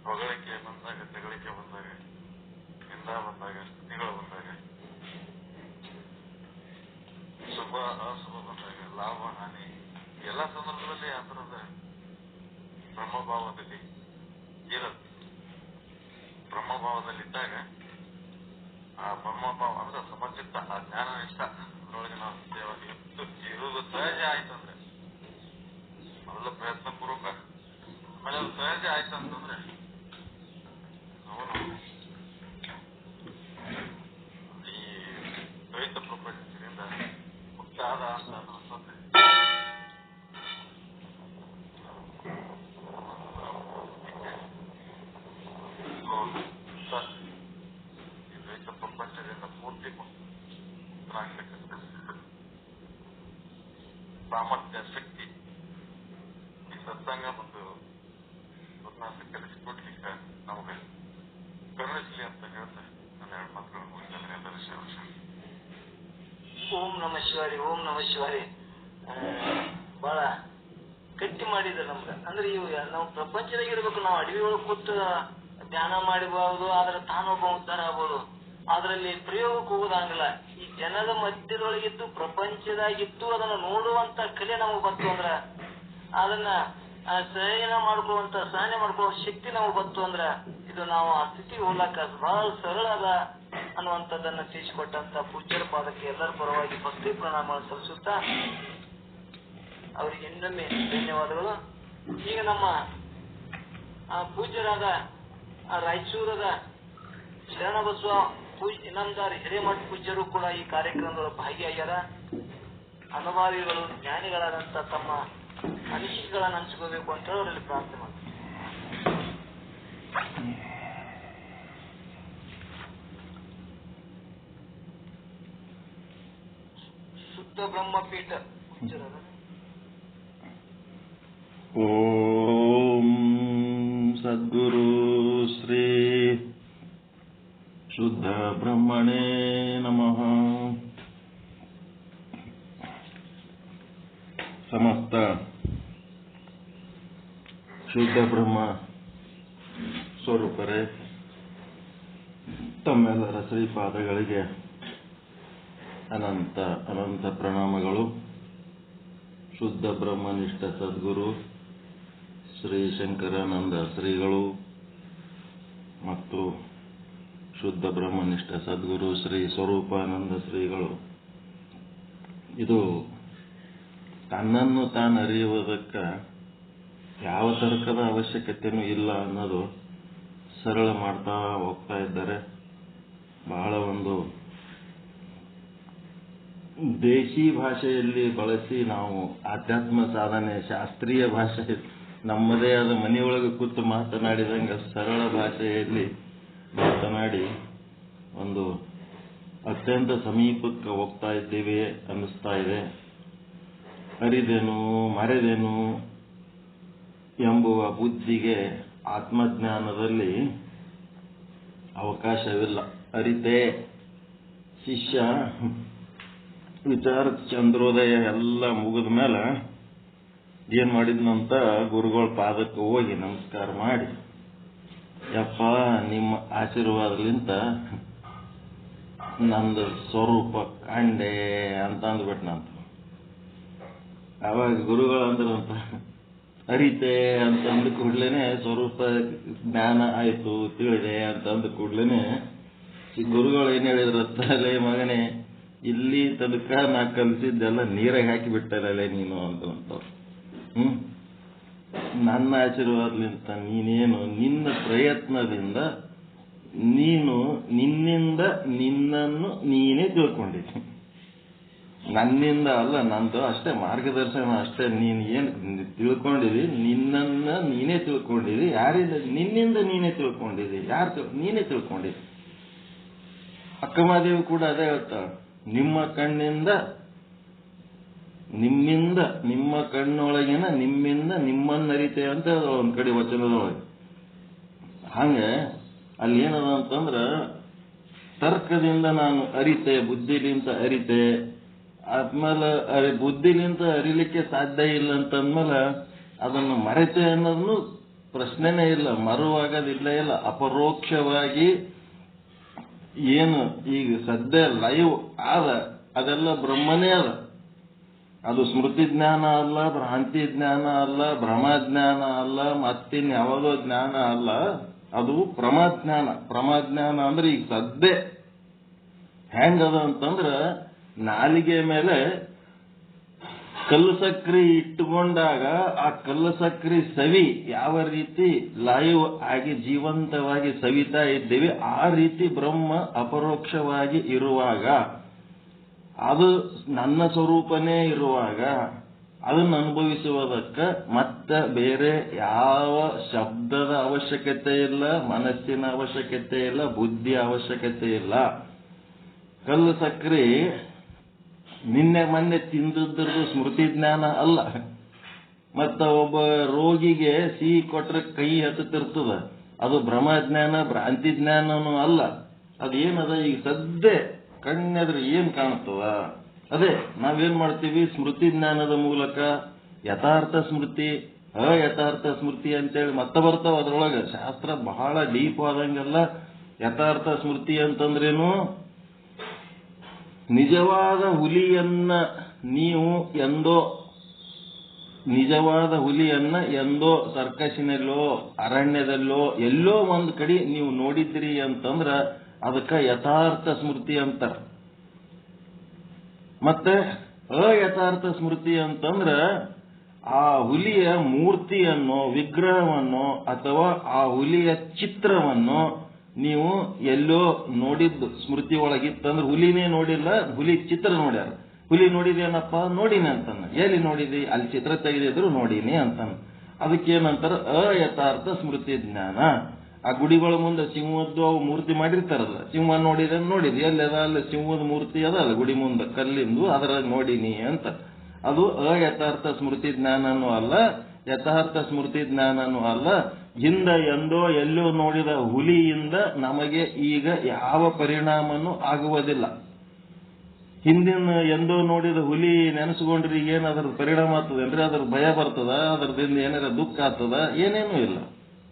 ಹೊಗಳಿಕೆ ಬಂದಾಗ, ತೆಗಳಿಕೆ ಬಂದಾಗ, ನಿಂದ ಬಂದಾಗ, ಸ್ತುತಿಗಳು ಬಂದಾಗ, ಶುಭ ಅಶುಭ ಬಂದಾಗ, ಲಾಭ ಹಾನಿ, ಎಲ್ಲ ಸಂದರ್ಭದಲ್ಲಿ ಆ ಥರದ ಬ್ರಹ್ಮಭಾವದಲ್ಲಿ ಇರುತ್ತೆ. ಬ್ರಹ್ಮಭಾವದಲ್ಲಿದ್ದಾಗ ಆ ಬ್ರಹ್ಮಭಾವ ಅಂದ್ರೆ ಸಮಚಿತ್ತ, ಆ ಜ್ಞಾನ ಇಷ್ಟ ಅದರೊಳಗೆ ನಾವು ಇರುವುದು ಸಹಜ ಆಯ್ತಂದ್ರೆ, ಮೊದಲು ಪ್ರಯತ್ನ ಪೂರ್ವಕ, ಆಮೇಲೆ ಅದು ಸಹಜ ಆಯ್ತಂತಂದ್ರೆ ಅವನು ಈ ದ್ವೈತ ಪ್ರಪಂಚದಿಂದ ಮುಕ್ತ ಆದ ಅಂತ ಅನ್ಸುತ್ತೆ. ಈ ದ್ವೈತ ಪ್ರಪಂಚದಿಂದ ಪೂರ್ತಿ ಮುಕ್ತರಾಗಬೇಕಂತ ಸಾಮರ್ಥ್ಯ, ಶಕ್ತಿ ಈ ಸತ್ಸಂಗ ಮತ್ತು ಉಪನ್ಯಾಸ ಕಲಿಸಿಕೊಡ್ಲಿಕ್ಕೆ ನಮಗೆ ಕರುಣಿಸಲಿ ಅಂತ ಹೇಳ್ತಾ ನನ್ನ ಎರಡು ಮಾತುಗಳು ಮುಗಿಸ್ತೇನೆ. ಎಲ್ಲರೂ ಶಿವ. ಓಂ ನಮ ಶಿವಾರಿ, ಓಂ ನಮ ಶಿವಾರಿ. ಬಹಳ ಗಟ್ಟಿ ಮಾಡಿದ್ರು ನಮ್ಗೆ. ಅಂದ್ರೆ ಇವು ನಾವು ಪ್ರಪಂಚದಾಗ ಇರ್ಬೇಕು, ನಾವು ಅಡವಿ ಒಳಗೆ ಕೂತು ಧ್ಯಾನ ಮಾಡಬಹುದು, ಆದ್ರೆ ತಾನೊಬ್ಬ ಉದ್ಧಾರ ಆಗ್ಬೋದು. ಅದರಲ್ಲಿ ಪ್ರಯೋಗಕ್ಕೆ ಹೋಗೋದಾಗಲ್ಲ. ಈ ಜನದ ಮಧ್ಯದೊಳಗಿದ್ದು ಪ್ರಪಂಚದಾಗಿದ್ದು ಅದನ್ನ ನೋಡುವಂತ ಕಲೆ ನಮಗೆ ಬಂತು ಅಂದ್ರ, ಅದನ್ನ ಸಹನೆ ಮಾಡ್ಕೊಳ್ಳೋ ಶಕ್ತಿ ನಮಗೆ ಬಂತು ಅಂದ್ರ, ಇದು ನಾವು ಆ ಸ್ಥಿತಿಗೆ ಹೋಗ್ಲಾಕ ಬಹಳ ಸರಳ ಅದ ಅನ್ನುವಂಥದ್ದನ್ನ ತಿಳಿಸಿಕೊಟ್ಟಂತ ಪೂಜ್ಯರ ಪಾದಕ್ಕೆ ಎಲ್ಲರ ಪರವಾಗಿ ಭಕ್ತಿ ಪ್ರಣಾಮ ಸಲ್ಲಿಸುತ್ತಾ ಅವರಿಗೆ ಇನ್ನೊಮ್ಮೆ ಧನ್ಯವಾದಗಳು. ಈಗ ನಮ್ಮ ಪೂಜ್ಯರಾದ ರಾಯಚೂರದ ಶರಣಬಸವ ಇನಾಮದಾರ್ ಹಿರೇಮಠ ಪೂಜ್ಯರು ಕೂಡ ಈ ಕಾರ್ಯಕ್ರಮದಲ್ಲಿ ಭಾಗಿಯಾಗ್ಯಾರ. ಅನುಭಾವಿಗಳು, ಜ್ಞಾನಿಗಳಾದಂತ ತಮ್ಮ ಅನಿಸಿಕೆಗಳನ್ನು ಹಂಚ್ಕೋಬೇಕು ಅಂತ ಹೇಳಿ ಅವರಲ್ಲಿ ಪ್ರಾರ್ಥನೆ ಮಾಡ್ತಾರೆ. ಶುದ್ಧ ಬ್ರಹ್ಮಪೀಠ ಪೂಜ್ಯರಾದ ಓಂ ಸದ್ಗುರು ಶ್ರೀ ಶುದ್ಧ ಬ್ರಹ್ಮಣೇ ನಮಃ. ಸಮಸ್ತ ಶುದ್ಧ ಬ್ರಹ್ಮ ಸ್ವರೂಪರೇ, ತಮ್ಮೆಲ್ಲರ ಶ್ರೀಪಾದಗಳಿಗೆ ಅನಂತ ಅನಂತ ಪ್ರಣಾಮಗಳು. ಶುದ್ಧ ಬ್ರಹ್ಮನಿಷ್ಠ ಸದ್ಗುರು ಶ್ರೀ ಶಂಕರಾನಂದ ಶ್ರೀಗಳು ಮತ್ತು ಶುದ್ಧ ಬ್ರಹ್ಮನಿಷ್ಠ ಸದ್ಗುರು ಶ್ರೀ ಸ್ವರೂಪಾನಂದ ಶ್ರೀಗಳು ಇದು ತನ್ನನ್ನು ತಾನು ಅರಿಯುವುದಕ್ಕೆ ಯಾವ ತರ್ಕದ ಅವಶ್ಯಕತೆಯೂ ಇಲ್ಲ ಅನ್ನೋದು ಸರಳ ಮಾಡ್ತಾ ಹೋಗ್ತಾ ಇದ್ದಾರೆ. ಬಹಳ ಒಂದು ದೇಶಿ ಭಾಷೆಯಲ್ಲಿ ಬಳಸಿ ನಾವು ಆಧ್ಯಾತ್ಮ ಸಾಧನೆ, ಶಾಸ್ತ್ರೀಯ ಭಾಷೆ, ನಮ್ಮದೇ ಆದ ಮನೆಯೊಳಗೆ ಕೂತು ಮಾತನಾಡಿದಂಗೆ ಸರಳ ಭಾಷೆಯಲ್ಲಿ ಮಾತನಾಡಿ ಒಂದು ಅತ್ಯಂತ ಸಮೀಪಕ್ಕೆ ಹೋಗ್ತಾ ಇದ್ದೇವೆ ಅನ್ನಿಸ್ತಾ ಇದೆ. ಅರಿದೇನು ಮರೆದೇನು ಎಂಬುವ ಬುದ್ಧಿಗೆ ಆತ್ಮಜ್ಞಾನದಲ್ಲಿ ಅವಕಾಶವಿಲ್ಲ. ಅರಿತೆ ಶಿಷ್ಯ ವಿಚಾರ ಚಂದ್ರೋದಯ ಎಲ್ಲ ಮುಗಿದ ಮೇಲೆ ಏನ್ ಮಾಡಿದ್ನಂತ ಗುರುಗಳ ಪಾದಕ್ಕೆ ಹೋಗಿ ನಮಸ್ಕಾರ ಮಾಡಿ, ಯಪ್ಪ ನಿಮ್ಮ ಆಶೀರ್ವಾದಲಿಂತ ನಂದು ಸ್ವರೂಪ ಕಂಡೆ ಅಂತ ಅಂದ್ಬಿಟ್ನಂತ. ಅವಾಗ ಗುರುಗಳು ಅಂದ್ರಂತ, ಅರಿತೆ ಅಂತಂದ ಕೂಡ್ಲೇನೆ ಸ್ವರೂಪ ಜ್ಞಾನ ಆಯ್ತು, ತಿಳಿದೆ ಅಂತಂದ ಕೂಡ್ಲೇನೆ ಗುರುಗಳು ಏನ್ ಹೇಳಿದ್ರತ್ತ, ಅಲ್ಲೇ ಮಗನೇ ಇಲ್ಲಿ ತನಕ ನಾ ಕಲಿಸಿದ್ದೆಲ್ಲ ನೀರಾಗ ಹಾಕಿ ಬಿಟ್ಟಲ್ಲ ನೀನು ಅಂತ. ನನ್ನ ಆಶೀರ್ವಾದಲಿಂತ ನೀನೇನು ನಿನ್ನ ಪ್ರಯತ್ನದಿಂದ ನೀನು ನಿನ್ನಿಂದ ನಿನ್ನನ್ನು ನೀನೇ ತಿಳ್ಕೊಂಡಿದ್ದಿ. ನನ್ನಿಂದ ಅಲ್ಲ, ನಂದು ಅಷ್ಟೇ ಮಾರ್ಗದರ್ಶನ ಅಷ್ಟೇ. ನೀನು ಏನು ತಿಳ್ಕೊಂಡಿದಿ, ನಿನ್ನನ್ನ ನೀನೇ ತಿಳ್ಕೊಂಡಿದಿ. ಯಾರಿಂದ? ನಿನ್ನಿಂದ ನೀನೇ ತಿಳ್ಕೊಂಡಿದಿ. ಯಾರು? ನೀನೇ ತಿಳ್ಕೊಂಡಿದಿ. ಅಕ್ಕಮಹಾದೇವಿ ಕೂಡ ಅದೇ ಹೇಳ್ತಾಳೆ, ನಿಮ್ಮ ಕಣ್ಣಿಂದ ನಿಮ್ಮಿಂದ, ನಿಮ್ಮ ಕಣ್ಣೊಳಗಿನ ನಿಮ್ಮಿಂದ ನಿಮ್ಮನ್ನ ಅರಿತೆ ಅಂತ ಒಂದ್ ಕಡೆ ವಚನದೊಳಗೆ. ಹಂಗ ಅಲ್ಲಿ ಏನದ ಅಂತಂದ್ರ ತರ್ಕದಿಂದ ನಾನು ಅರಿತೆ, ಬುದ್ಧಿಲಿಂತ ಅರಿತೆ, ಆದ್ಮೇಲೆ ಬುದ್ಧಿಲಿಂತ ಅರಿಲಿಕ್ಕೆ ಸಾಧ್ಯ ಇಲ್ಲ ಅಂತಂದ್ಮೇಲೆ ಅದನ್ನು ಮರೆತೆ ಅನ್ನೋದನ್ನು ಪ್ರಶ್ನೆನೇ ಇಲ್ಲ, ಮರುವಾಗೋದಿಲ್ಲ. ಇಲ್ಲ, ಅಪರೋಕ್ಷವಾಗಿ ಏನು ಈಗ ಸದ್ಯ ಲೈವ್ ಆದ ಅದೆಲ್ಲ ಬ್ರಹ್ಮನೇ ಅದ. ಅದು ಸ್ಮೃತಿ ಜ್ಞಾನ ಅಲ್ಲ, ಭ್ರಾಂತಿ ಜ್ಞಾನ ಅಲ್ಲ, ಭ್ರಮಜ್ಞಾನ ಅಲ್ಲ, ಮತ್ತಿನ್ ಯಾವುದೋ ಜ್ಞಾನ ಅಲ್ಲ, ಅದು ಪ್ರಮಾಜ್ಞಾನ. ಪ್ರಮಾಜ್ಞಾನ ಅಂದ್ರೆ ಈಗ ಸದ್ಯ ಹೆಂಗದ ಅಂತಂದ್ರ ನಾಲಿಗೆ ಮೇಲೆ ಕಲ್ಲು ಸಕ್ರಿ ಇಟ್ಟುಕೊಂಡಾಗ ಆ ಕಲ್ಲು ಸಕ್ರಿ ಸವಿ ಯಾವ ರೀತಿ ಲೈವ್ ಆಗಿ ಜೀವಂತವಾಗಿ ಸವಿತಾ ಇದ್ದೇವೆ, ಆ ರೀತಿ ಬ್ರಹ್ಮ ಅಪರೋಕ್ಷವಾಗಿ ಇರುವಾಗ, ಅದು ನನ್ನ ಸ್ವರೂಪನೇ ಇರುವಾಗ, ಅದನ್ನು ಅನುಭವಿಸುವುದಕ್ಕೆ ಮತ್ತೆ ಬೇರೆ ಯಾವ ಶಬ್ದದ ಅವಶ್ಯಕತೆ ಇಲ್ಲ, ಮನಸ್ಸಿನ ಅವಶ್ಯಕತೆ ಇಲ್ಲ, ಬುದ್ಧಿಯ ಅವಶ್ಯಕತೆ ಇಲ್ಲ. ಕಲ್ಲು ಸಕ್ರಿ ನಿನ್ನೆ ಮೊನ್ನೆ ತಿಂದದ್ದು ಸ್ಮೃತಿ ಜ್ಞಾನ ಅಲ್ಲ. ಮತ್ತ ಒಬ್ಬ ರೋಗಿಗೆ ಸಿಹಿ ಕೊಟ್ರೆ ಕೈ ಹತ್ತುತ್ತಿರ್ತದ, ಅದು ಭ್ರಮಜ್ಞಾನ, ಭ್ರಾಂತಿ ಜ್ಞಾನನೂ ಅಲ್ಲ. ಅದೇನದ ಈಗ ಸದ್ಯ ಕಣ್ಣೆದ್ರೆ ಏನ್ ಕಾಣ್ತದ, ಅದೇ ನಾವೇನ್ ಮಾಡ್ತೀವಿ, ಸ್ಮೃತಿ ಜ್ಞಾನದ ಮೂಲಕ ಯಥಾರ್ಥ ಸ್ಮೃತಿ, ಅಯಥಾರ್ಥ ಸ್ಮೃತಿ ಅಂತೇಳಿ ಮತ್ತೆ ಬರ್ತಾವ. ಅದ್ರೊಳಗೆ ಶಾಸ್ತ್ರ ಬಹಳ ಡೀಪ್ ಆದಂಗೆಲ್ಲ. ಯಥಾರ್ಥ ಸ್ಮೃತಿ ಅಂತಂದ್ರೇನು, ನಿಜವಾದ ಹುಲಿಯನ್ನ ನೀವು ನಿಜವಾದ ಹುಲಿಯನ್ನ ಎಂದೋ ಸರ್ಕಸಿನಲ್ಲೋ ಅರಣ್ಯದಲ್ಲೋ ಎಲ್ಲೋ ಒಂದ್ ಕಡೆ ನೀವು ನೋಡಿದ್ರಿ ಅಂತಂದ್ರ ಅದಕ್ಕ ಯಥಾರ್ಥ ಸ್ಮೃತಿ ಅಂತಾರ. ಮತ್ತೆ ಅಯಥಾರ್ಥ ಸ್ಮೃತಿ ಅಂತಂದ್ರ ಆ ಹುಲಿಯ ಮೂರ್ತಿಯನ್ನು, ವಿಗ್ರಹವನ್ನು ಅಥವಾ ಆ ಹುಲಿಯ ಚಿತ್ರವನ್ನು ನೀವು ಎಲ್ಲೋ ನೋಡಿದ್ದು ಸ್ಮೃತಿ ಒಳಗಿತ್ತಂದ್ರೆ, ಹುಲಿನೇ ನೋಡಿಲ್ಲ, ಹುಲಿ ಚಿತ್ರ ನೋಡ್ಯಾರ. ಹುಲಿ ನೋಡಿದೇನಪ್ಪ, ನೋಡಿನಿ ಅಂತಾನ. ಎಲ್ಲಿ ನೋಡಿದಿ, ಅಲ್ಲಿ ಚಿತ್ರ ತೆಗೆದಿದ್ರು ನೋಡಿನಿ ಅಂತಾನ. ಅದಕ್ಕೇನಂತಾರ ಅಯಥಾರ್ಥ ಸ್ಮೃತಿ ಜ್ಞಾನ. ಆ ಗುಡಿಗಳ ಮುಂದೆ ಸಿಂಹದ್ದು ಅವು ಮೂರ್ತಿ ಮಾಡಿರ್ತಾರಲ್ಲ, ಸಿಂಹ ನೋಡಿದಿ ಎಲ್ಲಿ ಅದ, ಅಲ್ಲಿ ಸಿಂಹದ ಮೂರ್ತಿ ಅದಲ್ಲ ಗುಡಿ ಮುಂದೆ ಕಲ್ಲಿಂದು, ಅದರ ನೋಡಿನಿ ಅಂತ. ಅದು ಅಯಥಾರ್ಥ ಸ್ಮೃತಿ ಜ್ಞಾನನೂ ಅಲ್ಲ, ಯಥಾರ್ಥ ಸ್ಮೃತಿ ಜ್ಞಾನನೂ ಅಲ್ಲ. ಹಿಂದ ಎಂದೋ ಎಲ್ಲೋ ನೋಡಿದ ಹುಲಿಯಿಂದ ನಮಗೆ ಈಗ ಯಾವ ಪರಿಣಾಮನೂ ಆಗುವುದಿಲ್ಲ. ಹಿಂದಿನ ಎಂದೋ ನೋಡಿದ ಹುಲಿ ನೆನೆಸ್ಕೊಂಡ್ರಿ ಈಗ ಏನ್ ಅದ್ರ ಪರಿಣಾಮ ಆಗ್ತದೇನ್ರಿ, ಅದ್ರ ಭಯ ಬರ್ತದ, ಅದ್ರದಿಂದ ಏನಾರ ದುಃಖ ಆಗ್ತದ, ಏನೇನೂ ಇಲ್ಲ.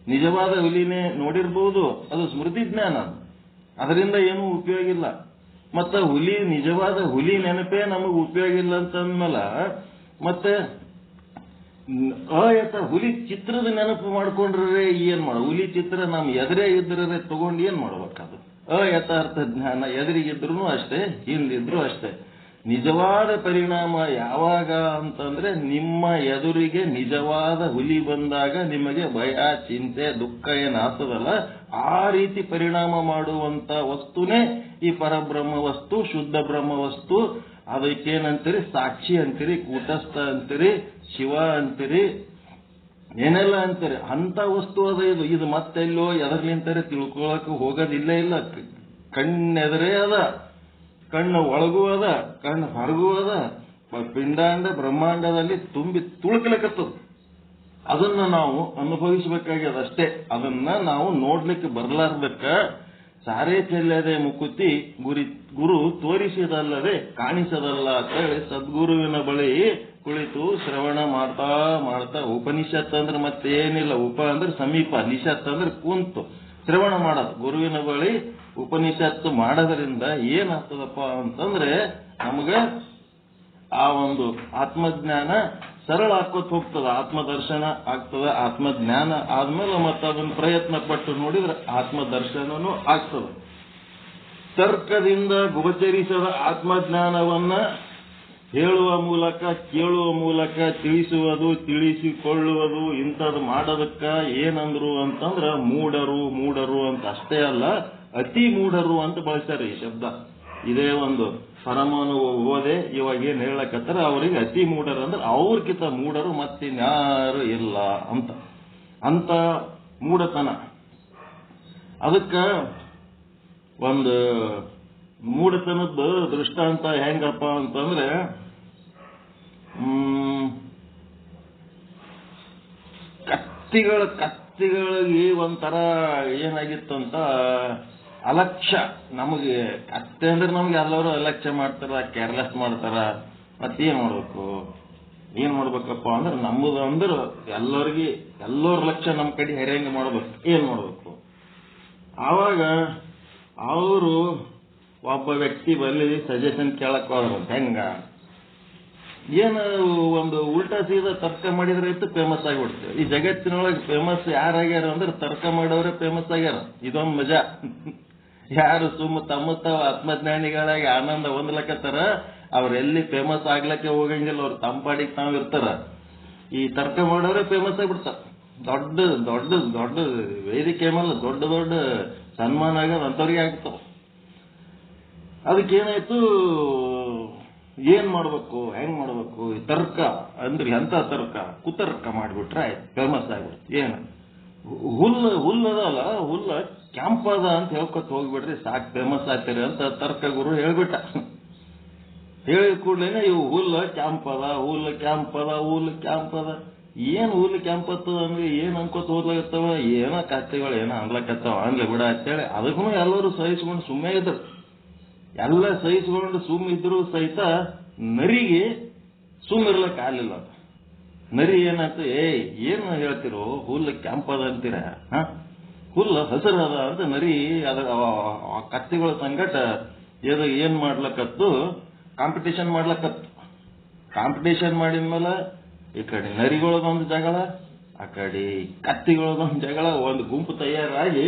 ನಿಜವಾದ ಹುಲಿನೇ ನೋಡಿರ್ಬೋದು, ಅದು ಸ್ಮೃತಿ ಜ್ಞಾನ, ಅದರಿಂದ ಏನೂ ಉಪಯೋಗ ಇಲ್ಲ. ಮತ್ತ ನಿಜವಾದ ಹುಲಿ ನೆನಪೇ ನಮಗ್ ಉಪಯೋಗ ಇಲ್ಲ ಅಂತಂದ್ಮೇಲೆ ಮತ್ತೆ ಹುಲಿ ಚಿತ್ರದ ನೆನಪು ಮಾಡ್ಕೊಂಡ್ರೆ ಏನ್ ಮಾಡ, ಹುಲಿ ಚಿತ್ರ ನಮ್ ಎದುರೇ ಇದ್ರೆ ತಗೊಂಡು ಏನ್ ಮಾಡ್ಬೇಕದು? ಅಯಥಾರ್ಥ ಜ್ಞಾನ ಎದುರಿಗಿದ್ರು ಅಷ್ಟೇ, ಹಿಂದಿದ್ರು ಅಷ್ಟೇ. ನಿಜವಾದ ಪರಿಣಾಮ ಯಾವಾಗ ಅಂತಂದ್ರೆ ನಿಮ್ಮ ಎದುರಿಗೆ ನಿಜವಾದ ಹುಲಿ ಬಂದಾಗ ನಿಮಗೆ ಭಯ, ಚಿಂತೆ, ದುಃಖ ಏನಾಗ್ತದಲ್ಲ, ಆ ರೀತಿ ಪರಿಣಾಮ ಮಾಡುವಂತ ವಸ್ತುನೇ ಈ ಪರಬ್ರಹ್ಮ ವಸ್ತು, ಶುದ್ಧ ಬ್ರಹ್ಮ ವಸ್ತು. ಅದಕ್ಕೇನಂತೀರಿ, ಸಾಕ್ಷಿ ಅಂತೀರಿ, ಕೂಟಸ್ಥ ಅಂತೀರಿ, ಶಿವ ಅಂತೀರಿ, ಏನೆಲ್ಲ ಅಂತೀರಿ. ಅಂತ ವಸ್ತು ಅದ ಇದು. ಇದು ಮತ್ತೆಲ್ಲೋ ಎದರ್ಲಿಂತಾರೆ ತಿಳ್ಕೊಳಕ್ ಹೋಗೋದಿಲ್ಲ. ಇಲ್ಲ, ಕಣ್ಣೆದರೇ ಅದ, ಕಣ್ಣು ಒಳಗೂ ಅದ, ಕಣ್ಣು ಹೊರಗೂ ಅದ, ಪಿಂಡಾಂಡ ಬ್ರಹ್ಮಾಂಡದಲ್ಲಿ ತುಂಬಿ ತುಳುಕಲಿಕ್ಕತ್ತದ. ಅದನ್ನ ನಾವು ಅನುಭವಿಸಬೇಕಾಗ್ಯದಷ್ಟೇ. ಅದನ್ನ ನಾವು ನೋಡ್ಲಿಕ್ಕೆ ಬರ್ಲಾರ್ದಕ್ಕ ಸಾರೇ ಚೆಲ್ಲದೆ ಮುಕುತಿ ಗುರು ತೋರಿಸಿದಲ್ಲದೆ ಕಾಣಿಸದಲ್ಲ ಅಂತ ಹೇಳಿ ಸದ್ಗುರುವಿನ ಬಳಿ ಕುಳಿತು ಶ್ರವಣ ಮಾಡ್ತಾ ಮಾಡ್ತಾ, ಉಪನಿಷತ್ ಅಂದ್ರೆ ಮತ್ತೇನಿಲ್ಲ, ಉಪ ಅಂದ್ರೆ ಸಮೀಪ, ನಿಷತ್ ಅಂದ್ರೆ ಕುಂತು ಶ್ರವಣ ಮಾಡೋದು. ಗುರುವಿನ ಬಳಿ ಉಪನಿಷತ್ತು ಮಾಡೋದ್ರಿಂದ ಏನಾಗ್ತದಪ್ಪ ಅಂತಂದ್ರೆ ನಮಗ ಆ ಒಂದು ಆತ್ಮಜ್ಞಾನ ಸರಳ ಹಾಕೋತ್ ಹೋಗ್ತದ, ಆತ್ಮದರ್ಶನ ಆಗ್ತದ. ಆತ್ಮಜ್ಞಾನ ಆದ್ಮೇಲೆ ಮತ್ತೆ ಅದನ್ನ ಪ್ರಯತ್ನ ಪಟ್ಟು ನೋಡಿದ್ರೆ ಆತ್ಮದರ್ಶನನೂ ಆಗ್ತದ. ತರ್ಕದಿಂದ ಗೋಚರಿಸದ ಆತ್ಮಜ್ಞಾನವನ್ನ ಹೇಳುವ ಮೂಲಕ, ಕೇಳುವ ಮೂಲಕ ತಿಳಿಸುವುದು, ತಿಳಿಸಿಕೊಳ್ಳುವುದು, ಇಂಥದ್ದು ಮಾಡೋದಕ್ಕ ಏನಂದ್ರು ಅಂತಂದ್ರ ಮೂಢರು ಅಂತ ಅಷ್ಟೇ ಅಲ್ಲ, ಅತಿ ಮೂಢರು ಅಂತ ಬಳಸ್ತಾರೆ ಈ ಶಬ್ದ. ಇದೇ ಒಂದು ಪರಮಾನು ಓದೆ ಇವಾಗ ಏನ್ ಹೇಳಕತ್ತಾರ, ಅವರಿಗೆ ಅತಿ ಮೂಢರು ಅಂದ್ರೆ ಅವ್ರಕಿಂತ ಮೂಢರು ಮತ್ತಿನ್ಯಾರು ಇಲ್ಲ ಅಂತ ಮೂಢತನ. ಅದಕ್ಕ ಒಂದು ಮೂಢತನದ ದೃಷ್ಟಾಂತ ಹೆಂಗಪ್ಪ ಅಂತಂದ್ರೆ, ಕತ್ತಿಗಳಿಗೆ ಒಂಥರ ಏನಾಗಿತ್ತು ಅಂತ ಅಲಕ್ಷ್ಯ. ನಮಗೆ ಕತ್ತೆ ಅಂದ್ರೆ ನಮ್ಗೆ ಎಲ್ಲರೂ ಅಲಕ್ಷ್ಯ ಮಾಡ್ತಾರ, ಕೇರ್ಲೆಸ್ ಮಾಡ್ತಾರ. ಮತ್ತೇನ್ ಮಾಡ್ಬೇಕಪ್ಪ ಅಂದ್ರೆ ನಮ್ಮದು ಅಂದ್ರೆ ಎಲ್ಲರ ಲಕ್ಷ್ಯ ನಮ್ಮ ಕಡೆ ಹೆರಂಗ ಮಾಡ್ಬೇಕು. ಏನ್ ಮಾಡ್ಬೇಕು? ಆವಾಗ ಅವರು ಒಬ್ಬ ವ್ಯಕ್ತಿ ಬಲ್ಲಿ ಸಜೆಷನ್ ಕೇಳಕ್ ಹೋದ್ರಂತ. ಹೆಂಗ ಏನು ಒಂದು ಉಲ್ಟಾ ಸೀದಾ ತರ್ಕ ಮಾಡಿದ್ರೆ ಇತ್ತು ಫೇಮಸ್ ಆಗಿಬಿಡ್ತೇವೆ. ಈ ಜಗತ್ತಿನೊಳಗೆ ಫೇಮಸ್ ಯಾರಾಗ್ಯಾರ ಅಂದ್ರೆ ತರ್ಕ ಮಾಡೋರೇ ಫೇಮಸ್ ಆಗ್ಯಾರ. ಇದೊಂದು ಮಜಾ. ಯಾರು ತಮ್ಮ ತಾವು ಆತ್ಮಜ್ಞಾನಿಗಳಾಗಿ ಆನಂದ ಹೊಂದ್ಲಕತ್ತಾರ ಅವ್ರೆಲ್ಲಿ ಫೇಮಸ್ ಆಗ್ಲಕ್ಕೆ ಹೋಗಂಗಿಲ್ಲ. ಅವ್ರು ತಂಪಾಡಿಗೆ ತಾವು ಇರ್ತಾರ. ಈ ತರ್ಕ ಮಾಡೋರೇ ಫೇಮಸ್ ಆಗಿಬಿಡ್ತಾರ. ದೊಡ್ಡ ದೊಡ್ಡ ದೊಡ್ಡ ವೇದಿಕೆ ಮೇಲೆ ದೊಡ್ಡ ದೊಡ್ಡ ಸನ್ಮಾನ ಆಗೋದು ಅಂಥವ್ರಿಗೆ ಆಗ್ತಾವ. ಅದಕ್ಕೇನಾಯ್ತು, ಏನ್ ಮಾಡ್ಬೇಕು, ಹೆಂಗ್ ಮಾಡ್ಬೇಕು? ಈ ತರ್ಕ ಅಂದ್ರೆ ಎಂತ ತರ್ಕ? ಕುತರ್ಕ ಮಾಡ್ಬಿಟ್ರೆ ಆಯ್ತು, ಫೇಮಸ್ ಆಗ್ಬಿಡ್ತು. ಏನು ಹುಲ್ಲದಲ್ಲ, ಹುಲ್ಲ ಕ್ಯಾಂಪದ ಅಂತ ಹೇಳ್ಕೊತ ಹೋಗ್ಬಿಡ್ರಿ ಸಾಕು, ಫೇಮಸ್ ಆಗ್ತೀರಿ ಅಂತ ತರ್ಕ ಗುರು ಹೇಳ್ಬಿಟ್ಟ. ಹೇಳಿದ ಕೂಡ್ಲೇನೆ ಇವು ಹುಲ್ಲ ಕ್ಯಾಂಪದ ಏನ್ ಹುಲ್ಲು ಕ್ಯಾಂಪತ್ತದ ಅಂದ್ರೆ ಏನ್ ಅನ್ಕೋತ ಹೋಗ್ಲಾಗತ್ತವ, ಏನೋ ಕತ್ತೆಗಳು ಏನೋ ಅನ್ಲಕತ್ತವ, ಅನ್ಲಿ ಬಿಡ ಅಂತೇಳಿ ಅದಕ್ಕೂ ಎಲ್ಲರೂ ಸಹಿಸ್ಕೊಂಡು ಸುಮ್ಮನೆ ಇದ್ರು. ಎಲ್ಲ ಸಹಿಸ್ಕೊಂಡು ಸುಮ್ಮಿದ್ರು ಸಹಿತ ನರಿಗೆ ಸುಮ್ಮಿರ್ಲಕ್ ಆಗ್ಲಿಲ್ಲ. ನರಿ ಏನಾಯ್ತು, ಏನು ಹೇಳ್ತಿರೋ, ಹುಲ್ಲು ಕ್ಯಾಂಪದ ಅಂತೀರ, ಹುಲ್ಲು ಹಸಿರದ ಅಂತ ನರಿ ಅದ ಕತ್ತಿಗಳ ಸಂಗಟ ಏನ್ ಮಾಡ್ಲಕತ್ತು, ಕಾಂಪಿಟೇಷನ್ ಮಾಡ್ಲಕತ್ತು. ಕಾಂಪಿಟೇಷನ್ ಮಾಡಿದ್ಮೇಲೆ ಈ ಕಡೆ ನರಿಗಳದೊಂದು ಜಗಳ, ಆ ಕಡೆ ಕತ್ತಿಗಳದೊಂದು ಜಗಳ, ಒಂದು ಗುಂಪು ತಯಾರಾಗಿ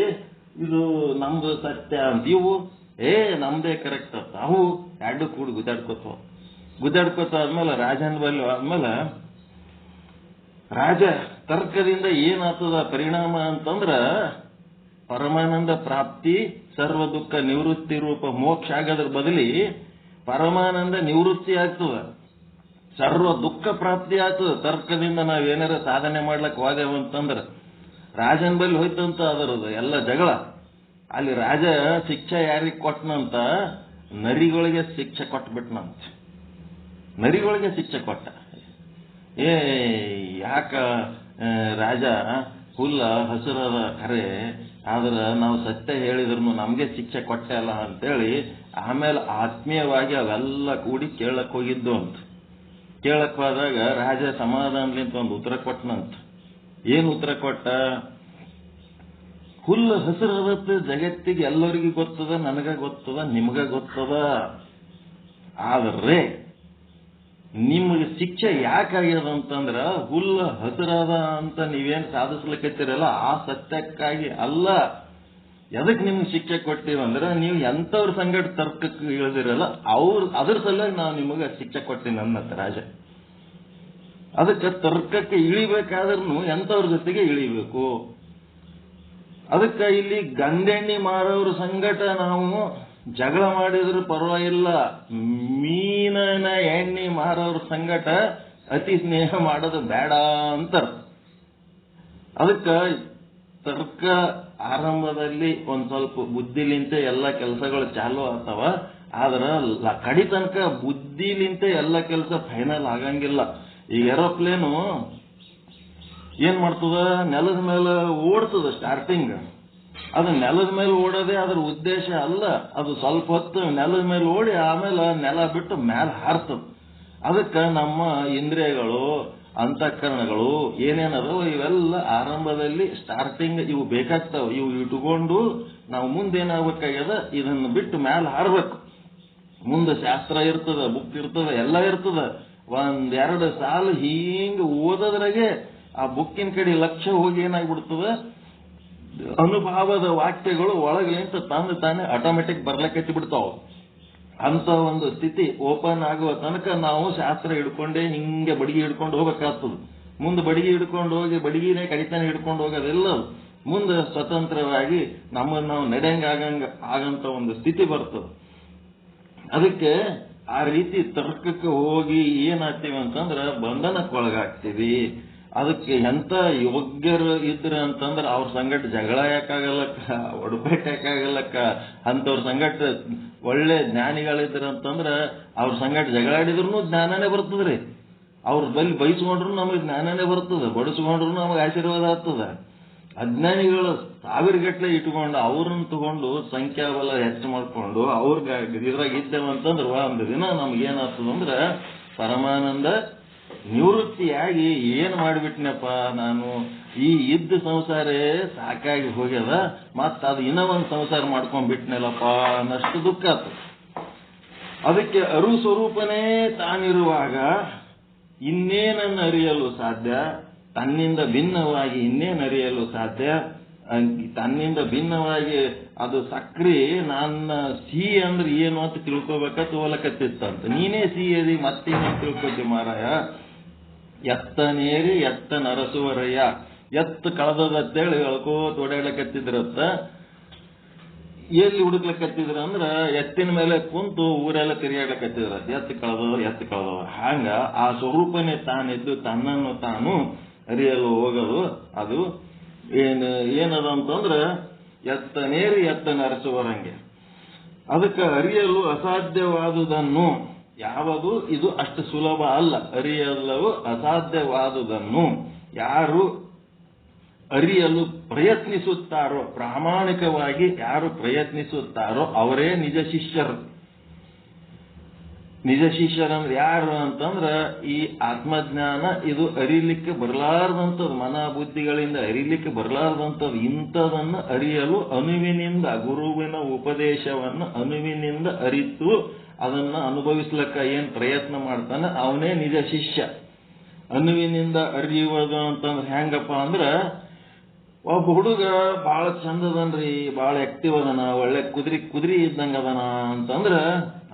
ಇದು ನಮ್ದು ಸತ್ಯ ಅಂತ ಇವು ನಮ್ದೇ ಕರೆಕ್ಟ್ ಅಂತ ಅವು ಎರಡು ಕೂಡಿ ಗುದ್ದಾಡ್ಕೋತ ಆದ್ಮೇಲೆ ರಾಜನ ಬಲ್ಲಿ ಆದ್ಮೇಲೆ ರಾಜ ತರ್ಕದಿಂದ ಏನಾಗ್ತದ ಪರಿಣಾಮ ಅಂತಂದ್ರ ಪರಮಾನಂದ ಪ್ರಾಪ್ತಿ ಸರ್ವ ದುಃಖ ನಿವೃತ್ತಿ ರೂಪ ಮೋಕ್ಷ ಆಗೋದ್ರ ಬದಲಿ ಪರಮಾನಂದ ನಿವೃತ್ತಿ ಆಗ್ತದ, ಸರ್ವ ದುಃಖ ಪ್ರಾಪ್ತಿ ಆಗ್ತದ. ತರ್ಕದಿಂದ ನಾವೇನಾರ ಸಾಧನೆ ಮಾಡ್ಲಕ್ ಹೋದೇವಂತಂದ್ರ ರಾಜನ ಬಲ್ಲಿ ಹೋಯ್ತಂತ ಅದರದು ಎಲ್ಲ ಜಗಳ. ಅಲ್ಲಿ ರಾಜ ಶಿಕ್ಷೆ ಯಾರಿಗೆ ಕೊಟ್ಟನಂತ, ನರಿಗಳಿಗೆ ಶಿಕ್ಷೆ ಕೊಟ್ಬಿಟ್ನಂತ. ನರಿಗಳಿಗೆ ಶಿಕ್ಷೆ ಕೊಟ್ಟ. ಯಾಕ ರಾಜ ಹುಲ್ಲ ಹಸಿರದ ಖರೆ, ಆದ್ರ ನಾವು ಸತ್ಯ ಹೇಳಿದ್ರು ನಮ್ಗೆ ಶಿಕ್ಷೆ ಕೊಟ್ಟೆ ಅಲ್ಲ ಅಂತೇಳಿ ಆಮೇಲೆ ಆತ್ಮೀಯವಾಗಿ ಅವೆಲ್ಲ ಕೂಡಿ ಕೇಳಕ್ ಹೋಗಿದ್ದು ಅಂತ. ಕೇಳಕ್ ಹೋದಾಗ ರಾಜ ಸಮಾಧಾನಲಿಂತ ಒಂದು ಉತ್ತರ ಕೊಟ್ಟನಂತ. ಏನ್ ಉತ್ತರ ಕೊಟ್ಟ? ಹುಲ್ಲು ಹಸಿರದ ಜಗತ್ತಿಗೆ ಎಲ್ಲರಿಗೂ ಗೊತ್ತದ, ನನಗ ಗೊತ್ತದ, ನಿಮಗ ಗೊತ್ತದ. ಆದ್ರೆ ನಿಮಗೆ ಶಿಕ್ಷೆ ಯಾಕಾಗ್ಯದ ಅಂತಂದ್ರ ಹುಲ್ಲು ಹಸಿರದ ಅಂತ ನೀವೇನ್ ಸಾಧಿಸ್ಲಿಕ್ಕತ್ತೀರಲ್ಲ ಆ ಸತ್ಯಕ್ಕಾಗಿ ಅಲ್ಲ. ಎದಕ್ ನಿಮ್ಗೆ ಶಿಕ್ಷೆ ಕೊಟ್ಟಿವಂದ್ರ ನೀವು ಎಂತವ್ರ ಸಂಗಡ ತರ್ಕಕ್ಕೆ ಇಳಿದಿರಲ್ಲ ಅದ್ರ ಸಲುವಾಗಿ ನಾವು ನಿಮಗೆ ಶಿಕ್ಷೆ ಕೊಡ್ತೀನಿ ಅನ್ನತ್ತ ರಾಜ. ಅದಕ್ಕೆ ತರ್ಕಕ್ಕೆ ಇಳಿಬೇಕಾದ್ರೂ ಎಂತವ್ರ ಜೊತೆಗೆ ಇಳಿಬೇಕು. ಅದಕ್ಕೆ ಇಲ್ಲಿ ಗಂಧೆಣ್ಣಿ ಮಾರೋರ ಸಂಗಟ ನಾವು ಜಗಳ ಮಾಡಿದ್ರು ಪರವಾಗಿಲ್ಲ, ಮೀನನ ಎಣ್ಣೆ ಮಾರೋರ ಸಂಗಟ ಅತಿ ಸ್ನೇಹ ಮಾಡೋದು ಬೇಡ ಅಂತಾರ. ಅದಕ್ಕೆ ತರ್ಕ ಆರಂಭದಲ್ಲಿ ಒಂದ್ ಸ್ವಲ್ಪ ಬುದ್ಧಿಲಿಂತ ಎಲ್ಲ ಕೆಲಸಗಳು ಚಾಲು ಆಗ್ತಾವ. ಆದ್ರ ಕಡಿ ತನಕ ಬುದ್ಧಿಲಿಂತ ಎಲ್ಲ ಕೆಲಸ ಫೈನಲ್ ಆಗಂಗಿಲ್ಲ. ಈ ಏರೋಪ್ಲೇನು ಏನ್ ಮಾಡ್ತದ, ನೆಲದ ಮೇಲೆ ಓಡ್ತದ ಸ್ಟಾರ್ಟಿಂಗ್. ಅದು ನೆಲದ ಮೇಲೆ ಓಡೋದೇ ಅದ್ರ ಉದ್ದೇಶ ಅಲ್ಲ. ಅದು ಸ್ವಲ್ಪ ಹೊತ್ತು ನೆಲದ ಮೇಲೆ ಓಡಿ ಆಮೇಲೆ ನೆಲ ಬಿಟ್ಟು ಮೇಲೆ ಹಾರ್ತದ. ಅದಕ್ಕೆ ನಮ್ಮ ಇಂದ್ರಿಯಗಳು, ಅಂತಃಕರಣಗಳು ಏನೇನದೋ ಇವೆಲ್ಲ ಆರಂಭದಲ್ಲಿ ಸ್ಟಾರ್ಟಿಂಗ್ ಇವು ಬೇಕಾಗ್ತಾವ. ಇವು ಇಟ್ಕೊಂಡು ನಾವು ಮುಂದೇನಾಗಬೇಕಾಗ್ಯದ, ಇದನ್ನು ಬಿಟ್ಟು ಮೇಲೆ ಹಾರಬೇಕು. ಮುಂದೆ ಶಾಸ್ತ್ರ ಇರ್ತದ, ಬುಕ್ ಇರ್ತದ, ಎಲ್ಲ ಇರ್ತದ. ಒಂದೆರಡು ಸಾಲು ಹಿಂಗ ಓದೋದ್ರಾಗೆ ಆ ಬುಕ್ಕಿನ ಕಡೆ ಲಕ್ಷ್ಯ ಹೋಗಿ ಏನಾಗ್ಬಿಡ್ತದ, ಅನುಭವದ ವಾಕ್ಯಗಳು ಒಳಗಿಂತ ತಂದು ತಾನೇ ಆಟೋಮೆಟಿಕ್ ಬರ್ಲಕ್ಕತ್ತಿ ಬಿಡ್ತಾವ. ಅಂತ ಒಂದು ಸ್ಥಿತಿ ಓಪನ್ ಆಗುವ ತನಕ ನಾವು ಶಾಸ್ತ್ರ ಹಿಡ್ಕೊಂಡೇ ಹಿಂಗೆ ಬಡಿಗೆ ಹಿಡ್ಕೊಂಡು ಹೋಗ್ಬೇಕಾಗ್ತದ. ಮುಂದೆ ಬಡಿಗೆ ಹಿಡ್ಕೊಂಡು ಹೋಗಿ ಬಡಿಗೆನೇ ಕಡಿತಾನೆ ಹಿಡ್ಕೊಂಡು ಹೋಗೋದಿಲ್ಲ. ಮುಂದೆ ಸ್ವತಂತ್ರವಾಗಿ ನಮ್ಮನ್ನು ನಾವು ಆಗಂತ ಒಂದು ಸ್ಥಿತಿ ಬರ್ತದೆ. ಅದಕ್ಕೆ ಆ ರೀತಿ ತರ್ಕಕ್ಕೆ ಹೋಗಿ ಏನಾಗ್ತೀವಿ ಅಂತಂದ್ರ ಬಂಧನಕ್ಕೊಳಗಾಗ್ತೀವಿ. ಅದಕ್ಕೆ ಎಂತ ಯೋಗ್ಯರು ಇದ್ರ ಅಂತಂದ್ರ ಅವ್ರ ಸಂಗಟ ಜಗಳ ಯಾಕಾಗಲ್ಲಕ್ಕ, ಒಡಪೇಟ ಯಾಕಾಗಲ್ಲಕ್ಕ. ಅಂತವ್ರ ಸಂಗಟ ಒಳ್ಳೆ ಜ್ಞಾನಿಗಳಿದ್ರ ಅಂತಂದ್ರ ಅವ್ರ ಸಂಗಟ ಜಗಳಾಡಿದ್ರು ಜ್ಞಾನನೇ ಬರ್ತದ್ರಿ. ಅವ್ರ ಬಲ್ಲಿ ಬಯಸ್ಕೊಂಡ್ರು ನಮಗೆ ಜ್ಞಾನನೇ ಬರ್ತದ, ಬಡಿಸ್ಕೊಂಡ್ರು ನಮಗೆ ಆಶೀರ್ವಾದ ಆಗ್ತದ. ಅಜ್ಞಾನಿಗಳು ಸಾವಿರಗಟ್ಟಲೆ ಇಟ್ಕೊಂಡು ಅವ್ರನ್ನ ತಗೊಂಡು ಸಂಖ್ಯಾಬಲ ಹೆಚ್ಚು ಮಾಡ್ಕೊಂಡು ಇದ್ರಾಗ ಇದ್ದೇವಂತಂದ್ರೆ ಒಂದು ದಿನ ನಮ್ಗೇನಾಗ್ತದಂದ್ರೆ ಪರಮಾನಂದ ನಿವೃತ್ತಿಯಾಗಿ ಏನ್ ಮಾಡಿಬಿಟ್ನಪ್ಪ ನಾನು, ಈ ಇದ್ದ ಸಂಸಾರೇ ಸಾಕಾಗಿ ಹೋಗ್ಯದ, ಮತ್ತ ಅದು ಇನ್ನೂ ಒಂದು ಸಂಸಾರ ಮಾಡ್ಕೊಂಡ್ಬಿಟ್ನಲ್ಲಪ್ಪ ಅನ್ನಷ್ಟು ದುಃಖ ಆತು. ಅದಕ್ಕೆ ಅರು ಸ್ವರೂಪನೇ ತಾನಿರುವಾಗ ಇನ್ನೇನನ್ನು ಅರಿಯಲು ಸಾಧ್ಯ? ತನ್ನಿಂದ ಭಿನ್ನವಾಗಿ ಇನ್ನೇನು ಅರಿಯಲು ಸಾಧ್ಯ? ತನ್ನಿಂದ ಭಿನ್ನವಾಗಿ ಅದು ಸಕ್ರಿ ನನ್ನ ಸಿಹಿ ಅಂದ್ರೆ ಏನು ಅಂತ ತಿಳ್ಕೊಬೇಕ ತೋಲಕತ್ತಿತ್ತಂತ. ನೀನೇ ಸಿಹಿ ಅದಿ ಮತ್ತೇನೇ ತಿಳ್ಕೊತಿ ಮಾರಾಯ. ಎತ್ತ ನೇರಿ ಎತ್ತ ನರಸುವರಯ್ಯ, ಎತ್ತು ಕಳೆದತ್ತೇಳಿ ಎಳ್ಕೋತ ಓಡಾಡಕತ್ತಿದ್ರತ್ತ. ಎಲ್ಲಿ ಹುಡುಕ್ಲಕತ್ತಿದ್ರ ಅಂದ್ರ ಎತ್ತಿನ ಮೇಲೆ ಕುಂತು ಊರೆಲ್ಲ ತಿರುಗಾಡ್ಲಕತ್ತಿದ್ರ. ಎತ್ತು ಕಳೆದವ ಹಂಗ ಆ ಸ್ವರೂಪನೇ ತಾನಿದ್ದು ತನ್ನನ್ನು ತಾನು ಅರಿಯಲು ಹೋಗೋದು. ಅದು ಏನದ ಅಂತಂದ್ರ ಎತ್ತ ನೇರಿ ಎತ್ತ ನರಸುವರಂಗೆ. ಅದಕ್ಕೆ ಅರಿಯಲು ಅಸಾಧ್ಯವಾದುದನ್ನು ಯಾವುದು ಇದು ಅಷ್ಟು ಸುಲಭ ಅಲ್ಲ. ಅರಿಯಲು ಅಸಾಧ್ಯವಾದುದನ್ನು ಯಾರು ಅರಿಯಲು ಪ್ರಯತ್ನಿಸುತ್ತಾರೋ, ಪ್ರಾಮಾಣಿಕವಾಗಿ ಯಾರು ಪ್ರಯತ್ನಿಸುತ್ತಾರೋ ಅವರೇ ನಿಜ ಶಿಷ್ಯರು. ನಿಜ ಶಿಷ್ಯರಂದ್ರೆ ಯಾರು ಅಂತಂದ್ರ ಈ ಆತ್ಮಜ್ಞಾನ ಇದು ಅರಿಲಿಕ್ಕೆ ಬರಲಾರ್ದಂಥದ್ದು, ಮನ ಬುದ್ಧಿಗಳಿಂದ ಅರಿಲಿಕ್ಕೆ ಬರಲಾರ್ದಂಥದ್ದು. ಇಂಥದನ್ನು ಅರಿಯಲು ಅನುವಿನಿಂದ, ಗುರುವಿನ ಉಪದೇಶವನ್ನು ಅನುವಿನಿಂದ ಅರಿತು ಅದನ್ನ ಅನುಭವಿಸ್ಲಕ್ಕ ಏನ್ ಪ್ರಯತ್ನ ಮಾಡ್ತಾನೆ ಅವನೇ ನಿಜ ಶಿಷ್ಯ. ಅನುವಿನಿಂದ ಅರಿಯುವುದು ಅಂತಂದ್ರೆ ಹೆಂಗಪ್ಪ ಅಂದ್ರ, ಒಬ್ಬ ಹುಡುಗ ಬಹಳ ಚಂದದನ್ರಿ, ಬಹಳ ಆಕ್ಟಿವ್ ಅದನ, ಒಳ್ಳೆ ಕುದುರಿ ಇದ್ದಂಗ ಅದನ ಅಂತಂದ್ರ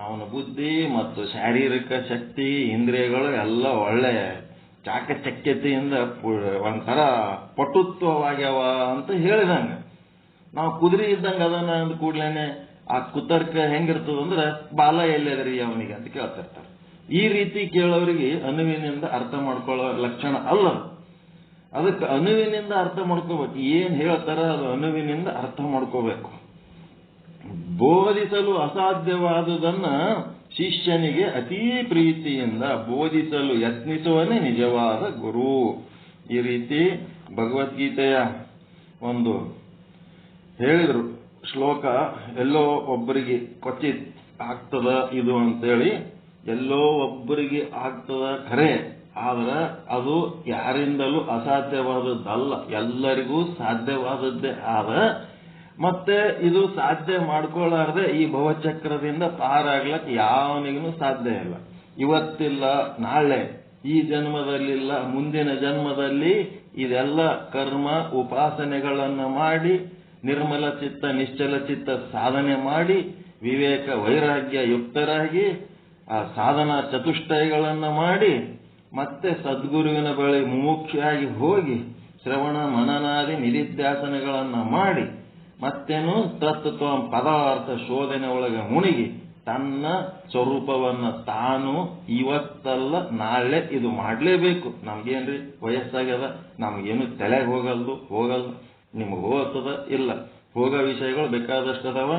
ಅವನ ಬುದ್ಧಿ ಮತ್ತು ಶಾರೀರಿಕ ಶಕ್ತಿ ಇಂದ್ರಿಯಗಳು ಎಲ್ಲ ಒಳ್ಳೆ ಚಾಕಚಕ್ಯತೆಯಿಂದ ಒಂಥರ ಪಟುತ್ವವಾಗ್ಯಾವ ಅಂತ ಹೇಳಿದಂಗ. ನಾವು ಕುದುರೆ ಇದ್ದಂಗ ಅದನ ಅಂದ ಕೂಡ್ಲೇನೆ ಆ ಕುತರ್ಕ ಹೆಂಗಿರ್ತದಂದ್ರ ಬಾಲ ಎಲ್ಲದ್ರಿ ಅವನಿಗೆ ಅಂತ ಕೇಳ್ತಿರ್ತಾರೆ. ಈ ರೀತಿ ಕೇಳೋರಿಗೆ ಅನುವಿನಿಂದ ಅರ್ಥ ಮಾಡ್ಕೊಳ್ಳೋ ಲಕ್ಷಣ ಅಲ್ಲ. ಅದಕ್ಕೆ ಅನುವಿನಿಂದ ಅರ್ಥ ಮಾಡ್ಕೋಬೇಕು. ಏನ್ ಹೇಳ್ತಾರ ಅದು ಅನುವಿನಿಂದ ಅರ್ಥ ಮಾಡ್ಕೋಬೇಕು. ಬೋಧಿಸಲು ಅಸಾಧ್ಯವಾದುದನ್ನ ಶಿಷ್ಯನಿಗೆ ಅತೀ ಪ್ರೀತಿಯಿಂದ ಬೋಧಿಸಲು ಯತ್ನಿಸುವನೇ ನಿಜವಾದ ಗುರು. ಈ ರೀತಿ ಭಗವದ್ಗೀತೆಯ ಒಂದು ಹೇಳಿದ್ರು ಶ್ಲೋಕ. ಎಲ್ಲೋ ಒಬ್ಬರಿಗೆ ಕ್ವಚಿತ್ ಆಗ್ತದ ಇದು ಅಂತೇಳಿ, ಎಲ್ಲೋ ಒಬ್ಬರಿಗೆ ಆಗ್ತದ ಖರೆ, ಆದ್ರ ಅದು ಯಾರಿಂದಲೂ ಅಸಾಧ್ಯವಾದದ್ದಲ್ಲ, ಎಲ್ಲರಿಗೂ ಸಾಧ್ಯವಾದದ್ದೇ ಆದ. ಮತ್ತೆ ಇದು ಸಾಧ್ಯ ಮಾಡ್ಕೊಳ್ಳಾರ್ದೆ ಈ ಭವಚಕ್ರದಿಂದ ಪಾರಾಗ್ಲಕ್ ಯಾವನಿಗೂ ಸಾಧ್ಯ ಇಲ್ಲ. ಇವತ್ತಿಲ್ಲ ನಾಳೆ, ಈ ಜನ್ಮದಲ್ಲಿಲ್ಲ ಮುಂದಿನ ಜನ್ಮದಲ್ಲಿ ಇದೆಲ್ಲ ಕರ್ಮ ಉಪಾಸನೆಗಳನ್ನ ಮಾಡಿ ನಿರ್ಮಲ ಚಿತ್ತ ನಿಶ್ಚಲ ಚಿತ್ತ ಸಾಧನೆ ಮಾಡಿ ವಿವೇಕ ವೈರಾಗ್ಯ ಯುಕ್ತರಾಗಿ ಆ ಸಾಧನಾ ಚತುಷ್ಟಯಗಳನ್ನ ಮಾಡಿ ಮತ್ತೆ ಸದ್ಗುರುವಿನ ಬಳಿ ಮುಮುಕ್ಷಾಗಿ ಹೋಗಿ ಶ್ರವಣ ಮನನಾದಿ ನಿಧಿಧ್ಯಾಸನಗಳನ್ನ ಮಾಡಿ ಮತ್ತೇನು ತತ್ವ ಪದಾರ್ಥ ಶೋಧನೆ ಒಳಗೆ ಮುಳುಗಿ ತನ್ನ ಸ್ವರೂಪವನ್ನ ತಾನು ಇವತ್ತಲ್ಲ ನಾಳೆ ಇದು ಮಾಡಲೇಬೇಕು. ನಮ್ಗೇನ್ರಿ ವಯಸ್ಸಾಗ್ಯದ, ನಮ್ಗೇನು ತಲೆಗೆ ಹೋಗಲ್ಲ. ನಿಮ್ಗೆ ಹೋಗ್ತದ ಇಲ್ಲ, ಹೋಗೋ ವಿಷಯಗಳು ಬೇಕಾದಷ್ಟು ಅದಾವ,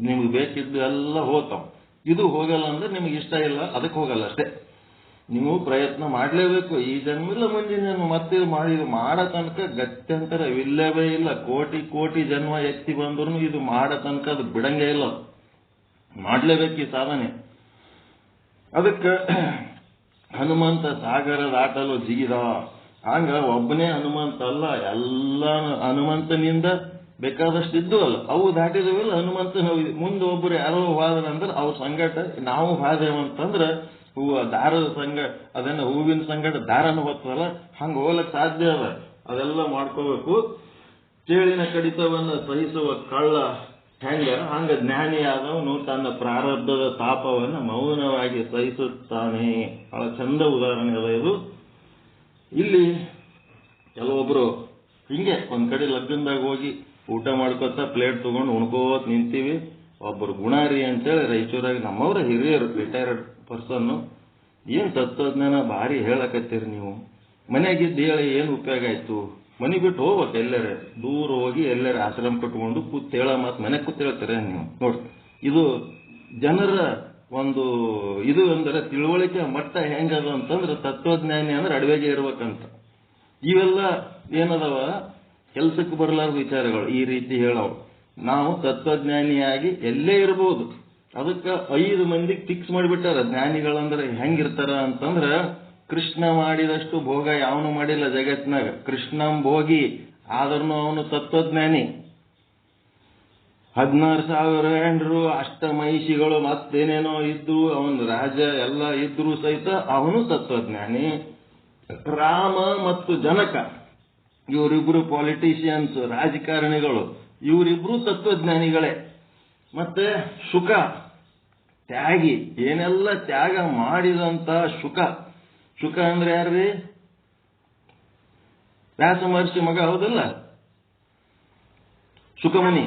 ನಿಮ್ಗೆ ಬೇಕಿದ್ದು ಎಲ್ಲ ಹೋಗ್ತಾವ. ಇದು ಹೋಗಲ್ಲ ಅಂದ್ರೆ ನಿಮ್ಗೆ ಇಷ್ಟ ಇಲ್ಲ, ಅದಕ್ಕೆ ಹೋಗಲ್ಲ ಅಷ್ಟೇ. ನೀವು ಪ್ರಯತ್ನ ಮಾಡಲೇಬೇಕು. ಈ ಜನ್ಮ ಇಲ್ಲ ಮುಂದಿನ ಜನ್ಮ ಮತ್ತೆ ಮಾಡೋ ತನಕ ಗತ್ಯಂತರವಿಲ್ಲವೇ ಇಲ್ಲ. ಕೋಟಿ ಜನ್ಮ ಎತ್ತಿ ಬಂದ್ರು ಇದು ಮಾಡೋ ತನಕ ಅದು ಬಿಡಂಗೇ ಇಲ್ಲ, ಮಾಡಲೇಬೇಕು ಈ ಸಾಧನೆ. ಅದಕ್ಕೆ ಹನುಮಂತ ಸಾಗರ ದಾಟಲು ಜಿಗಿದ. ಹಂಗ ಒಬ್ಬನೇ ಹನುಮಂತ ಅಲ್ಲ, ಎಲ್ಲ ಹನುಮಂತನಿಂದ ಬೇಕಾದಷ್ಟು ಇದ್ದು ಅಲ್ಲ, ಅವು ದಾಟಿದವಿಲ್ಲ. ಹನುಮಂತನ ಮುಂದೆ ಒಬ್ಬರು ಯಾರೋ ಹೋದ್ರಂದ್ರೆ ಅವ್ರ ಸಂಗಟ ನಾವು ಹಾದೇವಂತಂದ್ರ ದಾರದ ಸಂಗ ಅದನ್ನ ಹೂವಿನ ಸಂಗಟ ದಾರನ ಹೊತ್ತಲ್ಲ, ಹಂಗ ಹೋಗ್ಲಕ್ ಸಾಧ್ಯ ಅದ. ಅದೆಲ್ಲ ಮಾಡ್ಕೋಬೇಕು. ಚೇಳಿನ ಕಡಿತವನ್ನ ಸಹಿಸುವ ಕಳ್ಳ ಹಂಗ ಜ್ಞಾನಿಯಾದವನು ತನ್ನ ಪ್ರಾರಬ್ಧದ ತಾಪವನ್ನ ಮೌನವಾಗಿ ಸಹಿಸುತ್ತಾನೆ. ಬಹಳ ಚಂದ ಉದಾಹರಣೆ ಅದ ಇದು. ಇಲ್ಲಿ ಕೆಲವೊಬ್ರು ಹಿಂಗೆ ಒಂದ್ ಕಡೆ ಲಗ್ನದಾಗ ಹೋಗಿ ಊಟ ಮಾಡ್ಕೋತ ಪ್ಲೇಟ್ ತಗೊಂಡು ಉಣ್ಕೋತ್ ನಿಂತೀವಿ. ಒಬ್ಬರು ಗುಣಾರಿ ಅಂತೇಳಿ ರಾಯಚೂರಾಗ ನಮ್ಮವ್ರ ಹಿರಿಯರು ರಿಟೈರ್ಡ್ ಪರ್ಸನ್, ಏನ್ ತತ್ವಜ್ಞಾನ ಭಾರಿ ಹೇಳಕತ್ತೀರಿ ನೀವು, ಮನೆಯಾಗಿದ್ದು ಹೇಳಿ ಏನು ಉಪಯೋಗ ಆಯ್ತು, ಮನೆ ಬಿಟ್ಟು ಹೋಗ್ಬೇಕು, ಎಲ್ಲರೇ ದೂರ ಹೋಗಿ ಎಲ್ಲರ ಆಶ್ರಮ ಕಟ್ಕೊಂಡು ಕೂತೇಳ ಮಾತು ಮನೆ ಕೂತೇಳ್ತಾರೆ ನೀವು ನೋಡ್ರಿ. ಇದು ಜನರ ಒಂದು ಇದು ಅಂದ್ರೆ ತಿಳುವಳಿಕೆ ಮಟ್ಟ ಹೆಂಗದ ಅಂತಂದ್ರೆ ತತ್ವಜ್ಞಾನಿ ಅಂದ್ರೆ ಅಡವೆಗೆ ಇರ್ಬೇಕಂತ. ಇವೆಲ್ಲ ಏನದವ ಕೆಲಸಕ್ಕೆ ಬರಲಾರದ ವಿಚಾರಗಳು ಈ ರೀತಿ ಹೇಳೋರು. ನಾವು ತತ್ವಜ್ಞಾನಿಯಾಗಿ ಎಲ್ಲೇ ಇರಬಹುದು. ಅದಕ್ಕೆ 5 ಮಂದಿಗೆ ಫಿಕ್ಸ್ ಮಾಡಿಬಿಟ್ಟಾರ. ಜ್ಞಾನಿಗಳಂದ್ರೆ ಹೆಂಗಿರ್ತಾರ ಅಂತಂದ್ರ, ಕೃಷ್ಣ ಮಾಡಿದಷ್ಟು ಭೋಗ ಯಾವನು ಮಾಡಿಲ್ಲ ಜಗತ್ನಾಗ. ಕೃಷ್ಣಂ ಭೋಗಿ ಆದ್ರೂ ಅವನು ತತ್ವಜ್ಞಾನಿ. 16,000 ಹೆಂಡ್ರು, ಅಷ್ಟಮಹಿಷಿಗಳು, ಮತ್ತೇನೇನೋ ಇದ್ರು, ಅವನು ರಾಜ ಎಲ್ಲ ಇದ್ರು ಸಹಿತ ಅವನು ತತ್ವಜ್ಞಾನಿ. ರಾಮ ಮತ್ತು ಜನಕ ಇವರಿಬ್ರು ಪಾಲಿಟಿಷಿಯನ್ಸ್, ರಾಜಕಾರಣಿಗಳು, ಇವರಿಬ್ರು ತತ್ವಜ್ಞಾನಿಗಳೇ. ಮತ್ತೆ ಶುಕ ತ್ಯಾಗಿ, ಏನೆಲ್ಲ ತ್ಯಾಗ ಮಾಡಿದಂತ ಶುಕ ಅಂದ್ರೆ ಯಾರ್ರಿ? ವ್ಯಾಸ ಮಹರ್ಷಿ ಮಗ, ಹೌದಲ್ಲ? ಶುಕಮುನಿ.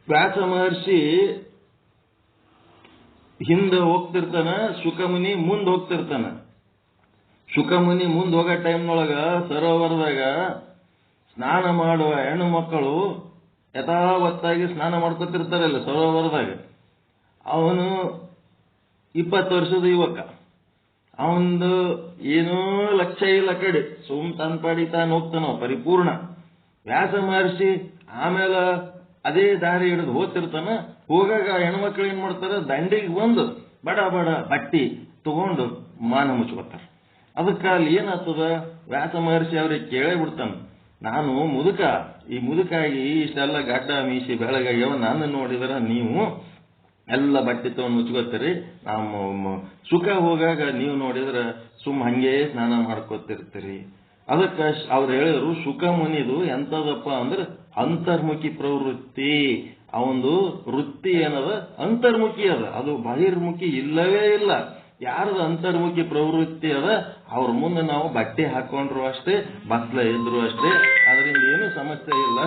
ವ್ಯಾಸ ಮಹರ್ಷಿ ಹಿಂದೆ ಹೋಗ್ತಿರ್ತಾನ, ಶುಕಮುನಿ ಮುಂದೆ ಹೋಗ್ತಿರ್ತಾನ. ಶುಕಮುನಿ ಮುಂದೆ ಹೋಗೋ ಟೈಮ್ನೊಳಗ ಸರೋವರದಾಗ ಸ್ನಾನ ಮಾಡುವ ಹೆಣ್ಣು ಮಕ್ಕಳು ಯಥಾವತ್ತಾಗಿ ಸ್ನಾನ ಮಾಡ್ಕೊತಿರ್ತಾರಲ್ಲ ಸರೋವರದಾಗ. ಅವನು 20 ವರ್ಷದ ಯುವಕ. ಅವಂದು ಏನೋ ಲಕ್ಷ್ಯ ಇಲ್ಲ ಕಡೆ, ತನ್ನ ಪಾಡಿ ತಾನು ಹೋಗ್ತಾನೋ ಪರಿಪೂರ್ಣ. ವ್ಯಾಸ ಮಹರ್ಷಿ ಆಮೇಲೆ ಅದೇ ದಾರಿ ಹಿಡಿದು ಹೋಗ್ತಿರ್ತಾನ. ಹೋಗಾಗ ಹೆಣ್ಮಕ್ಳು ಏನ್ ಮಾಡ್ತಾರ, ದಂಡಿಗೆ ಬಂದು ಬಡ ಬಟ್ಟಿ ತಗೊಂಡು ಮಾನ ಮುಚ್ಕೋತಾರ. ಅದಕ್ಕೆ ಅಲ್ಲಿ ಏನಾಗ್ತದ, ವ್ಯಾಸ ಮಹರ್ಷಿ ಅವ್ರಿಗೆ ಕೇಳೇ ಬಿಡ್ತಾನ, ನಾನು ಮುದುಕ, ಈ ಮುದುಕಾಗಿ ಇಷ್ಟೆಲ್ಲ ಗಡ್ಡ ಮೀಸಿ ಬೆಳಗಾಗ್ಯವ, ನಾನು ನೋಡಿದ್ರ ನೀವು ಎಲ್ಲ ಬಟ್ಟೆ ತಗೊಂಡು ಮುಚ್ಕೋತೀರಿ. ನಮ್ಮ ಸುಖ ಹೋಗಾಗ ನೀವು ನೋಡಿದ್ರ ಹಂಗೇ ಸ್ನಾನ ಮಾಡ್ಕೋತಿರ್ತೀರಿ. ಅದಕ್ಕೆ ಅವ್ರು ಹೇಳಿದ್ರು, ಸುಖ ಮುನಿದು ಎಂತದಪ್ಪ ಅಂದ್ರೆ ಅಂತರ್ಮುಖಿ ಪ್ರವೃತ್ತಿ. ಅವಂದು ವೃತ್ತಿ ಏನದ, ಅಂತರ್ಮುಖಿ ಅದ, ಅದು ಬಹಿರ್ಮುಖಿ ಇಲ್ಲವೇ ಇಲ್ಲ. ಯಾರ್ದು ಅಂತರ್ಮುಖಿ ಪ್ರವೃತ್ತಿ ಅದ ಅವ್ರ ಮುಂದೆ ನಾವು ಬಟ್ಟೆ ಹಾಕೊಂಡ್ರು ಅಷ್ಟೇ, ಬಸ್ಲ ಇದ್ರು ಅಷ್ಟೇ, ಅದರಿಂದ ಏನು ಸಮಸ್ಯೆ ಇಲ್ಲ.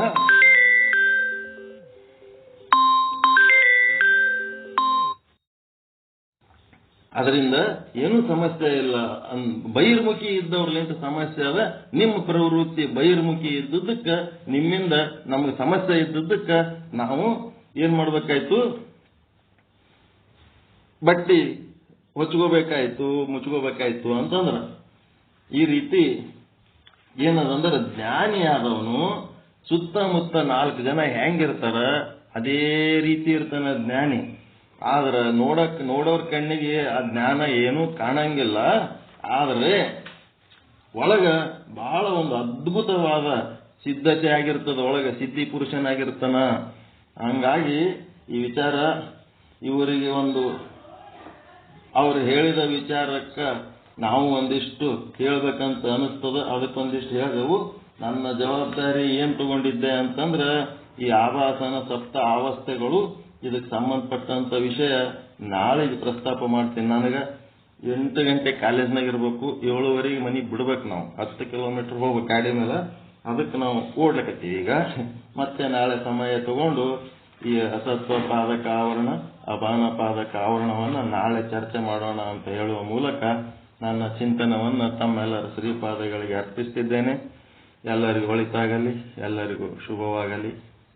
ಅದರಿಂದ ಏನು ಸಮಸ್ಯೆ ಇಲ್ಲ. ಬಹಿರ್ಮುಖಿ ಇದ್ದವ್ರಲಿಂತ ಸಮಸ್ಯೆ ಅದ. ನಿಮ್ಮ ಪ್ರವೃತ್ತಿ ಬಹಿರ್ಮುಖಿ ಇದ್ದದಕ್ಕ, ನಿಮ್ಮಿಂದ ನಮ್ಗೆ ಸಮಸ್ಯೆ ಇದ್ದದಕ್ಕ ನಾವು ಏನ್ ಮಾಡ್ಬೇಕಾಯ್ತು, ಬಟ್ಟಿ ಹೊಚ್ಕೋಬೇಕಾಯ್ತು, ಮುಚ್ಕೋಬೇಕಾಯ್ತು ಅಂತಂದ್ರ. ಈ ರೀತಿ ಏನದಂದ್ರೆ, ಜ್ಞಾನಿ ಆದವನು ಸುತ್ತಮುತ್ತ 4 ಜನ ಹೆಂಗಿರ್ತಾರ ಅದೇ ರೀತಿ ಇರ್ತಾನ ಜ್ಞಾನಿ. ಆದ್ರೆ ನೋಡೋರ್ ಕಣ್ಣಿಗೆ ಆ ಜ್ಞಾನ ಏನೂ ಕಾಣಂಗಿಲ್ಲ. ಆದ್ರೆ ಒಳಗ ಬಹಳ ಒಂದು ಅದ್ಭುತವಾದ ಸಿದ್ಧತೆ ಆಗಿರ್ತದ, ಒಳಗ ಸಿದ್ಧಿ ಪುರುಷನಾಗಿರ್ತಾನ. ಹಂಗಾಗಿ ಈ ವಿಚಾರ ಇವರಿಗೆ ಅವ್ರು ಹೇಳಿದ ವಿಚಾರಕ್ಕ ನಾವು ಒಂದಿಷ್ಟು ಹೇಳ್ಬೇಕಂತ ಅನಿಸ್ತದ. ಅದಕ್ಕೊಂದಿಷ್ಟು ಹೇಳಿದೆವು. ನನ್ನ ಜವಾಬ್ದಾರಿ ಏನ್ ತಗೊಂಡಿದ್ದೆ ಅಂತಂದ್ರ, ಈ ಆವಾಸನ ಸಪ್ತ ಅವಸ್ಥೆಗಳು, ಇದಕ್ಕೆ ಸಂಬಂಧಪಟ್ಟಂತ ವಿಷಯ ನಾಳೆಗೆ ಪ್ರಸ್ತಾಪ ಮಾಡ್ತೀನಿ. ನನಗೆ 8 ಗಂಟೆ ಕಾಲೇಜ್ನಾಗ ಇರ್ಬೇಕು, 7:30 ಮನೆಗೆ ಬಿಡ್ಬೇಕು. ನಾವು 10 ಕಿಲೋಮೀಟರ್ ಹೋಗ್ಬೇಕು ಗಾಡಿ ಮೇಲೆ. ಅದಕ್ಕೆ ನಾವು ಓಡ್ಲಕತ್ತೀವಿ ಈಗ. ಮತ್ತೆ ನಾಳೆ ಸಮಯ ತಗೊಂಡು ಈ ಅಸತ್ವ ಪಾದಕ ಆವರಣ, ಅಪಾನ ಪಾದಕ ಆವರಣವನ್ನ ನಾಳೆ ಚರ್ಚೆ ಮಾಡೋಣ ಅಂತ ಹೇಳುವ ಮೂಲಕ ನನ್ನ ಚಿಂತನವನ್ನ ತಮ್ಮೆಲ್ಲರ ಶ್ರೀಪಾದಗಳಿಗೆ ಅರ್ಪಿಸ್ತಿದ್ದೇನೆ. ಎಲ್ಲರಿಗೂ ಒಳಿತಾಗಲಿ, ಎಲ್ಲರಿಗೂ ಶುಭವಾಗಲಿ.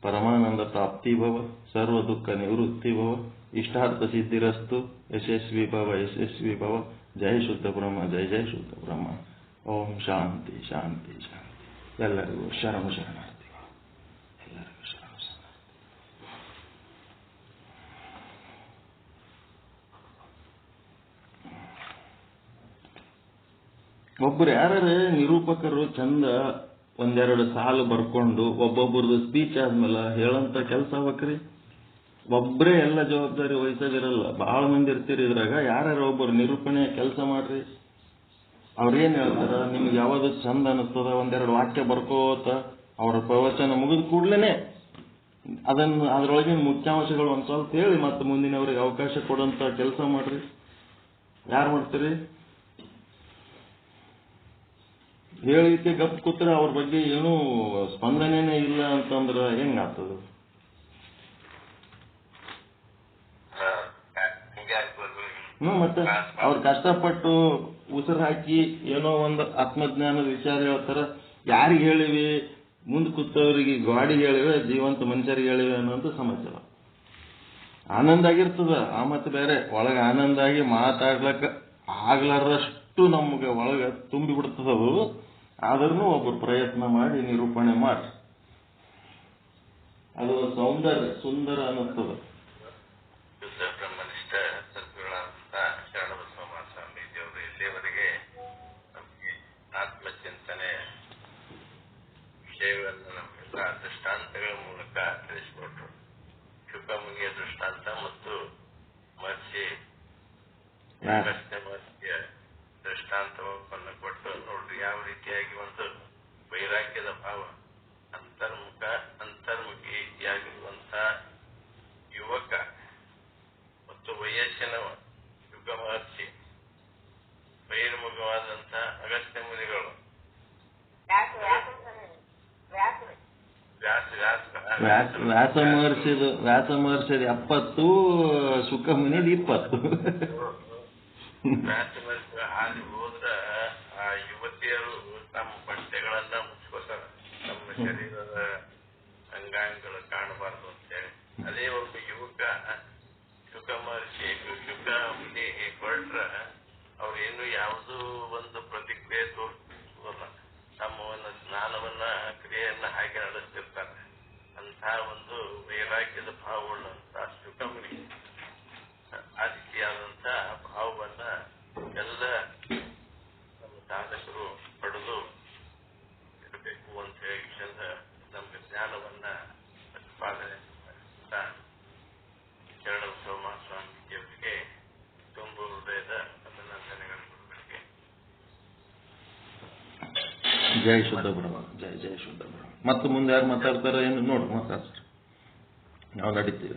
ಪರಮಾನಂದ ಪ್ರಾಪ್ತಿ ಭವ, ಸರ್ವ ದುಃಖ ನಿವೃತ್ತಿ ಭವ, ಇಷ್ಟಾರ್ಥ ಸಿದ್ಧಿರಸ್ತು. ಯಶಸ್ವಿ ಭವ. ಜಯ ಶುದ್ಧ ಬ್ರಹ್ಮ, ಜಯ ಜಯ ಶುದ್ಧ ಬ್ರಹ್ಮ. ಓಂ ಶಾಂತಿ ಶಾಂತಿ ಶಾಂತಿ. ಎಲ್ಲರಿಗೂ ಶರಣಾರ್ಥಿಗಳು, ಎಲ್ಲರಿಗೂ ಶರಣಾರ್ಥಿ. ಒಬ್ಬರು ಯಾರು ನಿರೂಪಕರು ಚಂದ ಒಂದೆರಡು ಸಾಲು ಬರ್ಕೊಂಡು ಒಬ್ಬೊಬ್ಬರದು ಸ್ಪೀಚ್ ಆದ್ಮೇಲೆ ಹೇಳಂತ ಕೆಲಸ ಆಗ್ಬೇಕ್ರಿ. ಒಬ್ಬರೇ ಎಲ್ಲ ಜವಾಬ್ದಾರಿ ವಹಿಸೋದಿರಲ್ಲ, ಬಹಳ ಮಂದಿ ಇರ್ತೀರಿ. ಇದ್ರಾಗ ಯಾರ್ಯಾರು ಒಬ್ಬರು ನಿರೂಪಣೆ ಕೆಲಸ ಮಾಡ್ರಿ. ಅವ್ರೇನ್ ಹೇಳ್ತಾರ, ನಿಮ್ಗೆ ಯಾವ್ದು ಚಂದ ಅನಿಸ್ತದ ಒಂದೆರಡು ವಾಕ್ಯ ಬರ್ಕೋತ ಅವ್ರ ಪ್ರವಚನ ಮುಗಿದ ಕೂಡ್ಲೇನೆ ಅದ್ರೊಳಗಿನ ಮುಖ್ಯಾಂಶಗಳು ಒಂದ್ ಸ್ವಲ್ಪ ಹೇಳಿ ಮತ್ತೆ ಮುಂದಿನವ್ರಿಗೆ ಅವಕಾಶ ಕೊಡೋಂತ ಕೆಲಸ ಮಾಡ್ರಿ. ಯಾರು ಮಾಡ್ತೀರಿ? ಹೇಳಿಕೆ ಗಪ್ ಕೂತ್ರೆ ಅವ್ರ ಬಗ್ಗೆ ಏನೂ ಸ್ಪಂದನೆನೇ ಇಲ್ಲ ಅಂತಂದ್ರ ಹೆಂಗಾಗ್ತದ? ಮತ್ತೆ ಅವ್ರು ಕಷ್ಟಪಟ್ಟು ಉಸಿರು ಹಾಕಿ ಏನೋ ಒಂದು ಆತ್ಮಜ್ಞಾನದ ವಿಚಾರ ಹೇಳ್ತಾರ. ಯಾರಿಗೆ ಹೇಳಿವಿ? ಮುಂದೆ ಕೂತವ್ರಿಗೆ, ಗಾಡಿಗೆ ಹೇಳಿವೆ, ಜೀವಂತ ಮನುಷ್ಯರಿಗೆ ಹೇಳಿವೆ ಅನ್ನೋಂಥ ಸಮಾಚಾರ. ಆನಂದ ಆಗಿರ್ತದ. ಆ ಮತ್ತೆ ಬೇರೆ ಒಳಗೆ ಆನಂದ ಆಗಿ ಮಾತಾಡ್ಲಕ್ಕ ಆಗ್ಲಾರಷ್ಟು ನಮ್ಗೆ ಒಳಗೆ ತುಂಬಿ ಬಿಡ್ತದವು. ಆದ್ರೂ ಒಬ್ಬರು ಪ್ರಯತ್ನ ಮಾಡಿ ನಿರೂಪಣೆ ಮಾಡಿ ಅದು ಸೌಂದರ್ಯ ಸುಂದರ ಅನ್ನಿಸ್ತದೆ. ಶುದ್ಧ ಬ್ರಹ್ಮನಿಷ್ಠ ಸದ್ಗುರುಗಳಾದಂಥ ಶರಣಬಸವ ಸ್ವಾಮೀಜಿಯವರು ಇಲ್ಲಿಯವರೆಗೆ ನಮಗೆ ಆತ್ಮಚಿಂತನೆ ವಿಷಯಗಳನ್ನು ನಮಗೆಲ್ಲ ದೃಷ್ಟಾಂತಗಳ ಮೂಲಕ ತಿಳಿಸಿಕೊಟ್ರು. ಶುಕಮುನಿಯ ದೃಷ್ಟಾಂತ ಮತ್ತು ಮಹರ್ಷಿ ಮಹರ್ಷಿಯ ದೃಷ್ಟಾಂತವನ್ನು ಕೊಟ್ಟು ನೋಡ್ರಿ ಯಾವ ರೀತಿಯಾಗಿ ಒಂದು ವೈರಾಗ್ಯದ ಭಾವ ಅಂತರ್ಮುಖಿಯಾಗಿರುವಂತ ಯುವಕ ಮತ್ತು ವಯಸ್ಸಿನ ಶುಕ ಮಹರ್ಷಿ ಬಹಿರ್ಮುಖವಾದಂತ ಅಗಸ್ತ್ಯ ಮುನಿಗಳು ವ್ಯಾಸ ಮಹರ್ಷಿದು 70 ಶುಕ ಮುನಿದು 20. ವ್ಯಾಸ ಮಹರ್ಷಿ ಹಾದಿ ಹೋದ್ರ ಆ ಯುವತಿಯರು ತಮ್ಮ ಬಟ್ಟೆಗಳನ್ನ ಮುಚ್ಕೋತಾರ, ನಮ್ಮ ಶರೀರದ ಅಂಗಾಂಗಗಳು ಕಾಣಬಾರ್ದು ಅಂತೇಳಿ. ಅದೇ ಒಬ್ಬ ಯುವಕ ಶುಕ ಮಹರ್ಷಿ ಶುಕ ಮುನಿ ಹೊರಟ್ರ ಅವ್ರೇನು ಯಾವುದೂ ಒಂದು ಪ್ರತಿಕ್ರಿಯೆ ತೋರಿಸಲ್ಲ, ತಮ್ಮ ಒಂದು ಜ್ಞಾನವನ್ನ ಕ್ರಿಯೆಯನ್ನ ಹಾಗೆ ನಡೆಸ್ತಿರ್ತಾರೆ. ಅಂತಹ ಒಂದು ವೈರಾಗ್ಯದ ಭಾವವುಳ್ಳಂತ ಶುಕ ಮುನಿ ಆ ರೀತಿಯಾದಂತ ಭಾವವನ್ನ ಎಲ್ಲ ನಮ್ಮ ಸಾಧಕರು ಪಡೆದು ಇರಬೇಕು ಅಂತ ಹೇಳಿ ನಮ್ಗೆ ಜ್ಞಾನವನ್ನ ಪ್ರತಿಪಾದನೆ ಶರಣಬಸವ ಸ್ವಾಮೀಜಿಯವರಿಗೆ ತುಂಬ ಹೃದಯದ ಅಭಿನಂದನೆಗಳು. ಗುರುಗಳಿಗೆ ಜೈ ಶುದ್ಧ ಬ್ರಹ್ಮ, ಜೈ ಶುದ್ಧ ಬ್ರಹ್ಮ. ಮತ್ತು ಮುಂದೆ ಯಾರು ಮಾತಾಡ್ತಾರ ಏನು ನೋಡಿ ಮಾತಾಡ್ತಾರೆ, ನಾವು ನಡೀತೀವಿ.